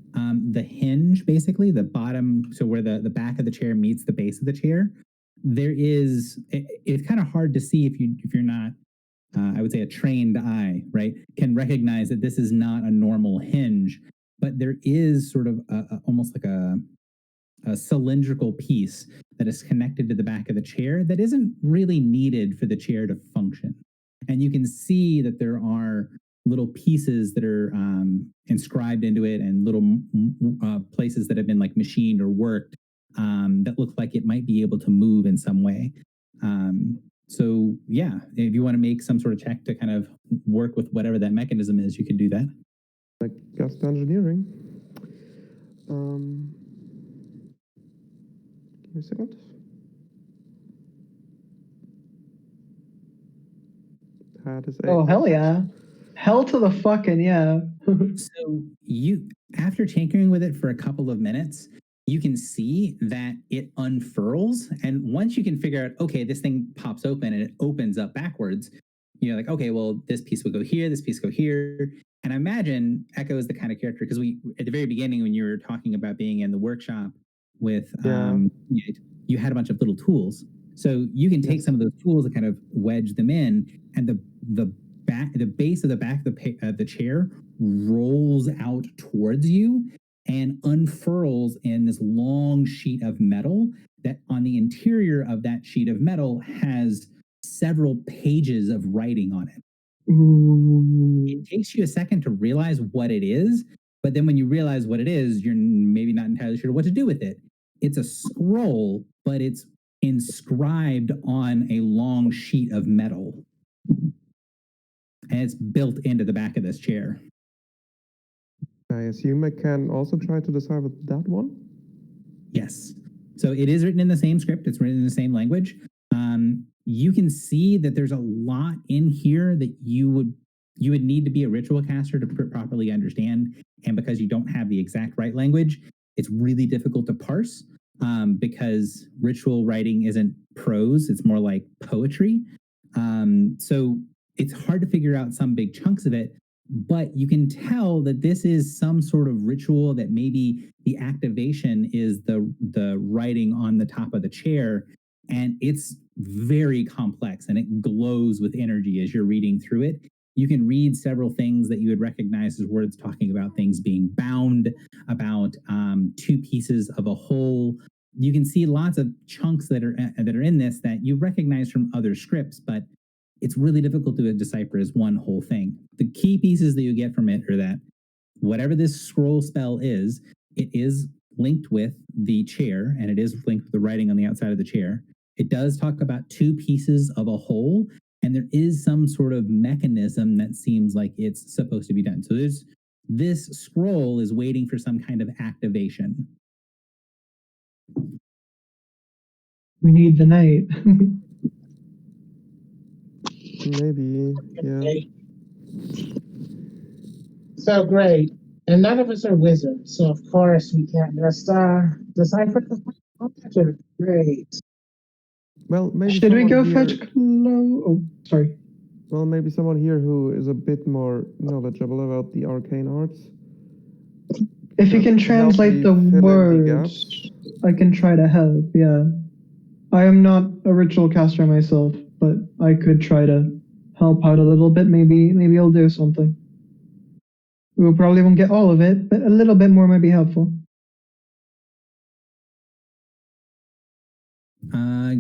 the hinge, basically the bottom, so where the back of the chair meets the base of the chair, there is. It's kind of hard to see if you're not. I would say a trained eye, right, can recognize that this is not a normal hinge, but there is sort of almost like a cylindrical piece that is connected to the back of the chair that isn't really needed for the chair to function. And you can see that there are little pieces that are inscribed into it, and little places that have been like machined or worked that look like it might be able to move in some way. So yeah, if you want to make some sort of check to kind of work with whatever that mechanism is, you could do that. Like gust engineering. Give me a second. That is Oh, hell yeah. Hell to the fucking yeah. So after tinkering with it for a couple of minutes, you can see that it unfurls. And once you can figure out, okay, this thing pops open and it opens up backwards, you're like, okay, well, this piece will go here, this piece go here. And I imagine Echo is the kind of character, because at the very beginning, when you were talking about being in the workshop with, you had a bunch of little tools. So you can take some of those tools and kind of wedge them in, and the base of the back of the chair rolls out towards you and unfurls in this long sheet of metal that on the interior of that sheet of metal has several pages of writing on it. It takes you a second to realize what it is, but then when you realize what it is, you're maybe not entirely sure what to do with it. It's a scroll, but it's inscribed on a long sheet of metal. And it's built into the back of this chair. I assume I can also try to decipher that one? Yes. So it is written in the same script. It's written in the same language. You can see that there's a lot in here that you would need to be a ritual caster to properly understand. And because you don't have the exact right language, it's really difficult to parse because ritual writing isn't prose. It's more like poetry. So it's hard to figure out some big chunks of it, but you can tell that this is some sort of ritual, that maybe the activation is the writing on the top of the chair, and it's very complex and it glows with energy as you're reading through it. You can read several things that you would recognize as words talking about things being bound, about two pieces of a whole. You can see lots of chunks that are in this that you recognize from other scripts, but it's really difficult to decipher as one whole thing. The key pieces that you get from it are that whatever this scroll spell is, it is linked with the chair, and it is linked with the writing on the outside of the chair. It does talk about two pieces of a whole, and there is some sort of mechanism that seems like it's supposed to be done. So this scroll is waiting for some kind of activation. We need the night. Maybe, yeah. Okay. So great. And none of us are wizards, so of course we can't just decipher the magic. Great. Well, maybe Should we go someone here. fetch Chloe? Oh, sorry. Well, maybe someone here who is a bit more knowledgeable about the arcane arts. If you can Help translate me the fill in the words, gaps. I can try to help. Yeah. I am not a ritual caster myself, but I could try to help out a little bit. Maybe I'll do something. We probably won't get all of it, but a little bit more might be helpful.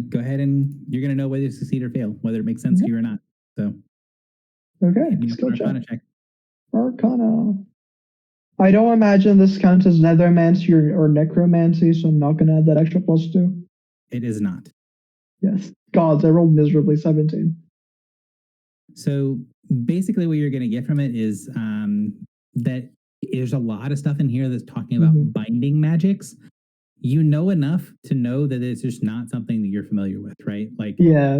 Go ahead and you're going to know whether you succeed or fail, whether it makes sense to you or not. So, Okay, hit me up skill on check. Arcana check. Arcana. I don't imagine this counts as nethermancy or necromancy, so I'm not going to add that extra +2. It is not. Yes. Gods, I rolled miserably 17. So basically, what you're going to get from it is that there's a lot of stuff in here that's talking about binding magics. You know enough to know that it's just not something that you're familiar with, right? Like, yeah,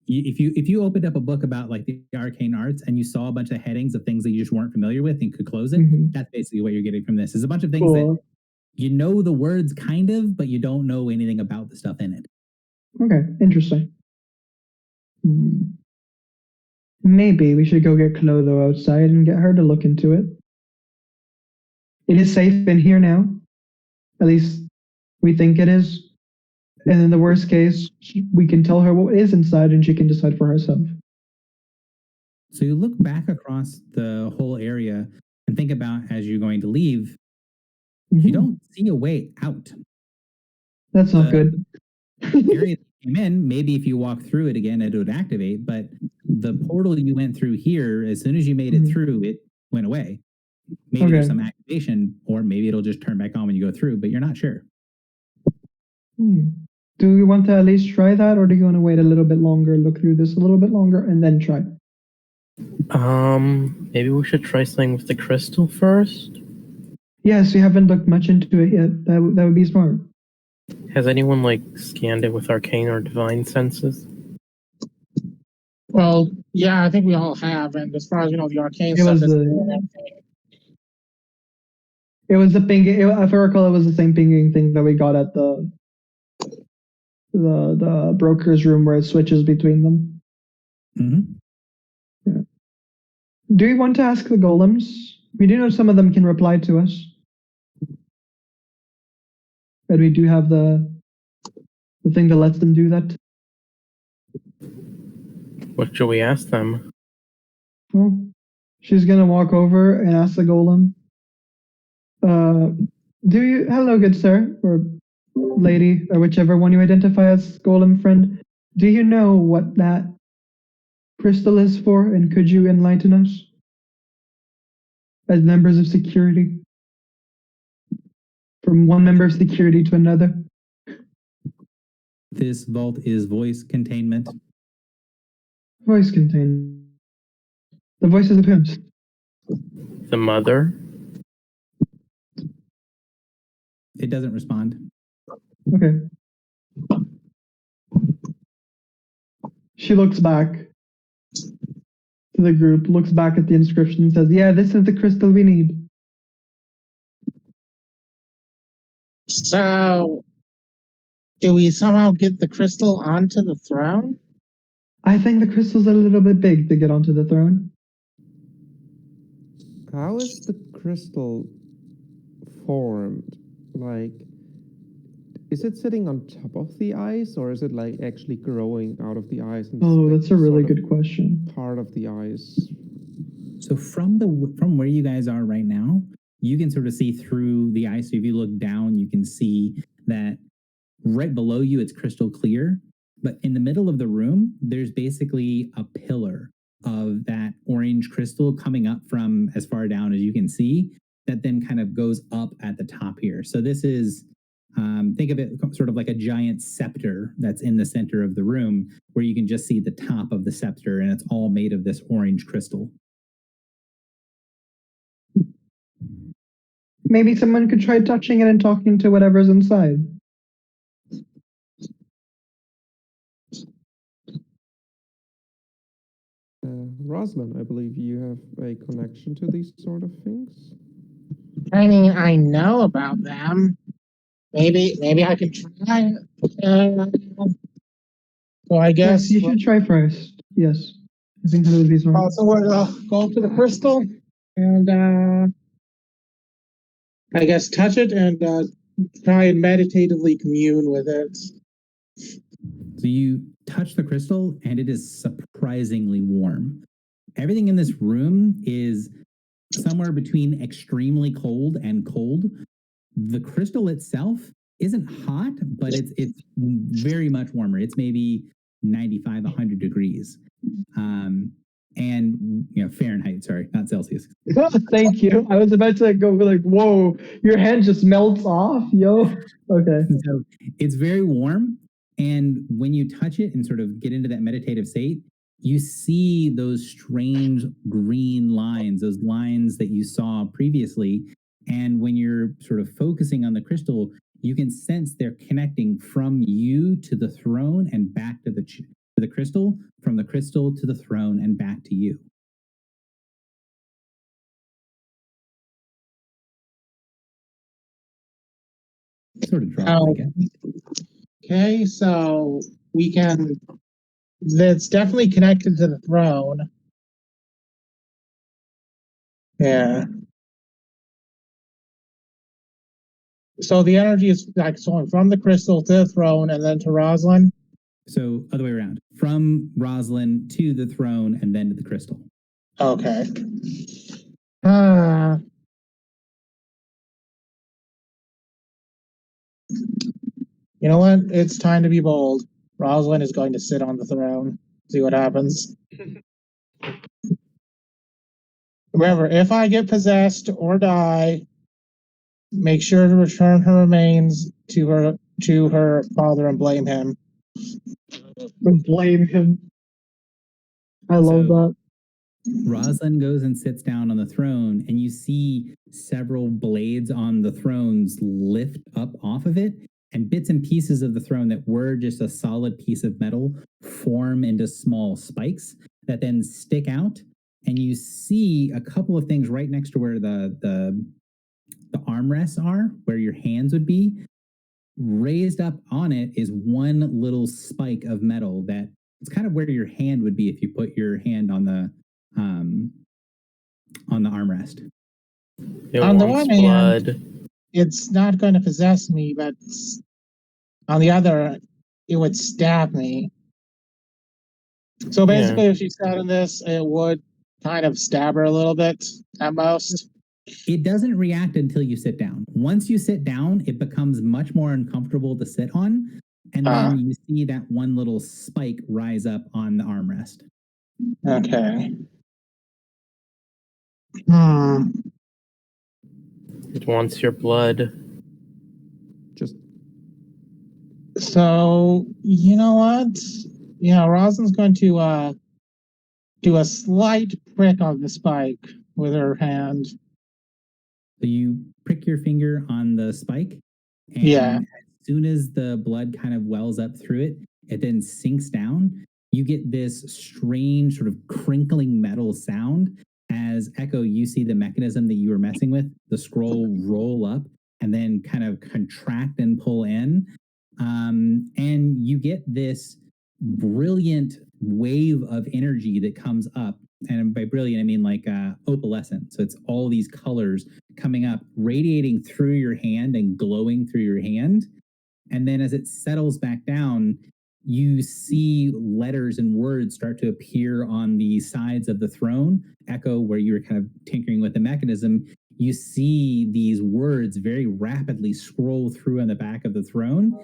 if you opened up a book about like the arcane arts and you saw a bunch of headings of things that you just weren't familiar with and could close it, that's basically what you're getting from this. Is a bunch of things that you know the words kind of, but you don't know anything about the stuff in it. Okay, interesting. Maybe we should go get Clotho outside and get her to look into it. It is safe in here now. At least we think it is. And in the worst case, we can tell her what is inside and she can decide for herself. So you look back across the whole area and think about as you're going to leave, you don't see a way out. That's not good. Area that you came in, maybe if you walk through it again, it would activate, but the portal you went through here, as soon as you made it through, it went away. Maybe there's some activation, or maybe it'll just turn back on when you go through, but you're not sure. Do we want to at least try that, or do you want to wait a little bit longer, look through this a little bit longer, and then try? Maybe we should try something with the crystal first? Yes, we haven't looked much into it yet. That would be smart. Has anyone, like, scanned it with arcane or divine senses? Well, yeah, I think we all have, and as far as you know, the arcane stuff is it was the pinging. If I recall, it was the same pinging thing that we got at the broker's room where it switches between them. Yeah. Do you want to ask the golems? We do know some of them can reply to us, and we do have the thing that lets them do that. What should we ask them? Well, she's gonna walk over and ask the golem. Hello, good sir, or lady, or whichever one you identify as golem friend. Do you know what that crystal is for, and could you enlighten us? As members of security. From one member of security to another. This vault is voice containment. Voice containment. The voices of whom? The mother? It doesn't respond. Okay. She looks back to the group, looks back at the inscription and says, yeah, this is the crystal we need. So, do we somehow get the crystal onto the throne? I think the crystal's a little bit big to get onto the throne. How is the crystal formed? Like, is it sitting on top of the ice, or is it like actually growing out of the ice? And oh, like that's a really good question. Part of the ice. So from where you guys are right now, you can sort of see through the ice. So if you look down, you can see that right below you, it's crystal clear. But in the middle of the room, there's basically a pillar of that orange crystal coming up from as far down as you can see, that then kind of goes up at the top here. So this is, think of it sort of like a giant scepter that's in the center of the room, where you can just see the top of the scepter, and it's all made of this orange crystal. Maybe someone could try touching it and talking to whatever's inside. Rosalind, I believe you have a connection to these sort of things. I mean, I know about them. Maybe I can try. So I guess Yes, you should try first. Yes, I think that would be smart. so we'll go to the crystal and I guess touch it and try and meditatively commune with it. So you touch the crystal and it is surprisingly warm. Everything in this room is somewhere between extremely cold and cold. The crystal itself isn't hot, but it's very much warmer. It's maybe 95, 100 degrees. And Fahrenheit, sorry, not Celsius. Thank you. I was about to go like, whoa, your hand just melts off, yo. Okay. So it's very warm. And when you touch it and sort of get into that meditative state, you see those strange green lines, those lines that you saw previously. And when you're sort of focusing on the crystal, you can sense they're connecting from you to the throne and back to the crystal, from the crystal to the throne and back to you. Sort of dropped, I guess. Okay, so we can. That's definitely connected to the throne. Yeah. So the energy is like going from the crystal to the throne and then to Rosalind. So other way around, from Rosalind to the throne and then to the crystal. Okay. You know what? It's time to be bold. Rosalind is going to sit on the throne. See what happens. Remember, if I get possessed or die, make sure to return her remains to her father and blame him. Blame him. I love that. Rosalind goes and sits down on the throne, and you see several blades on the thrones lift up off of it, and bits and pieces of the throne that were just a solid piece of metal form into small spikes that then stick out. And you see a couple of things right next to where the armrests are, where your hands would be. Raised up on it is one little spike of metal that it's kind of where your hand would be if you put your hand on the armrest. On the one hand, it's not going to possess me, but on the other, it would stab me. So basically, if she sat in this, it would kind of stab her a little bit at most. It doesn't react until you sit down. Once you sit down, it becomes much more uncomfortable to sit on. And then you see that one little spike rise up on the armrest. Okay. It wants your blood. So, you know what? Yeah, Rosalind's going to do a slight prick on the spike with her hand. So you prick your finger on the spike, and as soon as the blood kind of wells up through it, it then sinks down. You get this strange sort of crinkling metal sound as Echo, you see the mechanism that you were messing with, the scroll roll up and then kind of contract and pull in. And you get this brilliant wave of energy that comes up. And by brilliant, I mean like opalescent. So it's all these colors coming up, radiating through your hand and glowing through your hand. And then as it settles back down, you see letters and words start to appear on the sides of the throne. Echo, where you were kind of tinkering with the mechanism, you see these words very rapidly scroll through on the back of the throne.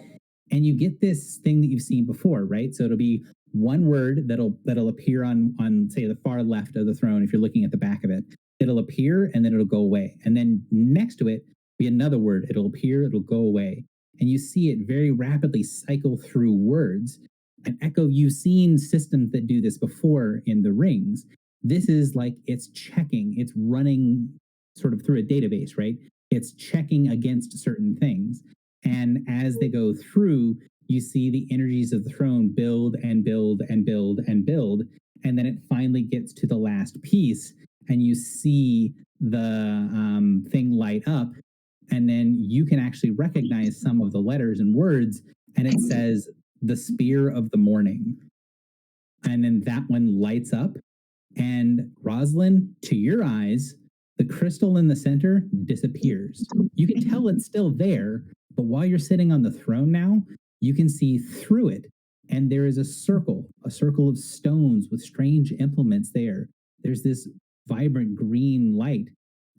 And you get this thing that you've seen before, right? So it'll be one word that'll appear on say the far left of the throne if you're looking at the back of it. It'll appear and then it'll go away. And then next to it be another word. It'll appear, it'll go away. And you see it very rapidly cycle through words. And Echo, you've seen systems that do this before in the rings. This is like it's checking, it's running sort of through a database, right? It's checking against certain things. And as they go through, you see the energies of the throne build and build and build and build. and then it finally gets to the last piece, and you see the thing light up, and then you can actually recognize some of the letters and words, and it says the Spear of the Morning. And then that one lights up, and Rosalind, to your eyes, the crystal in the center disappears. You can tell it's still there, but while you're sitting on the throne now, you can see through it, and there is a circle of stones with strange implements there. There's this vibrant green light,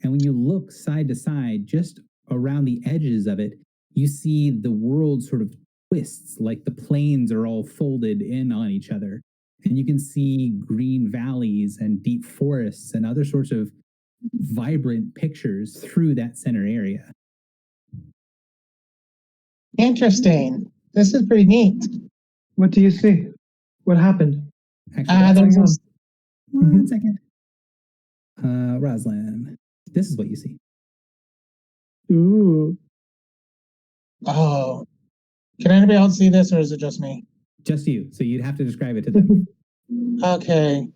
and when you look side to side, just around the edges of it, you see the world sort of twists, like the planes are all folded in on each other. And you can see green valleys and deep forests and other sorts of vibrant pictures through that center area. Interesting. This is pretty neat. What do you see? What happened? Actually, There's this, one second. Rosalind, this is what you see. Ooh. oh, can anybody else see this, or is it just me? Just you. So you'd have to describe it to them. Okay.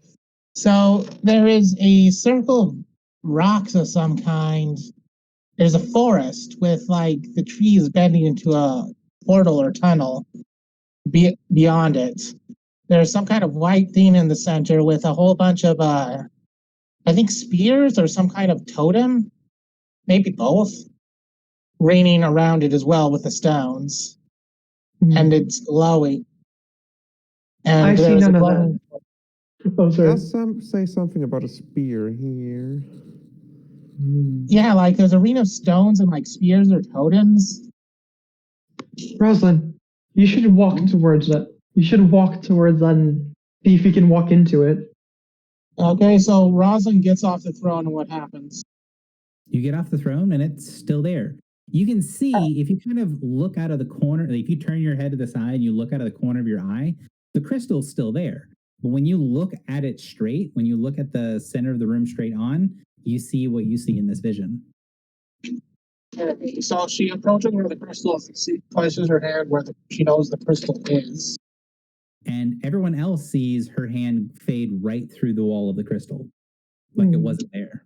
So there is a circle of rocks of some kind. There's a forest with like the trees bending into a portal or tunnel beyond it. There's some kind of white thing in the center with a whole bunch of, I think, spears or some kind of totem, maybe both, raining around it as well with the stones. And it's glowing. And I see there's none a of glowing. that. Oh, sorry. Does say something about a spear here? Yeah, like there's a ring of stones and like spears or totems. Rosalind, you should walk towards that. You should walk towards that and see if you can walk into it. Okay, so Rosalind gets off the throne, and what happens? You get off the throne, and it's still there. You can see, if you kind of look out of the corner, like if you turn your head to the side and you look out of the corner of your eye, the crystal's still there. But when you look at it straight, when you look at the center of the room straight on, you see what you see in this vision. So she approaches where the crystal is, places her hand where she knows the crystal is. And everyone else sees her hand fade right through the wall of the crystal, like it wasn't there.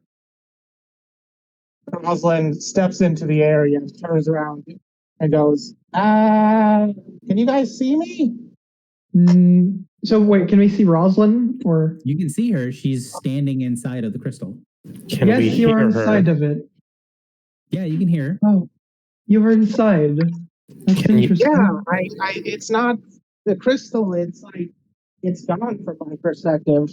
Rosalind steps into the area and turns around and goes, can you guys see me? So wait, can we see Rosalind or? You can see her. She's standing inside of the crystal. Can we Yes, you hear are inside her? of it. Yeah, you can hear her. Oh, you are inside. That's Can you- interesting. Yeah, it's not the crystal. It's like it's gone from my perspective.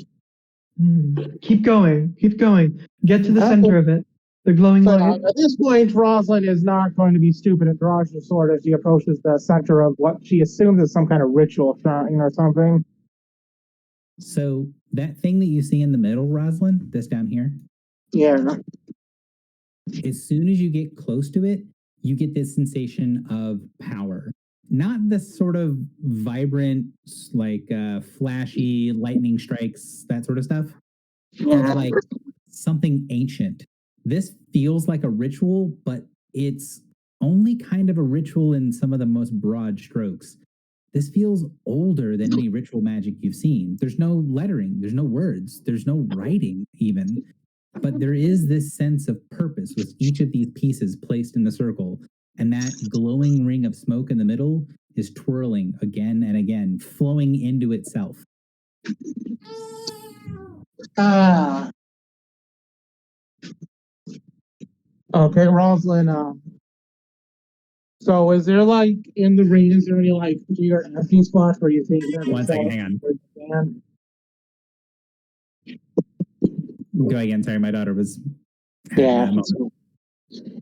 Keep going. Keep going. Get to the Okay. center of it. The glowing So light. at this point, Rosalind is not going to be stupid and draws the sword as she approaches the center of what she assumes is some kind of ritual shrine or something. So that thing that you see in the middle, Rosalind, this down here, Yeah. as soon as you get close to it, you get this sensation of power. Not this sort of vibrant, like flashy lightning strikes, that sort of stuff. It's like something ancient. This feels like a ritual, but it's only kind of a ritual in some of the most broad strokes. This feels older than any ritual magic you've seen. There's no lettering, there's no words, there's no writing even. But there is this sense of purpose with each of these pieces placed in the circle. And that glowing ring of smoke in the middle is twirling again and again, flowing into itself. Okay, Rosalind. So is there like in the ring, is there any like clear empty spots where you think that One second, hang on. Go again. Sorry, my daughter was. Yeah.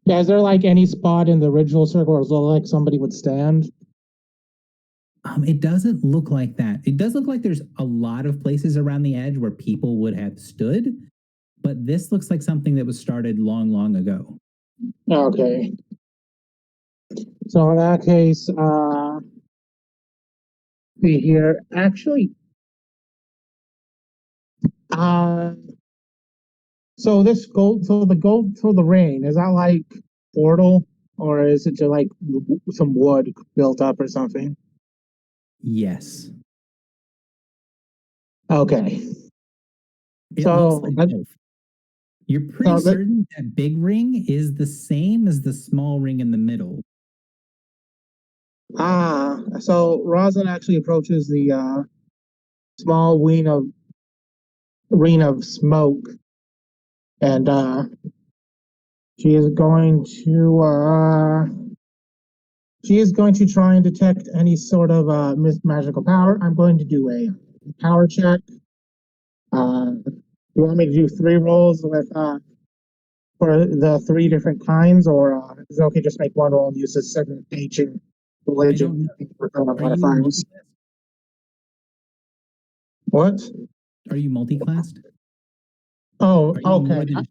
Yeah, is there like any spot in the ritual circle where it looks like somebody would stand? It doesn't look like that. It does look like there's a lot of places around the edge where people would have stood, but this looks like something that was started long, long ago. Okay. So in that case, see here. Actually, so this gold, so the rain, is that like portal, or is it just like some wood built up or something? Yes. Okay. It So, looks like both. You're pretty So certain that big ring is the same as the small ring in the middle. so Rosin actually approaches the small ring of smoke, and she is going to try and detect any sort of magical power. I'm going to do a power check. You want me to do 3 rolls with for the 3 different kinds, or is it okay just make 1 roll and use the segmentation religion for Are you modifiers? What? Are you multi-classed? Oh, Are you okay. more than just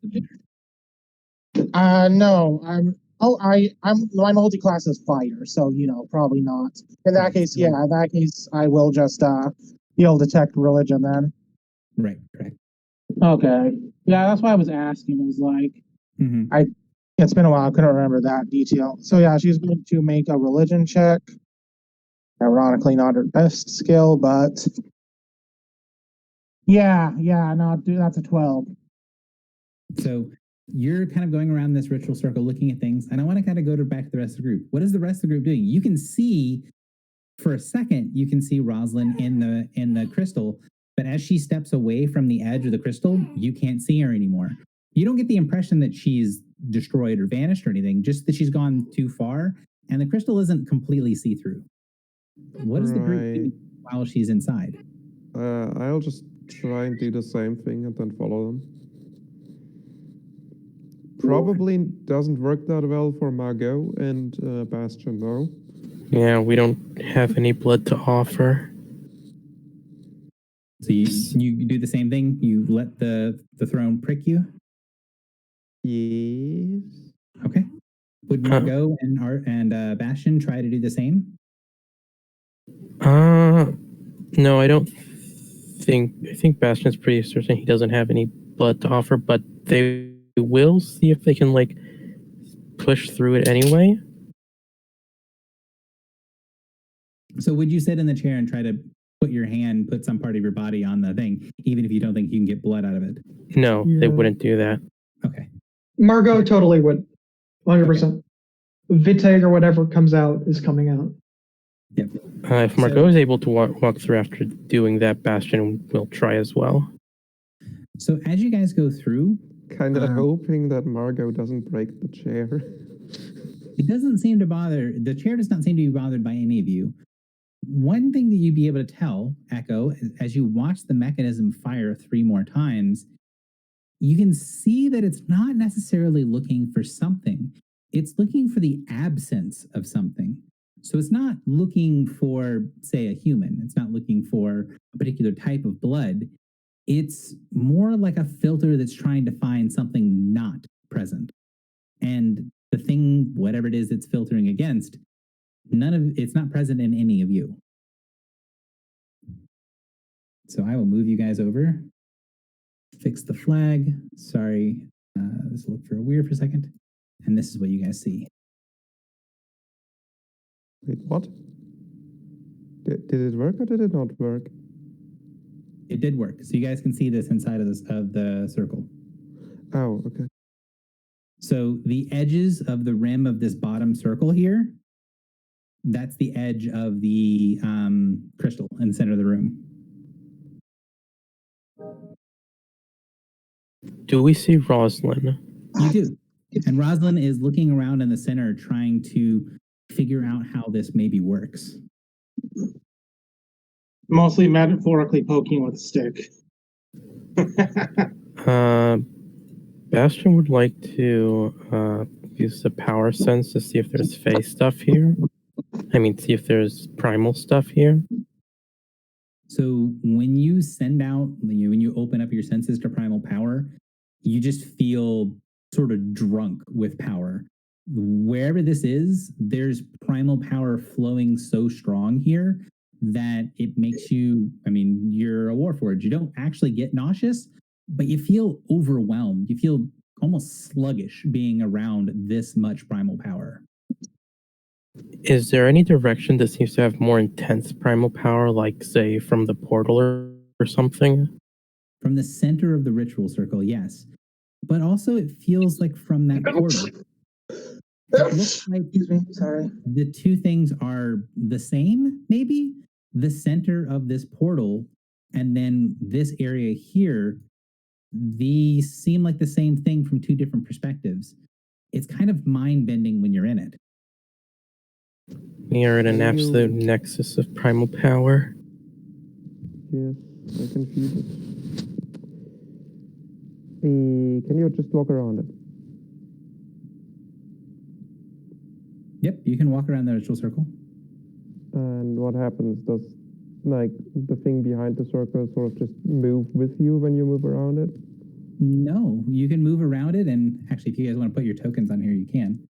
a fighter? No, my multi-class is fighter, so probably not. In that Right, case, so- yeah, in that case, I will just be able to detect religion then. Right, correct. Okay. Yeah, that's why I was asking. It was like Mhm. it's been a while, I couldn't remember that detail. So yeah, she's going to make a religion check. Ironically, not her best skill, but yeah, no, dude, that's a 12. So you're kind of going around this ritual circle looking at things, and I want to kind of go back to the rest of the group. What is the rest of the group doing? You can see for a second, you can see Rosalind in the crystal, but as she steps away from the edge of the crystal, you can't see her anymore. You don't get the impression that she's destroyed or vanished or anything, just that she's gone too far, and the crystal isn't completely see-through. What does the group do while she's inside? I'll just try and do the same thing and then follow them. Probably doesn't work that well for Margot and Bastion, though. Yeah, we don't have any blood to offer. So you do the same thing. You let the throne prick you. Yes. Okay. Would Margot and Art and Bastion try to do the same? No, I don't think. I think Bastion's pretty certain he doesn't have any blood to offer, but they will see if they can like push through it anyway. So would you sit in the chair and try to put some part of your body on the thing, even if you don't think you can get blood out of it? No, they Yeah. wouldn't do that. Okay. Margot totally would. 100%. Viteg or whatever comes out is coming out. Yep. If Margot is able to walk through after doing that, Bastion will try as well. So as you guys go through, kind of hoping that Margot doesn't break the chair. It doesn't seem to bother. The chair does not seem to be bothered by any of you. One thing that you'd be able to tell, Echo, as you watch the mechanism fire 3 more times, you can see that it's not necessarily looking for something. It's looking for the absence of something. So it's not looking for, say, a human. It's not looking for a particular type of blood. It's more like a filter that's trying to find something not present. And the thing, whatever it is it's filtering against, it's not present in any of you. So I will move you guys over. Fix the flag. Sorry, this looked weird for a second. And this is what you guys see. Wait, what? Did it work or did it not work? It did work. So you guys can see this inside of the circle. Oh, okay. So the edges of the rim of this bottom circle here, that's the edge of the crystal in the center of the room. Do we see Rosalind? You do. And Rosalind is looking around in the center trying to figure out how this maybe works. Mostly metaphorically poking with a stick. Bastion would like to use the power sense to see if there's phase stuff here. I mean, see if there's primal stuff here. So when you send out, when you open up your senses to primal power, you just feel sort of drunk with power. Wherever this is, there's primal power flowing so strong here that it makes you, you're a warforged. You don't actually get nauseous, but you feel overwhelmed. You feel almost sluggish being around this much primal power. Is there any direction that seems to have more intense primal power, like, say, from the portal or or something? From the center of the ritual circle, yes. But also it feels like from that portal. It looks like Excuse me, sorry. the two things are the same, maybe? The center of this portal and then this area here, these seem like the same thing from two different perspectives. It's kind of mind-bending when you're in it. We are in an absolute nexus of primal power. Yes, I can feel it. Can you just walk around it? Yep, you can walk around the ritual circle. And what happens? Does like the thing behind the circle sort of just move with you when you move around it? No, you can move around it, and actually, if you guys want to put your tokens on here, you can.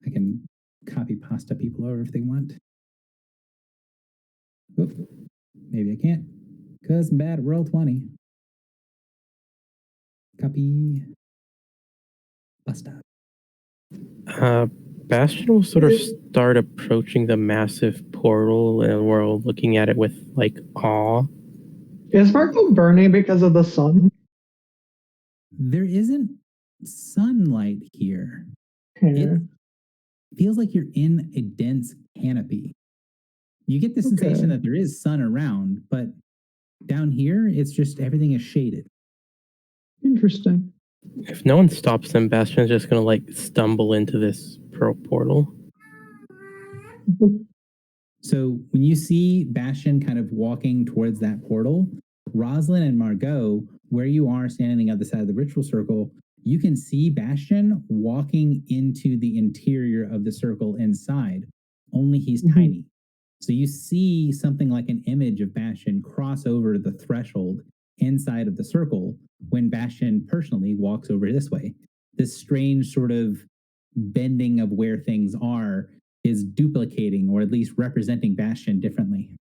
I can copy pasta people over if they want. Oop, maybe I can't, because I'm bad at Roll20. Copy pasta. Bastion will sort of start approaching the massive portal, and we're all looking at it with like awe. Is Marco burning because of the sun? There isn't sunlight here. Yeah. It feels like you're in a dense canopy. You get the sensation that there is sun around, but down here, it's just everything is shaded. Interesting. If no one stops them, Bastion's just gonna like stumble into this portal. So when you see Bastion kind of walking towards that portal, Rosalind and Margot, where you are standing at the side of the ritual circle, you can see Bastion walking into the interior of the circle inside, only he's tiny. So you see something like an image of Bastion cross over the threshold inside of the circle when Bastion personally walks over this way. This strange sort of bending of where things are is duplicating or at least representing Bastion differently.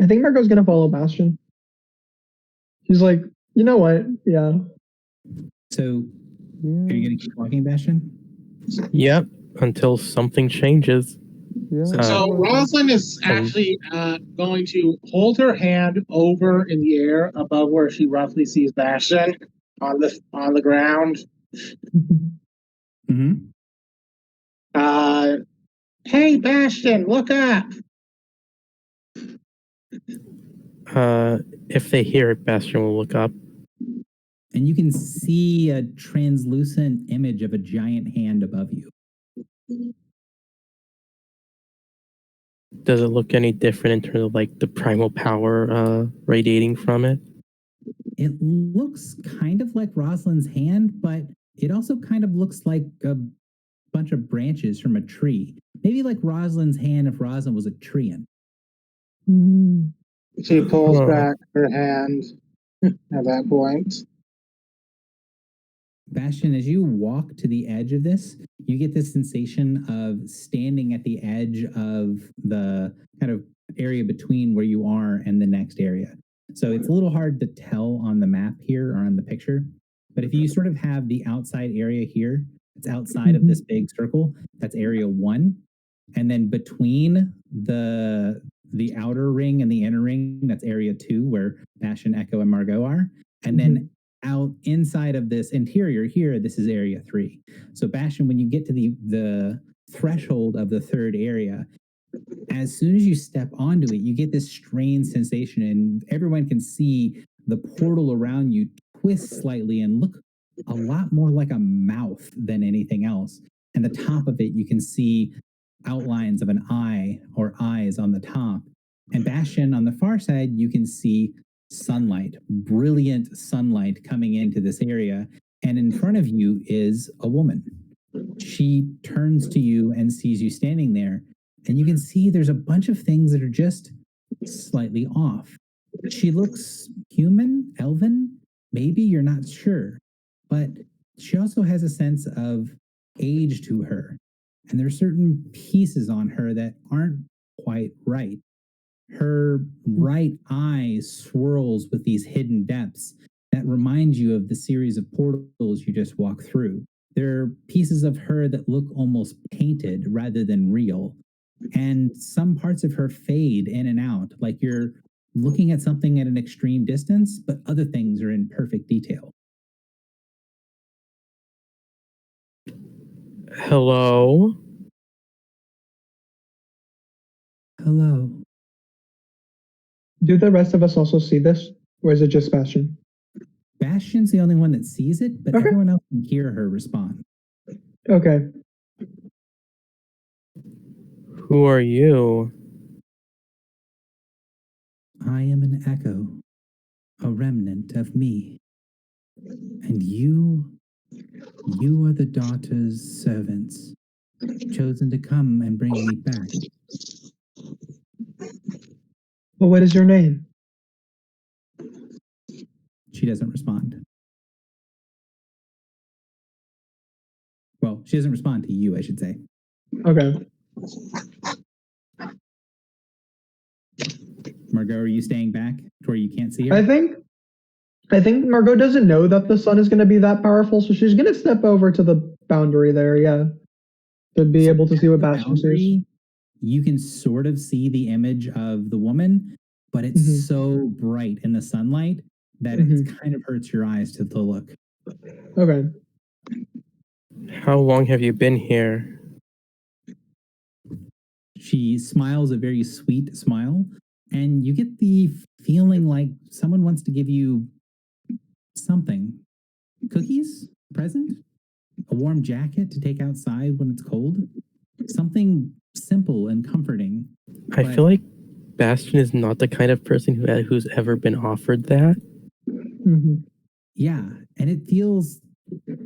I think Marco's gonna follow Bastion. He's like, you know what? Yeah. So are you gonna keep walking, Bastion? Yep, until something changes. Yeah. So Rosalind is actually going to hold her hand over in the air above where she roughly sees Bastion on the ground. Mm-hmm. Hey, Bastion, look up. If they hear it, Bastion will look up. And you can see a translucent image of a giant hand above you. Does it look any different in terms of like the primal power radiating from it? It looks kind of like Rosalind's hand, but it also kind of looks like a bunch of branches from a tree. Maybe like Rosalind's hand if Rosalind was a treant. She pulls back her hand at that point. Bastion, as you walk to the edge of this, you get this sensation of standing at the edge of the kind of area between where you are and the next area. So it's a little hard to tell on the map here or on the picture. But if you sort of have the outside area here, it's outside of this big circle, that's area 1. And then between the outer ring and the inner ring, that's area 2, where Bastion, Echo, and Margot are. And then out inside of this interior here, this is area 3. So Bastion, when you get to the threshold of the third area, as soon as you step onto it, you get this strange sensation, and everyone can see the portal around you twist slightly and look a lot more like a mouth than anything else. And the top of it, you can see outlines of an eye or eyes on the top. And Bastion, on the far side, you can see sunlight, brilliant sunlight coming into this area. And in front of you is a woman. She turns to you and sees you standing there. And you can see there's a bunch of things that are just slightly off. She looks human, elven, maybe, you're not sure. But she also has a sense of age to her. And there are certain pieces on her that aren't quite right. Her right eye swirls with these hidden depths that remind you of the series of portals you just walked through. There are pieces of her that look almost painted rather than real. and some parts of her fade in and out, like you're looking at something at an extreme distance, but other things are in perfect detail. Hello? Hello. Do the rest of us also see this, or is it just Bastion? Bastion's the only one that sees it, but Okay. everyone else can hear her respond. Okay. Who are you? I am an echo, a remnant of me. And you are the daughter's servants, chosen to come and bring me back. Well, what is your name? She doesn't respond. Well, she doesn't respond to you, I should say. Okay. Margot, are you staying back to where you can't see her? I think Margot doesn't know that the sun is going to be that powerful, so she's going to step over to the boundary there, yeah, to be able to see what Bastion sees. You can sort of see the image of the woman, but it's so bright in the sunlight that it kind of hurts your eyes to look. Okay. How long have you been here? She smiles a very sweet smile, and you get the feeling like someone wants to give you something. Cookies? Present? A warm jacket to take outside when it's cold? Something simple and comforting. I feel like Bastion is not the kind of person who's ever been offered that. Yeah, and it feels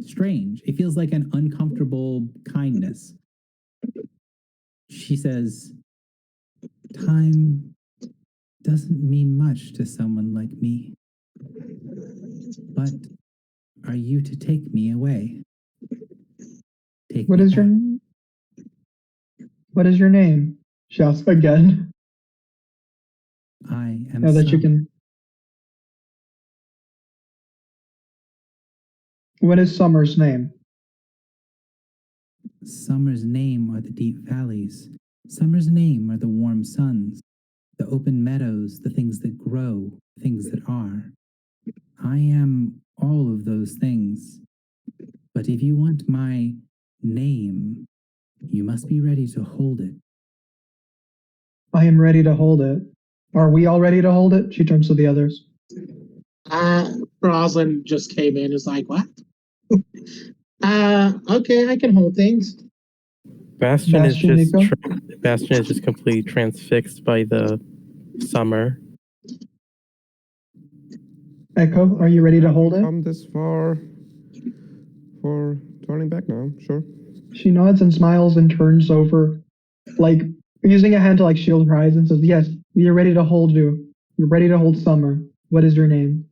strange. It feels like an uncomfortable kindness. She says, time doesn't mean much to someone like me. But are you to take me away? What is your name? She asks again. I am Now that you can. What is Summer's name? Summer's name are the deep valleys. Summer's name are the warm suns, the open meadows, the things that grow, things that are. I am all of those things. But if you want my name, you must be ready to hold it. I am ready to hold it. Are we all ready to hold it? She turns to the others. Roslyn just came in. Is like, what? Okay, I can hold things. Bastion is just completely transfixed by the summer. Echo, are you ready to hold it? Come this far for turning back now, sure. She nods and smiles and turns over, like using a hand to like shield her eyes and says, yes, we are ready to hold you. You're ready to hold Summer. What is your name?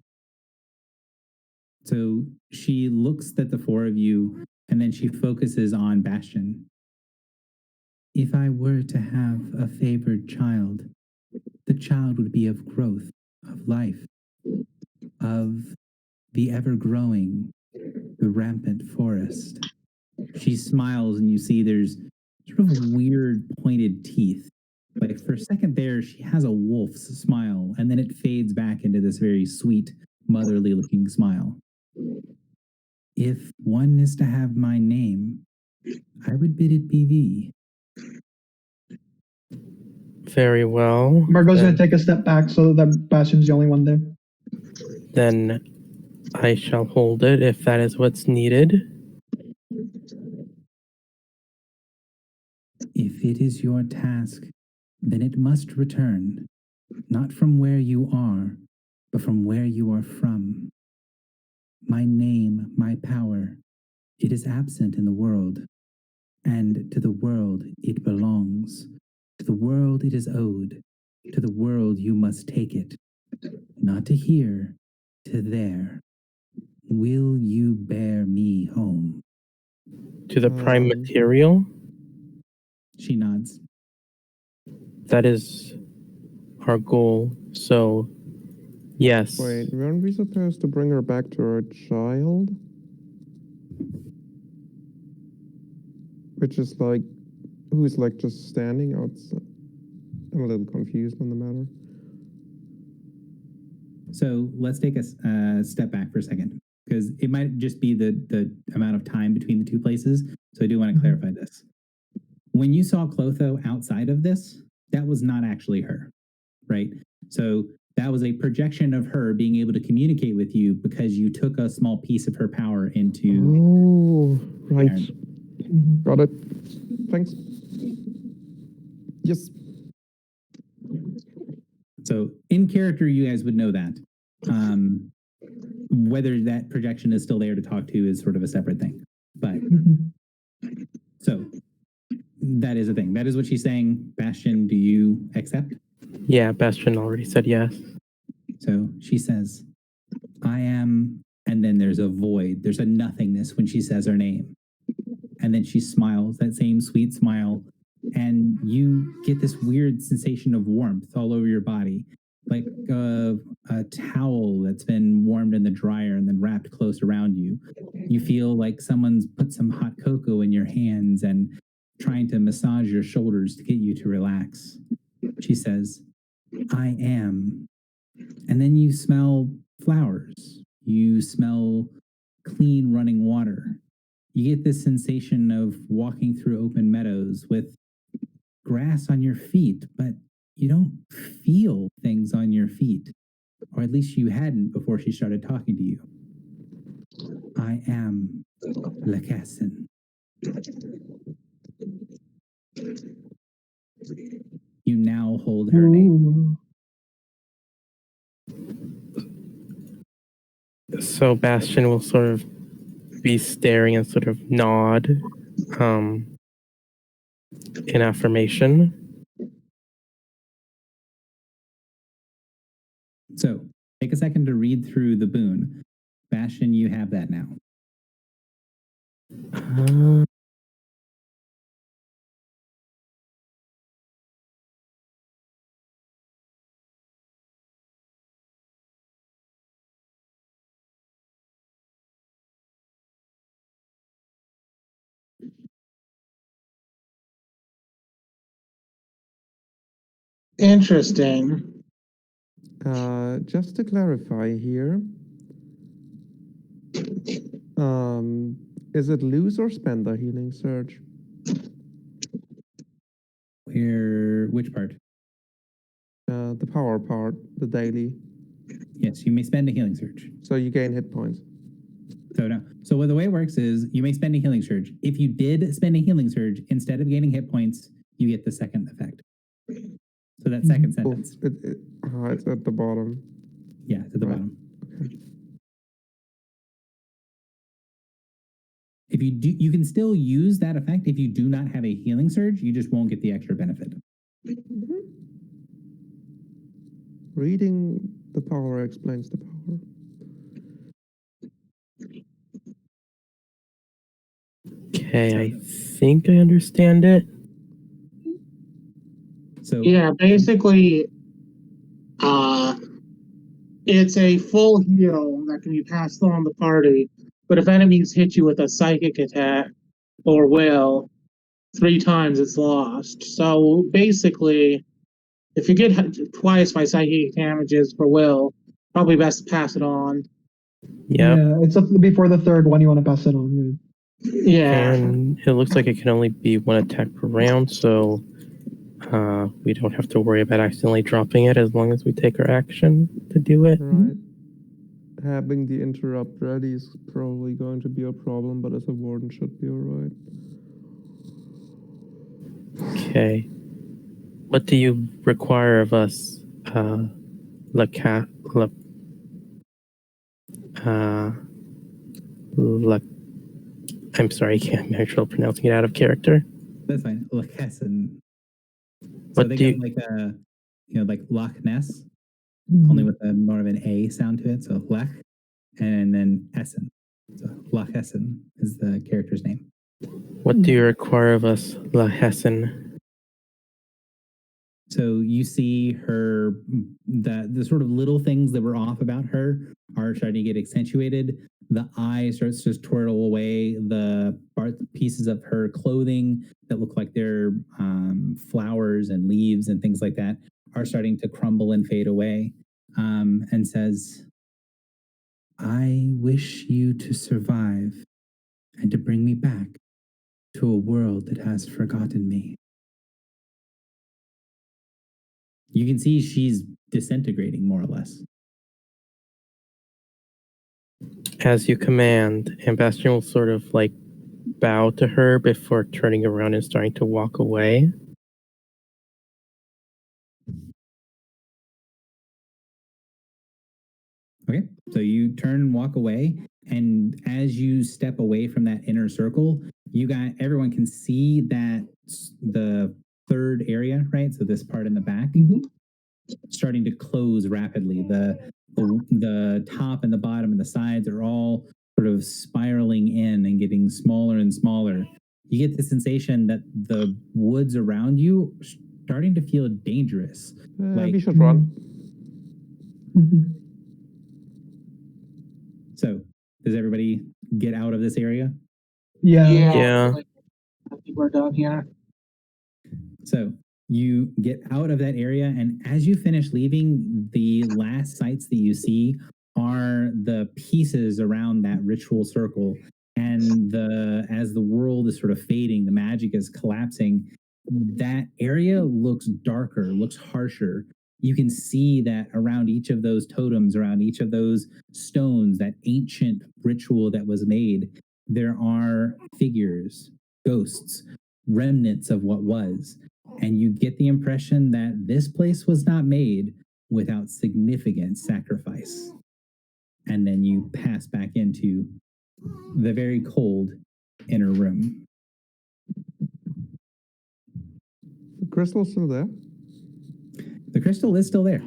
So she looks at the four of you and then she focuses on Bastion. If I were to have a favored child, the child would be of growth, of life, of the ever-growing, the rampant forest. She smiles and you see there's sort of weird pointed teeth. Like for a second there, she has a wolf's smile, and then it fades back into this very sweet, motherly-looking smile. If one is to have my name, I would bid it be thee. Very well. Margot's going to take a step back so that Bastion's the only one there. Then I shall hold it if that is what's needed. If it is your task, then it must return, not from where you are, but from where you are from. My name, my power, it is absent in the world, and to the world it belongs. To the world it is owed. To the world you must take it. Not to here, to there. Will you bear me home? To the prime material? She nods. That is our goal, so yes. Wait, weren't we supposed to bring her back to her child? Which is like who's like just standing outside. I'm a little confused on the matter. So let's take a step back for a second, because it might just be the amount of time between the two places. So I do want to clarify this. When you saw Clotho outside of this, that was not actually her, right? So that was a projection of her being able to communicate with you because you took a small piece of her power into. Oh, right. Mhm. Got it. Thanks. Yes. So in character, you guys would know that. Whether that projection is still there to talk to is sort of a separate thing. But Mhm. so that is a thing. That is what she's saying. Bastion, do you accept? Yeah, Bastion already said yes. So she says, I am, and then there's a void. There's a nothingness when she says her name. And then she smiles, that same sweet smile. And you get this weird sensation of warmth all over your body, like a towel that's been warmed in the dryer and then wrapped close around you. You feel like someone's put some hot cocoa in your hands and trying to massage your shoulders to get you to relax. She says, I am. And then you smell flowers. You smell clean running water. You get this sensation of walking through open meadows with grass on your feet, but you don't feel things on your feet, or at least you hadn't before she started talking to you. I am Lacassin. You now hold her name. So Bastion will sort of be staring and sort of nod in affirmation. So take a second to read through the boon. Bastion, you have that now. Interesting. Just to clarify here, is it lose or spend the healing surge? Which part? The power part, the daily. Yes, you may spend a healing surge. So you gain hit points. So no. So the way it works is you may spend a healing surge. If you did spend a healing surge, instead of gaining hit points, you get the second effect. So that second sentence. It's at the bottom. Yeah, it's at the bottom. Okay. If you do, you can still use that effect if you do not have a healing surge. You just won't get the extra benefit. Mm-hmm. Reading the power explains the power. Okay, I think I understand it. So yeah, basically, it's a full heal that can be passed on the party. But if enemies hit you with a psychic attack or will, 3 times it's lost. So basically, if you get hit twice by psychic damages for will, probably best to pass it on. Yep. Yeah, it's before the third one you want to pass it on. Yeah. And it looks like it can only be one attack per round, so we don't have to worry about accidentally dropping it as long as we take our action to do it. Right. Having the interrupt ready is probably going to be a problem, but as a warden should be alright. Okay. What do you require of us, I'm sorry, I can't make sure I'm pronouncing it out of character. that's fine. Lacassin. So What they do got like a, like Loch Ness, Mhm. only with more of an A sound to it. So Lech, and then Essen. So Loch Essen is the character's name. What do you require of us, La Hessen? So you see her, the sort of little things that were off about her are starting to get accentuated. The eye starts to twirl away. The pieces of her clothing that look like they're flowers and leaves and things like that are starting to crumble and fade away, and says, I wish you to survive and to bring me back to a world that has forgotten me. You can see she's disintegrating more or less. As you command, and Bastion will sort of like bow to her before turning around and starting to walk away. Okay, so you turn and walk away, and as you step away from that inner circle, everyone can see that the third area, right? So this part in the back, starting to close rapidly. The top and the bottom and the sides are all sort of spiraling in and getting smaller and smaller. You get the sensation that the woods around you are starting to feel dangerous. We should run. So, does everybody get out of this area? Yeah. I think we're done here. So, you get out of that area, and as you finish leaving, the last sights that you see are the pieces around that ritual circle. And as the world is sort of fading, the magic is collapsing. That area looks darker, looks harsher. You can see that around each of those totems, around each of those stones, that ancient ritual that was made, there are figures, ghosts, remnants of what was. And you get the impression that this place was not made without significant sacrifice. And then you pass back into the very cold inner room. The crystal's still there? The crystal is still there.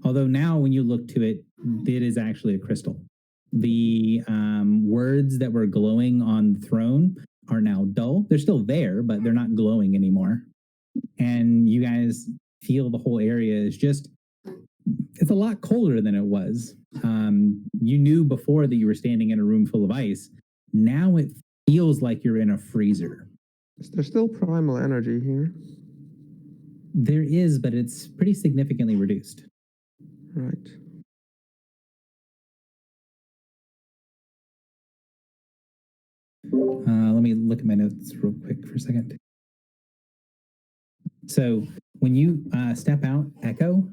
Although now when you look to it, it is actually a crystal. The words that were glowing on the throne are now dull. They're still there, but they're not glowing anymore. And you guys feel the whole area is it's a lot colder than it was. You knew before that you were standing in a room full of ice. Now it feels like you're in a freezer. Is there still primal energy here? There is, but it's pretty significantly reduced. Right. Let me look at my notes real quick for a second. So when you step out, Echo,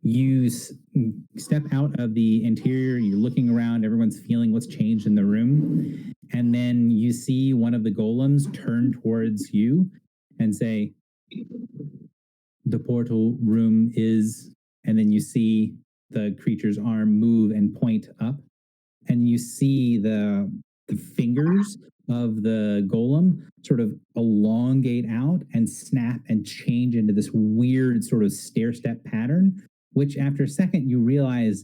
you step out of the interior, you're looking around, everyone's feeling what's changed in the room, and then you see one of the golems turn towards you and say, the portal room is, and then you see the creature's arm move and point up, and you see the fingers of the golem sort of elongate out and snap and change into this weird sort of stair-step pattern, which after a second you realize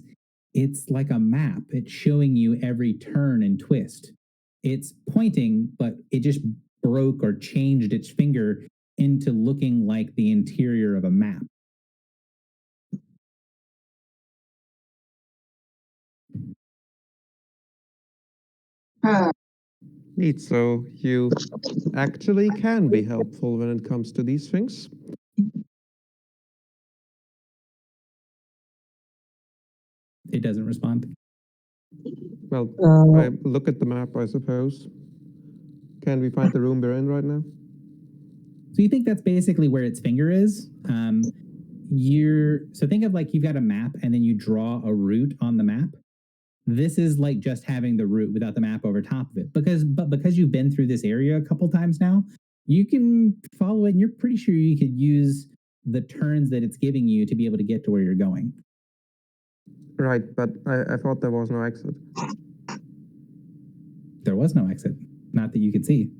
it's like a map. It's showing you every turn and twist. It's pointing, but it just broke or changed its finger into looking like the interior of a map. Neat, so you actually can be helpful when it comes to these things. It doesn't respond. Well, I look at the map, I suppose. Can we find the room we're in right now? So you think that's basically where its finger is. So think of like you've got a map and then you draw a route on the map. This is like just having the route without the map over top of it. Because you've been through this area a couple times now, you can follow it and you're pretty sure you could use the turns that it's giving you to be able to get to where you're going. Right, but I thought there was no exit. There was no exit, not that you could see.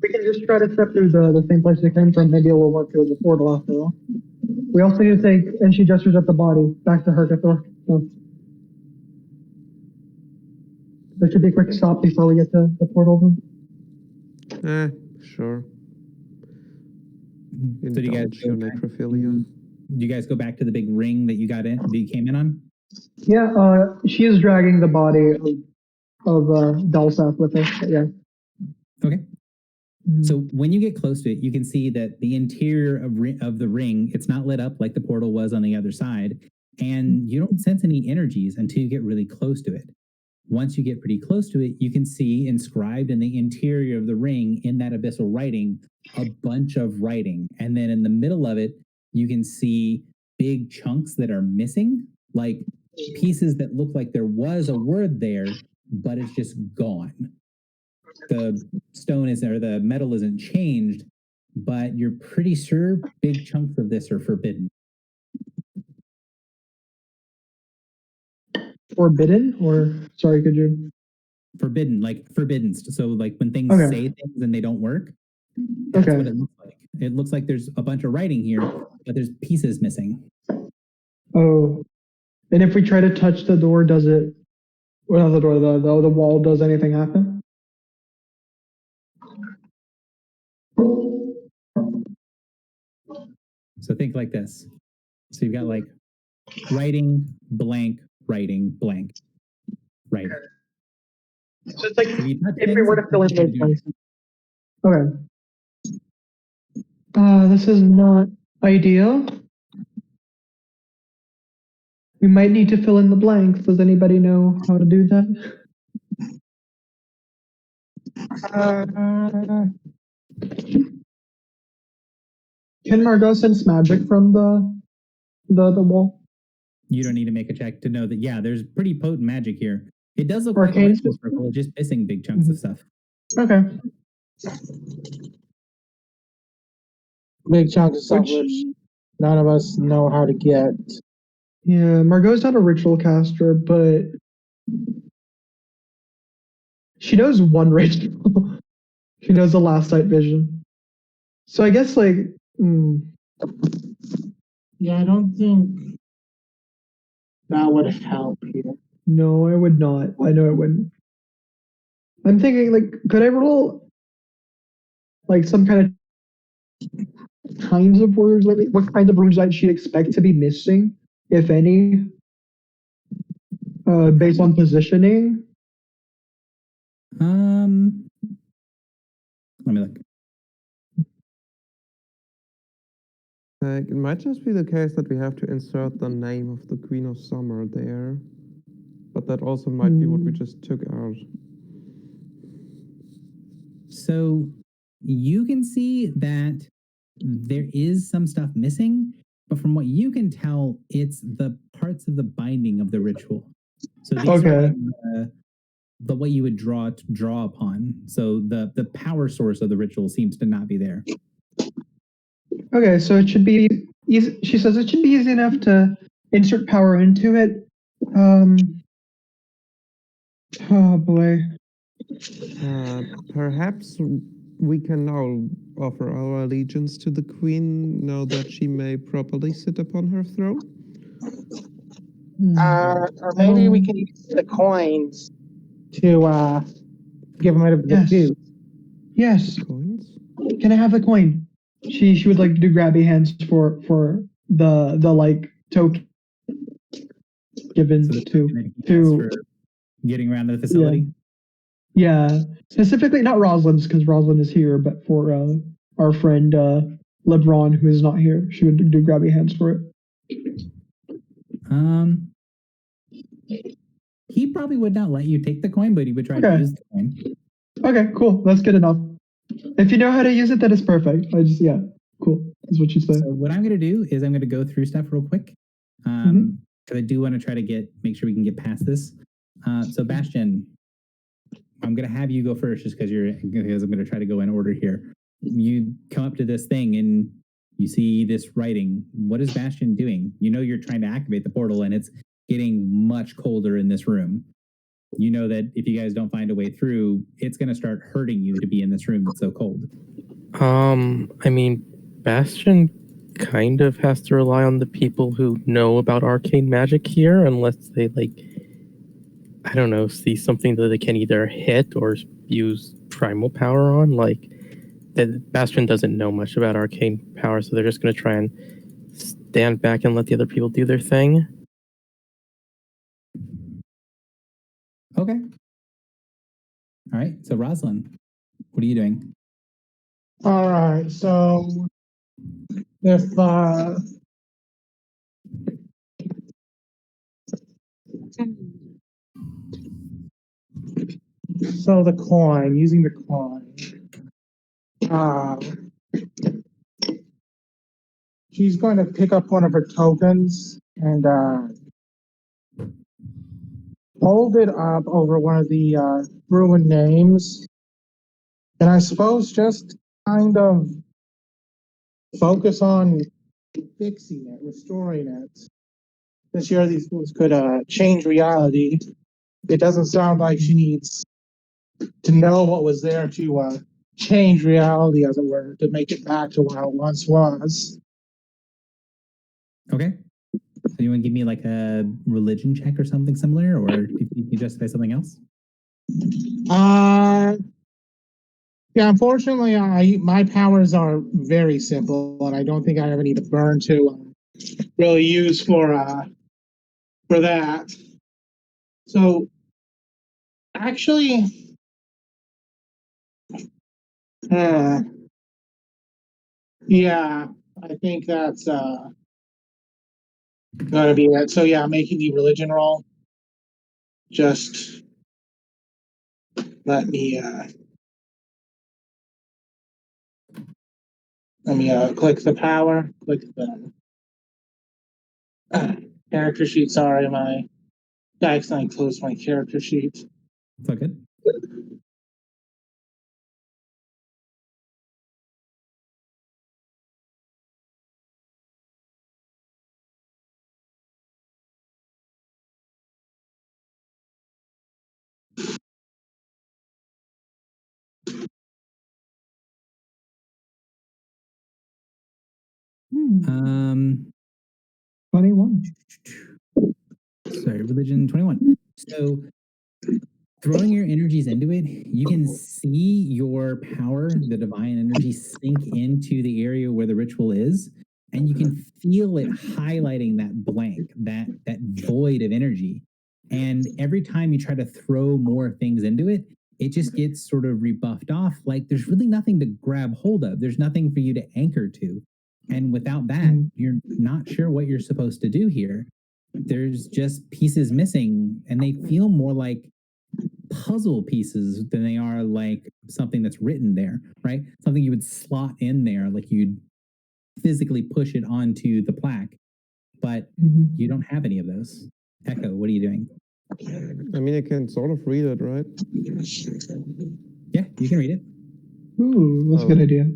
We can just try to step through the same place we came from. Maybe it will work through the portal after all. We also need to take, and she gestures at the body, back to Hergathor. So there should be a quick stop before we get to the portal room. Sure. So do you guys your necrophilia. you guys go back to the big ring that you came in on? Yeah, she is dragging the body of Dulceth with her. Yeah. Okay. So when you get close to it, you can see that the interior of the ring, it's not lit up like the portal was on the other side, and you don't sense any energies until you get really close to it. Once you get pretty close to it, you can see inscribed in the interior of the ring in that abyssal writing a bunch of writing. And then in the middle of it, you can see big chunks that are missing, like pieces that look like there was a word there, but it's just gone. The stone isn't, or the metal isn't changed, but you're pretty sure big chunks of this are forbidden. Forbidden, or sorry, could you? Forbidden, like forbidden. So like when things say things and they don't work, that's what it looks like. It looks like there's a bunch of writing here, but there's pieces missing. Oh, and if we try to touch the door, does it? Well, not the door, the wall. Does anything happen? So think like this. So you've got like writing, blank, writing, blank, writing. So it's like if we were to fill in those places. Okay. This is not ideal. We might need to fill in the blanks. Does anybody know how to do that? Can Margot sense magic from the wall? You don't need to make a check to know that, yeah, there's pretty potent magic here. It does look Arcane? like a witch's circle, just missing big chunks of stuff. Okay. Big chunks of stuff which none of us know how to get. Yeah, Margot's not a ritual caster, but she knows one ritual. She knows the last night vision. So I guess like, Yeah, I don't think that would help here. no, it would not. I know it wouldn't. I'm thinking like, could I roll like some kind of kinds of words? Like, what kinds of words might she expect to be missing, if any, based on positioning? Let me look. It might just be the case that we have to insert the name of the Queen of Summer there. But that also might be what we just took out. So you can see that there is some stuff missing, but from what you can tell, it's the parts of the binding of the ritual. So these are like the way you would draw upon. So the power source of the ritual seems to not be there. Okay, so it should be easy. She says it should be easy enough to insert power into it. Oh boy. Perhaps we can now offer our allegiance to the Queen now that she may properly sit upon her throne. Or maybe we can use the coins to give them a bit of juice. Yes. Coins? Can I have the coin? She would like to do grabby hands for the like token given to getting around the facility. Yeah. Specifically not Rosalind's because Rosalind is here, but for our friend LeBron who is not here. She would do grabby hands for it. He probably would not let you take the coin, but he would try to use the coin. Okay, cool. That's good enough. If you know how to use it, that is perfect. Cool. That's what you say. So what I'm going to do is I'm going to go through stuff real quick. Because I do want to try to make sure we can get past this. So Bastion, I'm going to have you go first just because I'm going to try to go in order here. You come up to this thing and you see this writing. What is Bastion doing? You know you're trying to activate the portal and it's getting much colder in this room. You know that if you guys don't find a way through, it's going to start hurting you to be in this room that's so cold. I mean, Bastion kind of has to rely on the people who know about arcane magic here, unless they, like, I don't know, see something that they can either hit or use primal power on. Like, Bastion doesn't know much about arcane power, so they're just going to try and stand back and let the other people do their thing. Okay. All right. So Rosalind, what are you doing? All right, so if so the coin, using the coin, she's going to pick up one of her tokens and hold it up over one of the ruined names, and I suppose just kind of focus on fixing it, restoring it. This year, these things could change reality. It doesn't sound like she needs to know what was there to change reality, as it were, to make it back to what it once was. Okay. So you want to give me like a religion check or something similar, or if you can justify something else? Yeah, unfortunately, my powers are very simple, and I don't think I ever need to burn to really use for that. So, actually, yeah, I think that's gonna be it. So yeah, making the religion roll. Just let me click the power, click the character sheet. Sorry, my I accidentally closed my character sheet. It's all good. Um, 21. Sorry, religion 21. So throwing your energies into it, you can see your power, the divine energy, sink into the area where the ritual is, and you can feel it highlighting that blank, that void of energy. And every time you try to throw more things into it, it just gets sort of rebuffed off. Like there's really nothing to grab hold of. There's nothing for you to anchor to. And without that, you're not sure what you're supposed to do here. There's just pieces missing, and they feel more like puzzle pieces than they are like something that's written there, right? Something you would slot in there, like you'd physically push it onto the plaque, but you don't have any of those. Echo, what are you doing? I mean, I can sort of read it, right? Yeah, you can read it. Ooh, that's a good idea.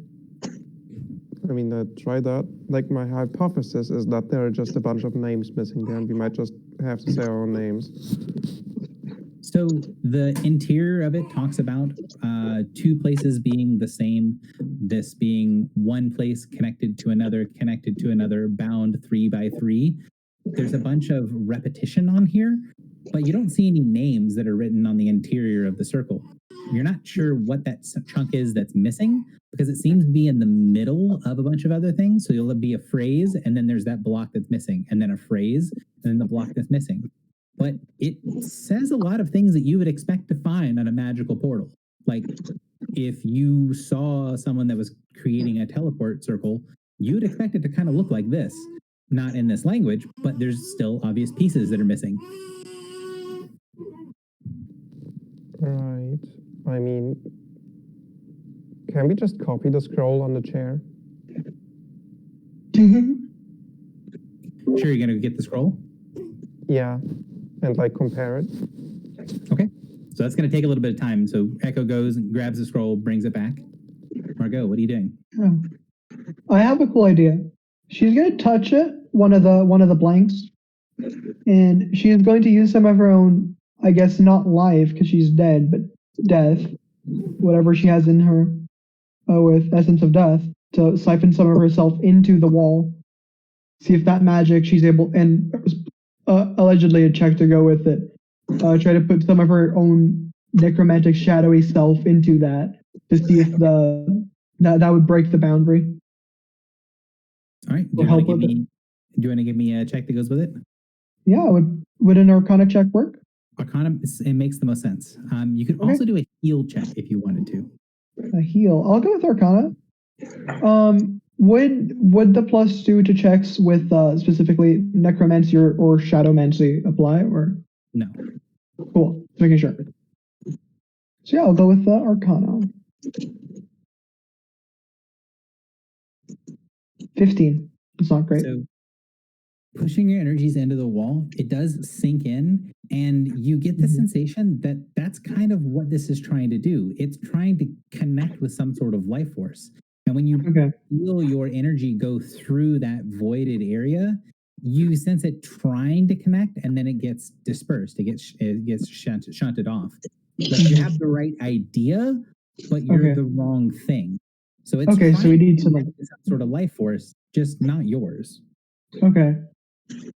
I mean, try that. Like, my hypothesis is that there are just a bunch of names missing there, and we might just have to say our own names. So the interior of it talks about two places being the same, this being one place connected to another, bound 3 by 3. There's a bunch of repetition on here, but you don't see any names that are written on the interior of the circle. You're not sure what that chunk is that's missing because it seems to be in the middle of a bunch of other things. So you'll be a phrase, and then there's that block that's missing, and then a phrase, and then the block that's missing. But it says a lot of things that you would expect to find on a magical portal. Like if you saw someone that was creating a teleport circle, you'd expect it to kind of look like this. Not in this language, but there's still obvious pieces that are missing. Right. I mean, can we just copy the scroll on the chair? Sure, you're going to get the scroll? Yeah, and like compare it. Okay, so that's going to take a little bit of time. So Echo goes and grabs the scroll, brings it back. Margot, what are you doing? I have a cool idea. She's going to touch it, one of the blanks, and she is going to use some of her own, I guess not life because she's dead, but death, whatever she has in her with essence of death, to siphon some of herself into the wall. See if that magic she's able, and allegedly a check to go with it. Try to put some of her own necromantic shadowy self into that to see if that would break the boundary. All right. Or help with it. Do you want to give me a check that goes with it? Yeah, would an Arcana check work? Arcana, it makes the most sense. You could Okay. also do a heal check if you wanted to. A heal. I'll go with Arcana. Would the +2 to checks with specifically necromancy or shadowmancy apply, or No. cool? Just making sure. So yeah, I'll go with Arcana. 15. It's not great. So pushing your energies into the wall, it does sink in, and you get the sensation that that's kind of what this is trying to do. It's trying to connect with some sort of life force. And when you feel your energy go through that voided area, you sense it trying to connect, and then it gets dispersed. It gets shunted off. Like you have the right idea, but you're the wrong thing. So it's Okay, so we need some sort of life force, just not yours. Okay.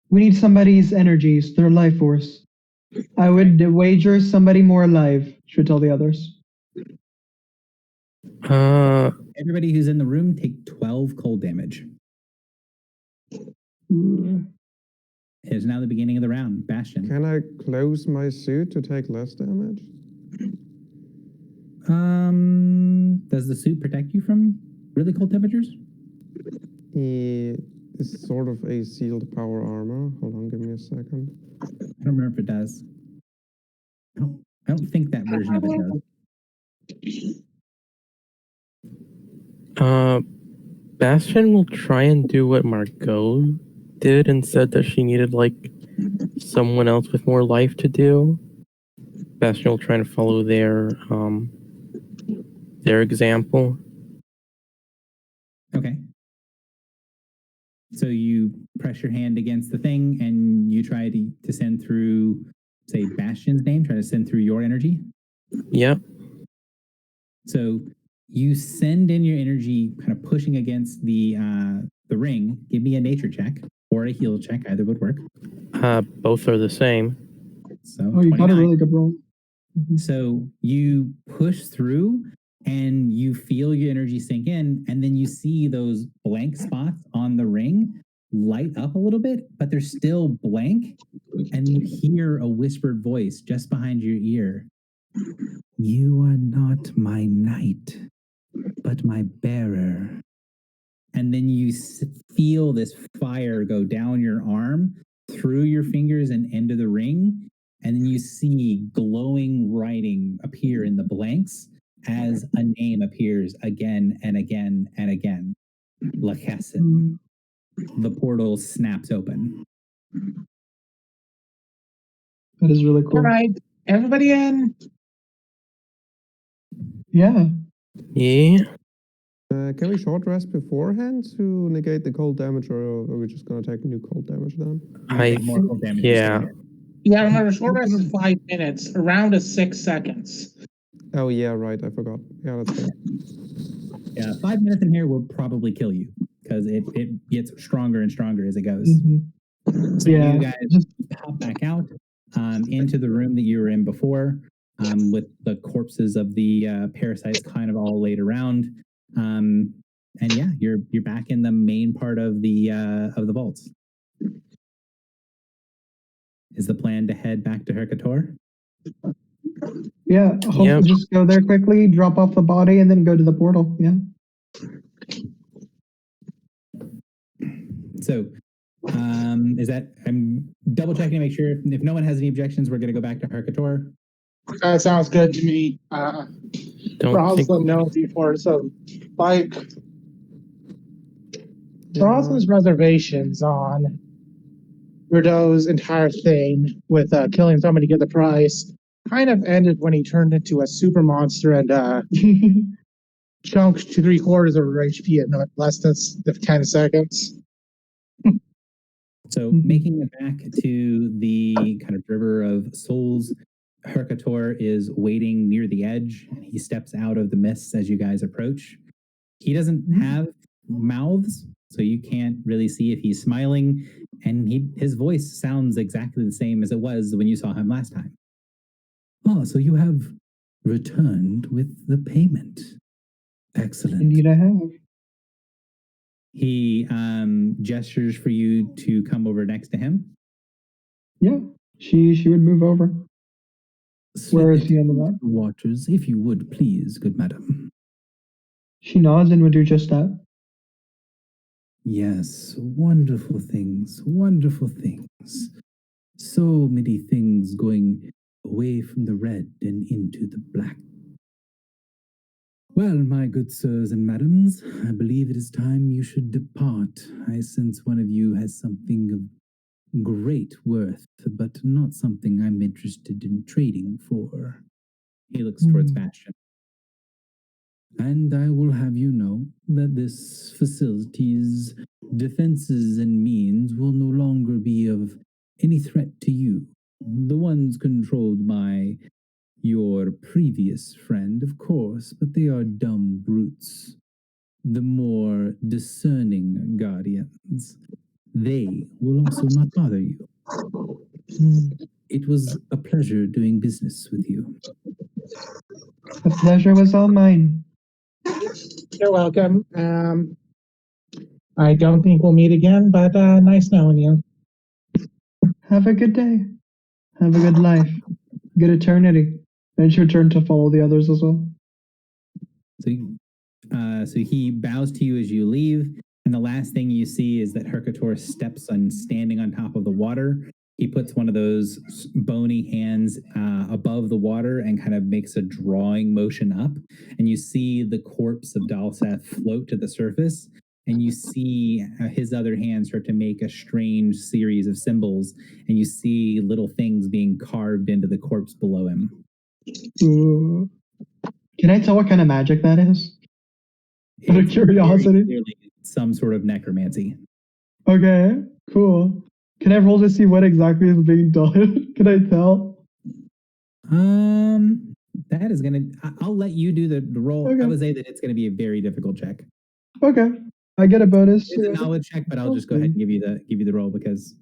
We need somebody's energies, their life force. I would wager somebody more alive should tell the others. Everybody who's in the room take 12 cold damage. It is now the beginning of the round. Bastion. Can I close my suit to take less damage? Does the suit protect you from really cold temperatures? It's sort of a sealed power armor. Hold on, give me a second. I don't remember if it does. I don't think that version of it does. Bastion will try and do what Margot did and said that she needed like someone else with more life to do. Bastion will try and follow their example. Okay. So you press your hand against the thing and you try to send through, say, Bastion's name, try to send through your energy? Yep. So you send in your energy kind of pushing against the ring. Give me a nature check or a heal check. Either would work. Both are the same. So you got a really good roll. So you push through and you feel your energy sink in, and then you see those blank spots on the ring light up a little bit, but they're still blank. And you hear a whispered voice just behind your ear. You are not my knight, but my bearer. And then you feel this fire go down your arm, through your fingers and into the ring. And then you see glowing writing appear in the blanks as a name appears again and again and again. Lachesin. The portal snaps open. That is really cool. All right, everybody in. Yeah. Yeah. Can we short rest beforehand to negate the cold damage, or are we just gonna take new cold damage then? More cold damage. Yeah. Yeah, remember, short rest is 5 minutes. A round is 6 seconds. Oh yeah, right. I forgot. Yeah, that's good. Yeah, 5 minutes in here will probably kill you because it gets stronger and stronger as it goes. So you guys pop back out into the room that you were in before, with the corpses of the parasites kind of all laid around. And yeah, you're back in the main part of the vaults. Is the plan to head back to Hercator? Yeah, hopefully just go there quickly, drop off the body, and then go to the portal. Yeah. So, is that, I'm double checking to make sure if no one has any objections, we're going to go back to Hercator. That sounds good to me. Ross, let know before. So, like, Ross's reservations on Rideau's entire thing with killing somebody to get the price kind of ended when he turned into a super monster and chunked to 3/4 of her HP in less than 10 seconds. So making it back to the kind of river of souls, Hercator is waiting near the edge. He steps out of the mists as you guys approach. He doesn't have mouths, so you can't really see if he's smiling, and his voice sounds exactly the same as it was when you saw him last time. Oh, so you have returned with the payment. Excellent. Indeed I have. He gestures for you to come over next to him. Yeah, she would move over. Where is he on the map? Waters, if you would, please, good madam. She nods and would do just that. Yes, wonderful things, wonderful things. So many things going away from the red and into the black. Well, my good sirs and madams, I believe it is time you should depart. I sense one of you has something of great worth, but not something I'm interested in trading for. He looks towards Bastion. And I will have you know that this facility's defenses and means will no longer be of any threat to you. The ones controlled by your previous friend, of course, but they are dumb brutes. The more discerning guardians, they will also not bother you. It was a pleasure doing business with you. The pleasure was all mine. You're welcome. I don't think we'll meet again, but nice knowing you. Have a good day. Have a good life. Good eternity. And she'll turn to follow the others as well. So he bows to you as you leave, and the last thing you see is that Hercator steps on, standing on top of the water. He puts one of those bony hands above the water and kind of makes a drawing motion up, and you see the corpse of Dalseth float to the surface, and you see his other hand start to make a strange series of symbols, and you see little things being carved into the corpse below him. Ooh. Can I tell what kind of magic that is? Out of It's curiosity. very clearly some sort of necromancy. Okay, cool. Can I roll to see what exactly is being done? Can I tell? That is gonna. I'll let you do the roll. Okay. I would say that it's gonna be a very difficult check. Okay, I get a bonus. It's a knowledge check, but I'll just go ahead and give you the roll because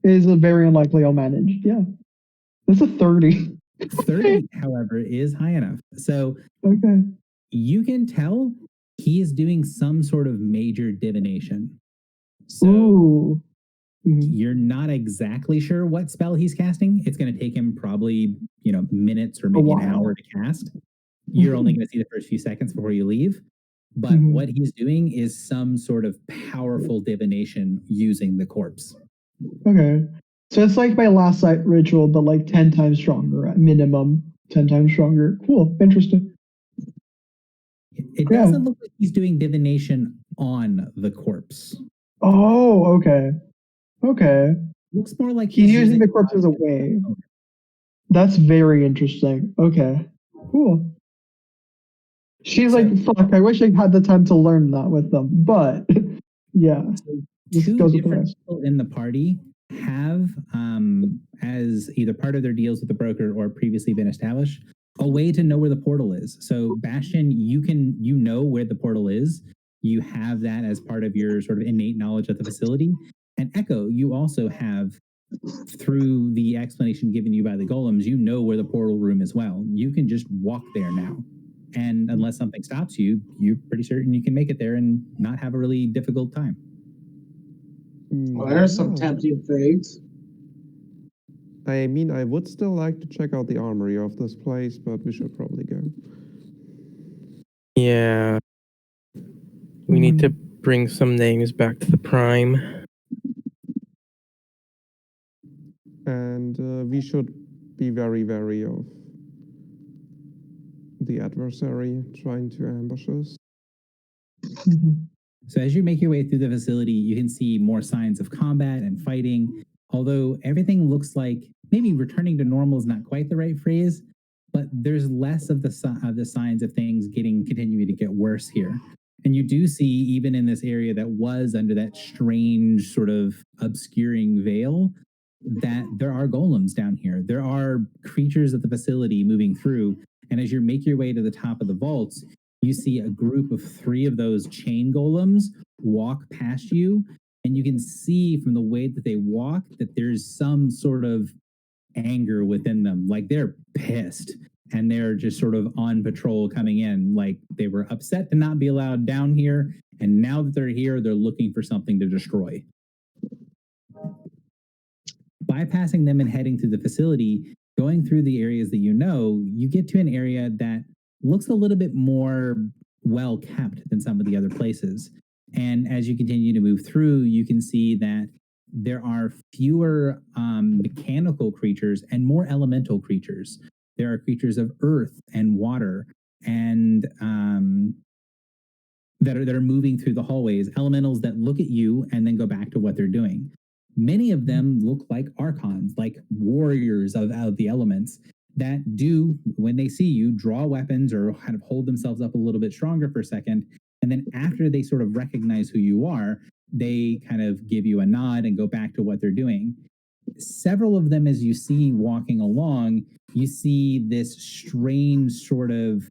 it is a very unlikely I'll manage. Yeah, it's a 30. 30, however, is high enough. So Okay. you can tell he is doing some sort of major divination. So Ooh. you're not exactly sure what spell he's casting. It's going to take him probably, minutes or maybe an hour to cast. You're only going to see the first few seconds before you leave. But what he's doing is some sort of powerful divination using the corpse. Okay. So it's like my last sight ritual, but like 10 times stronger at minimum. 10 times stronger. Cool. Interesting. It doesn't look like he's doing divination on the corpse. Oh, okay. Okay. Looks more like he's using the corpse as a way. That's very interesting. Okay. Cool. She's like, fuck, I wish I had the time to learn that with them. But yeah. Two different people in the party have, as either part of their deals with the broker or previously been established, a way to know where the portal is. So Bastion, you know where the portal is. You have that as part of your sort of innate knowledge of the facility. And Echo, you also have, through the explanation given you by the golems, you know where the portal room is well. You can just walk there now. And unless something stops you, you're pretty certain you can make it there and not have a really difficult time. Well, there's some tempting things. I mean, I would still like to check out the armory of this place, but we should probably go. Yeah. We need to bring some names back to the Prime. And we should be very wary of the adversary trying to ambush us. So as you make your way through the facility, you can see more signs of combat and fighting, although everything looks like maybe returning to normal is not quite the right phrase, but there's less of the signs of things continuing to get worse here. And you do see, even in this area that was under that strange sort of obscuring veil, that there are golems down here. There are creatures at the facility moving through. And as you make your way to the top of the vaults, you see a group of 3 of those chain golems walk past you. And you can see from the way that they walk that there's some sort of anger within them. Like they're pissed and they're just sort of on patrol coming in. Like they were upset to not be allowed down here. And now that they're here, they're looking for something to destroy. Bypassing them and heading to the facility, going through the areas that you know, you get to an area that looks a little bit more well kept than some of the other places. And as you continue to move through, you can see that there are fewer mechanical creatures and more elemental creatures. There are creatures of earth and water and that are moving through the hallways, elementals that look at you and then go back to what they're doing. Many of them look like archons, like warriors of the elements that do, when they see you, draw weapons or kind of hold themselves up a little bit stronger for a second. And then after they sort of recognize who you are, they kind of give you a nod and go back to what they're doing. Several of them, as you see walking along, you see this strange sort of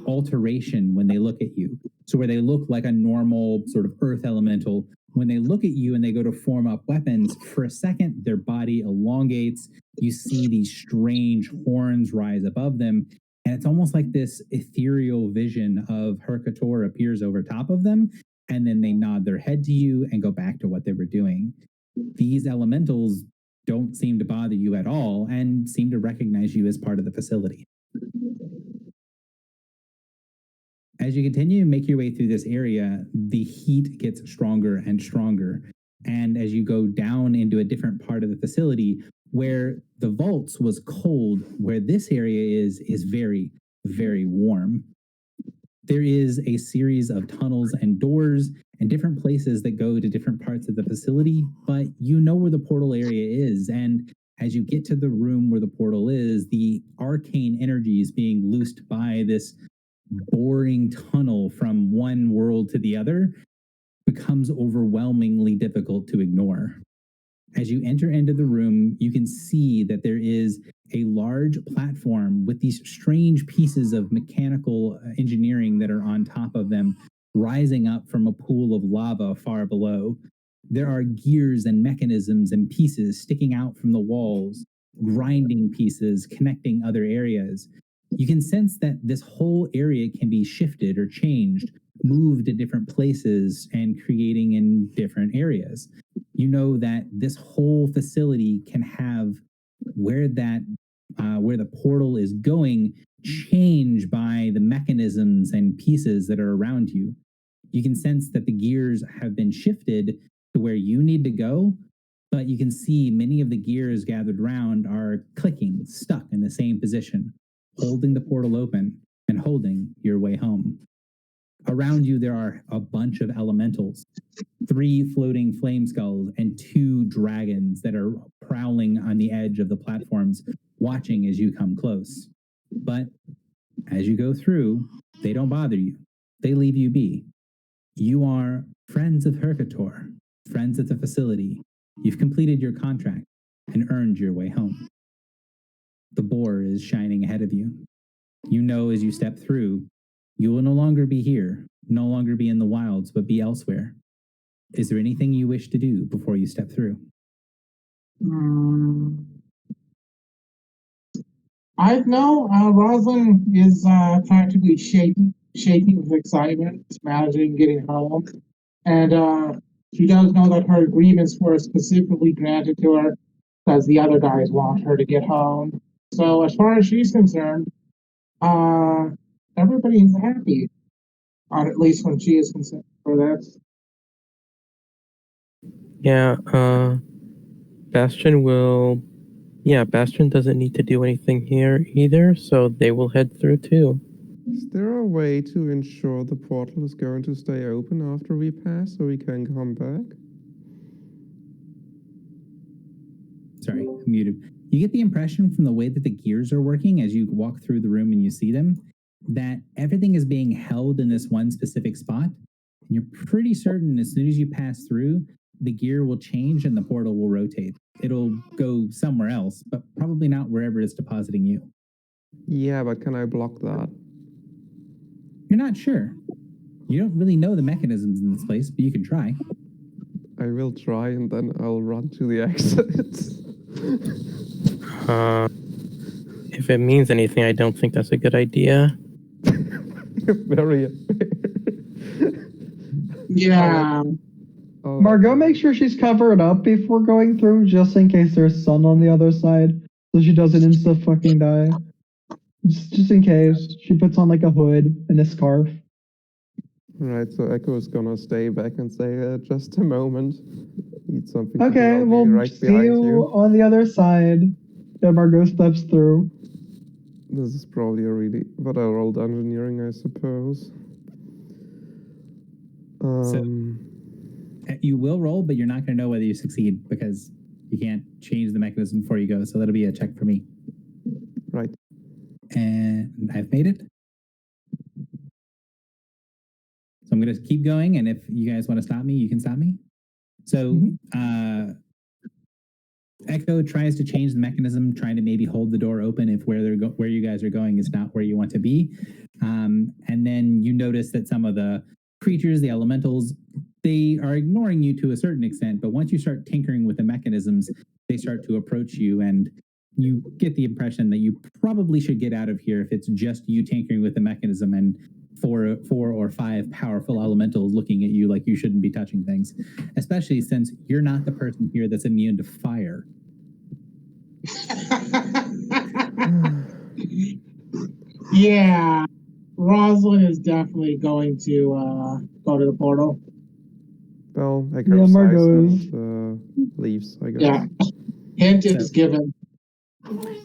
alteration when they look at you. So where they look like a normal sort of earth elemental, when they look at you and they go to form up weapons, for a second, their body elongates. You see these strange horns rise above them. And it's almost like this ethereal vision of Hercator appears over top of them. And then they nod their head to you and go back to what they were doing. These elementals don't seem to bother you at all and seem to recognize you as part of the facility. As you continue to make your way through this area, the heat gets stronger and stronger. And as you go down into a different part of the facility, where the vaults was cold, where this area is very, very warm. There is a series of tunnels and doors and different places that go to different parts of the facility, but you know where the portal area is. And as you get to the room where the portal is, the arcane energy is being loosed by this boring tunnel from one world to the other becomes overwhelmingly difficult to ignore. As you enter into the room, you can see that there is a large platform with these strange pieces of mechanical engineering that are on top of them, rising up from a pool of lava far below. There are gears and mechanisms and pieces sticking out from the walls, grinding pieces connecting other areas. You can sense that this whole area can be shifted or changed, moved to different places and creating in different areas. You know that this whole facility can have where the portal is going change by the mechanisms and pieces that are around you. You can sense that the gears have been shifted to where you need to go, but you can see many of the gears gathered around are clicking, stuck in the same position, holding the portal open and holding your way home. Around you, there are a bunch of elementals, 3 floating flame skulls and 2 dragons that are prowling on the edge of the platforms, watching as you come close. But as you go through, they don't bother you. They leave you be. You are friends of Hercator, friends at the facility. You've completed your contract and earned your way home. The boar is shining ahead of you. You know as you step through, you will no longer be here, no longer be in the wilds, but be elsewhere. Is there anything you wish to do before you step through? I know Rosalind is practically shaking with excitement, imagining getting home. And she does know that her agreements were specifically granted to her because the other guys want her to get home. So as far as she's concerned, everybody is happy, at least when she is concerned for that. Yeah, Bastion will... Yeah, Bastion doesn't need to do anything here either, so they will head through too. Is there a way to ensure the portal is going to stay open after we pass so we can come back? Sorry, I'm muted. You get the impression from the way that the gears are working as you walk through the room and you see them, that everything is being held in this one specific spot. And you're pretty certain as soon as you pass through, the gear will change and the portal will rotate. It'll go somewhere else, but probably not wherever it's depositing you. Yeah, but can I block that? You're not sure. You don't really know the mechanisms in this place, but you can try. I will try and then I'll run to the exit. If it means anything, I don't think that's a good idea. Very aware. Yeah. Margot, make sure she's covered up before going through, just in case there's sun on the other side, so she doesn't insta fucking die. Just in case, she puts on like a hood and a scarf. Right, so Echo is gonna stay back and say, just a moment. Eat something. Okay, I'll be we'll right see behind you on the other side. Yeah, Margot steps through. This is probably a really, but I rolled engineering, I suppose. You will roll, but you're not going to know whether you succeed because you can't change the mechanism before you go. So that'll be a check for me. Right. And I've made it. So I'm going to keep going. And if you guys want to stop me, you can stop me. So Echo tries to change the mechanism, trying to maybe hold the door open if where you guys are going is not where you want to be. And then you notice that some of the creatures, the elementals, they are ignoring you to a certain extent, but once you start tinkering with the mechanisms, they start to approach you, and you get the impression that you probably should get out of here if it's just you tinkering with the mechanism and four or five powerful elementals looking at you like you shouldn't be touching things, especially since you're not the person here that's immune to fire. Yeah. Rosalind is definitely going to go to the portal. Well, Echo sighs and leaves, I guess. Yeah. Hint is given.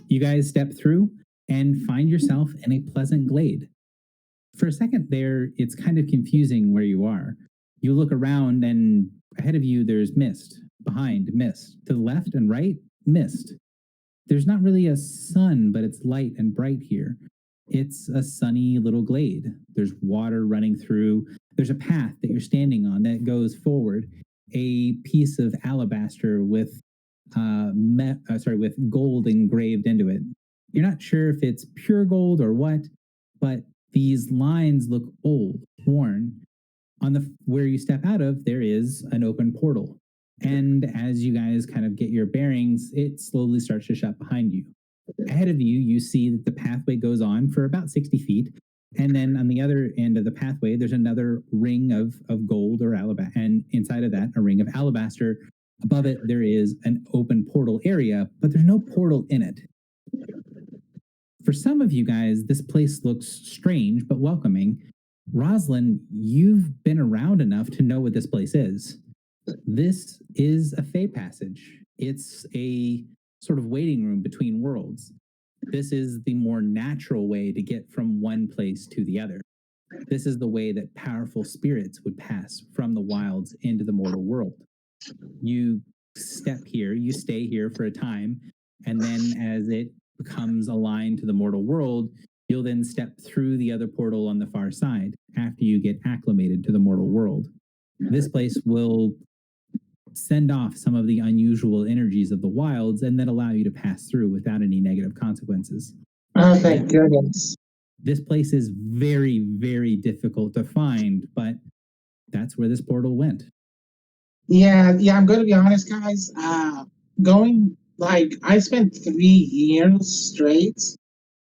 You guys step through and find yourself in a pleasant glade. For a second there, it's kind of confusing where you are. You look around and ahead of you, there's mist. Behind, mist. To the left and right, mist. There's not really a sun, but it's light and bright here. It's a sunny little glade. There's water running through. There's a path that you're standing on that goes forward. A piece of alabaster with with gold engraved into it. You're not sure if it's pure gold or what, but these lines look old, worn. On the where you step out of, there is an open portal. And as you guys kind of get your bearings, it slowly starts to shut behind you. Ahead of you, you see that the pathway goes on for about 60 feet. And then on the other end of the pathway, there's another ring of gold or alabaster. And inside of that, a ring of alabaster. Above it, there is an open portal area, but there's no portal in it. For some of you guys, this place looks strange but welcoming. Rosalind, you've been around enough to know what this place is. This is a Fey passage. It's a sort of waiting room between worlds. This is the more natural way to get from one place to the other. This is the way that powerful spirits would pass from the wilds into the mortal world. You step here, you stay here for a time, and then as it becomes aligned to the mortal world, you'll then step through the other portal on the far side after you get acclimated to the mortal world. This place will send off some of the unusual energies of the wilds and then allow you to pass through without any negative consequences. Oh, thank goodness. This place is very, very difficult to find, but that's where this portal went. Yeah, I'm going to be honest, guys. I spent 3 years straight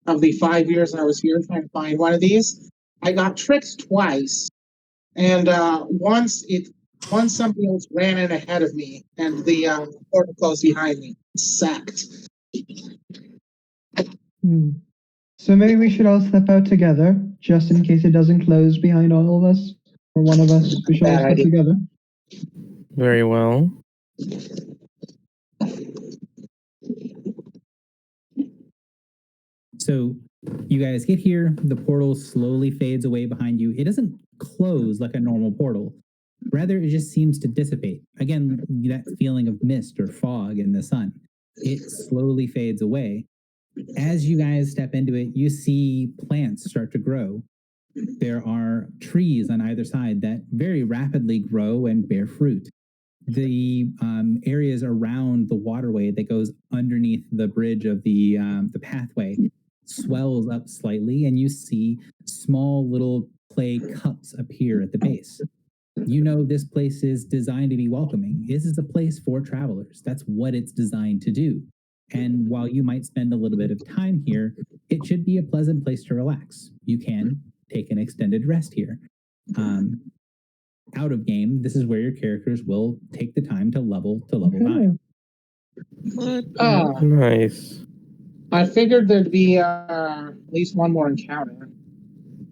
of the 5 years I was here trying to find one of these. I got tricked twice, and once somebody else ran in ahead of me, and the portal closed behind me. Sacked. So maybe we should all step out together, just in case it doesn't close behind all of us, or one of us. We should all step together. Very well. So you guys get here, the portal slowly fades away behind you. It doesn't close like a normal portal. Rather, it just seems to dissipate. Again, that feeling of mist or fog in the sun. It slowly fades away. As you guys step into it, you see plants start to grow. There are trees on either side that very rapidly grow and bear fruit. The areas around the waterway that goes underneath the bridge of the pathway swells up slightly, and you see small little clay cups appear at the base. You know this place is designed to be welcoming. This is a place for travelers. That's what it's designed to do. And while you might spend a little bit of time here, it should be a pleasant place to relax. You can take an extended rest here. out of game, this is where your characters will take the time to level Okay. 9. Nice. I figured there'd be at least one more encounter.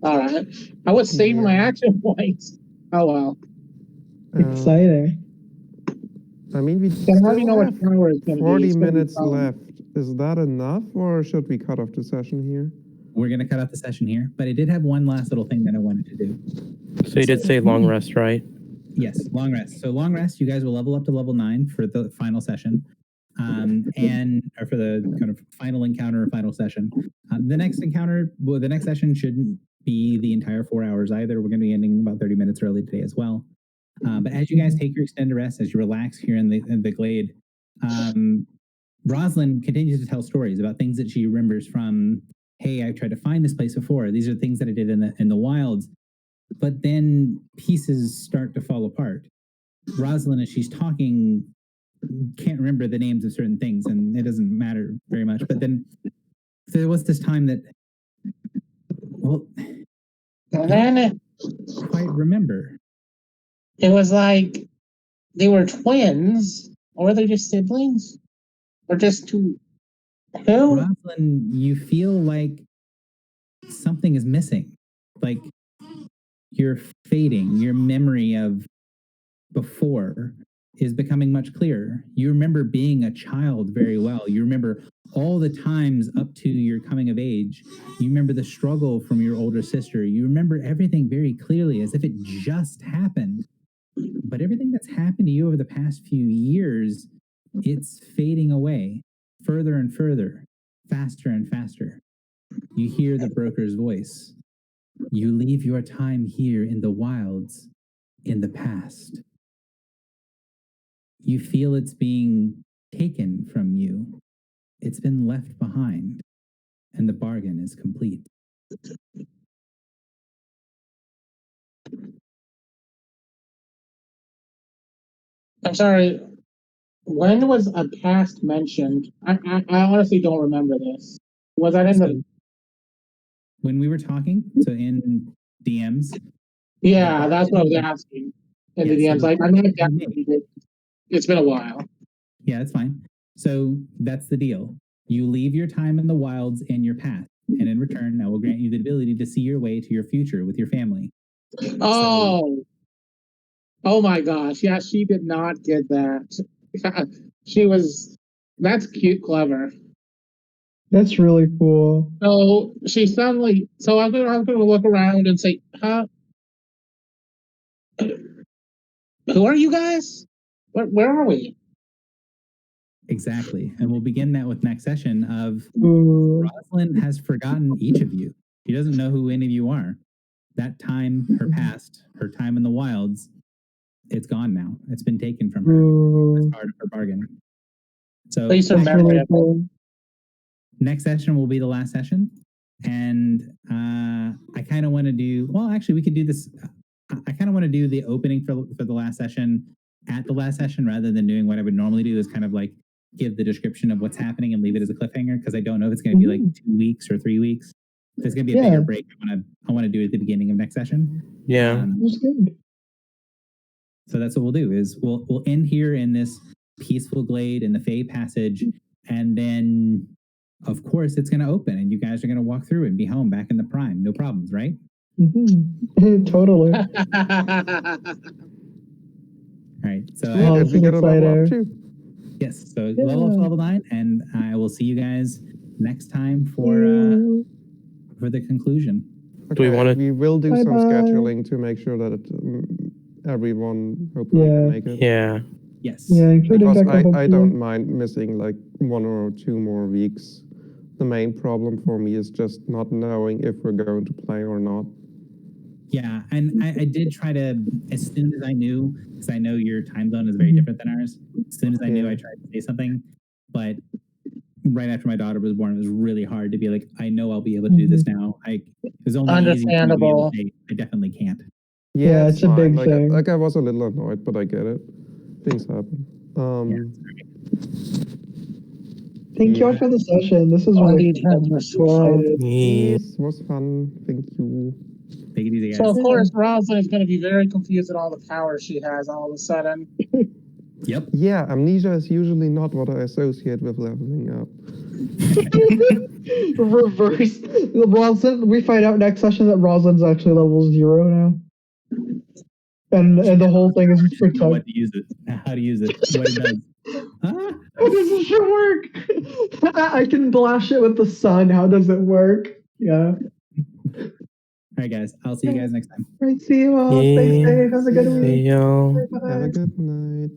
All right. I was saving my action points. Oh well. Exciting. I mean, we Then I already still know have what power is going to be. 40 It's gonna be minutes fun. left. Is that enough, or should we cut off the session here? We're going to cut out the session here, but I did have one last little thing that I wanted to do. So you did say long rest, right? Yes, long rest. So long rest, you guys will level up to level 9 for the final session, or for the kind of final encounter or final session. The next encounter, well, the next session shouldn't be the entire 4 hours either. We're going to be ending about 30 minutes early today as well. But as you guys take your extended rest, as you relax here in the glade, Rosalind continues to tell stories about things that she remembers from, hey, I tried to find this place before. These are things that I did in the wilds. But then pieces start to fall apart. Rosalind, as she's talking, can't remember the names of certain things, and it doesn't matter very much. But then there was this time that, well, And then I don't quite remember. it was like they were twins, or were they just siblings? Or just two? Who? Rosalind, you feel like something is missing. Like you're fading. Your memory of before is becoming much clearer. You remember being a child very well. You remember all the times up to your coming of age. You remember the struggle from your older sister. You remember everything very clearly as if it just happened. But everything that's happened to you over the past few years, it's fading away further and further, faster and faster. You hear the broker's voice. You leave your time here in the wilds in the past. You feel it's being taken from you. It's been left behind, and the bargain is complete. I'm sorry. When was a past mentioned? I honestly don't remember this. Was that in the? When we were talking, so in DMs. Yeah, that's what I was asking. In the DMs, like I might have definitely did. It's been a while. Yeah, that's fine. So that's the deal. You leave your time in the wilds and your path, and in return, I will grant you the ability to see your way to your future with your family. Oh. Oh my gosh. Yeah, she did not get that. She was. That's cute, clever. That's really cool. So she suddenly. So I'm gonna look around and say, huh? Who are you guys? Where are we? Exactly. And we'll begin that with next session of Ooh. Rosalind has forgotten each of you. She doesn't know who any of you are. That time, her past, her time in the wilds, it's gone now. It's been taken from her. Ooh. It's part of her bargain. So At least her That's memory really of it. cool. next session will be the last session. And I kind of want to do, well, actually, we could do this. I kind of want to do the opening for the last session at the last session rather than doing what I would normally do, is kind of like give the description of what's happening and leave it as a cliffhanger, because I don't know if it's going to be like 2 weeks or 3 weeks. If there's going to be a bigger break, I want to do it at the beginning of next session. Yeah. That's good. So that's what we'll do, is we'll end here in this peaceful glade in the Fey Passage, and then of course it's going to open and you guys are going to walk through and be home back in the prime. No problems, right? Mm-hmm. Totally. All right. So Sweet, we got a level up too. yes. So level up to level 9, and I will see you guys next time for the conclusion. Okay, Do we want to? We will do some scheduling to make sure that everyone hopefully can make it. Yeah. Yes. Yeah, including Because Becca, I don't mind missing like 1 or 2 more weeks. The main problem for me is just not knowing if we're going to play or not. Yeah, and I did try to, as soon as I knew, because I know your time zone is very different than ours, as soon as I knew, I tried to say something, but right after my daughter was born, it was really hard to be like, I know I'll be able to do this now. It was only Understandable. easy to be able to say, I definitely can't. Yeah, it's a big thing. Like I was a little annoyed, but I get it. Things happen. Thank you all for the session. This was really fun. was fun. Excited. Yes, was fun. Thank you. Take it easy, guys. So of course Rosalind is going to be very confused at all the power she has all of a sudden. Yep. Yeah, amnesia is usually not what I associate with leveling up. Reverse. Rosalind, we find out next session that Rosalind's actually level 0 now. And the whole thing is just Know protect. what to use it, how to use it, what it does. Ah, How does this shit work? I can blast it with the sun. How does it work? Yeah. all right, guys. I'll see you guys next time. Right, see you all. Stay safe. Have a good Yeah. week. See y'all. Bye-bye. Have a good night.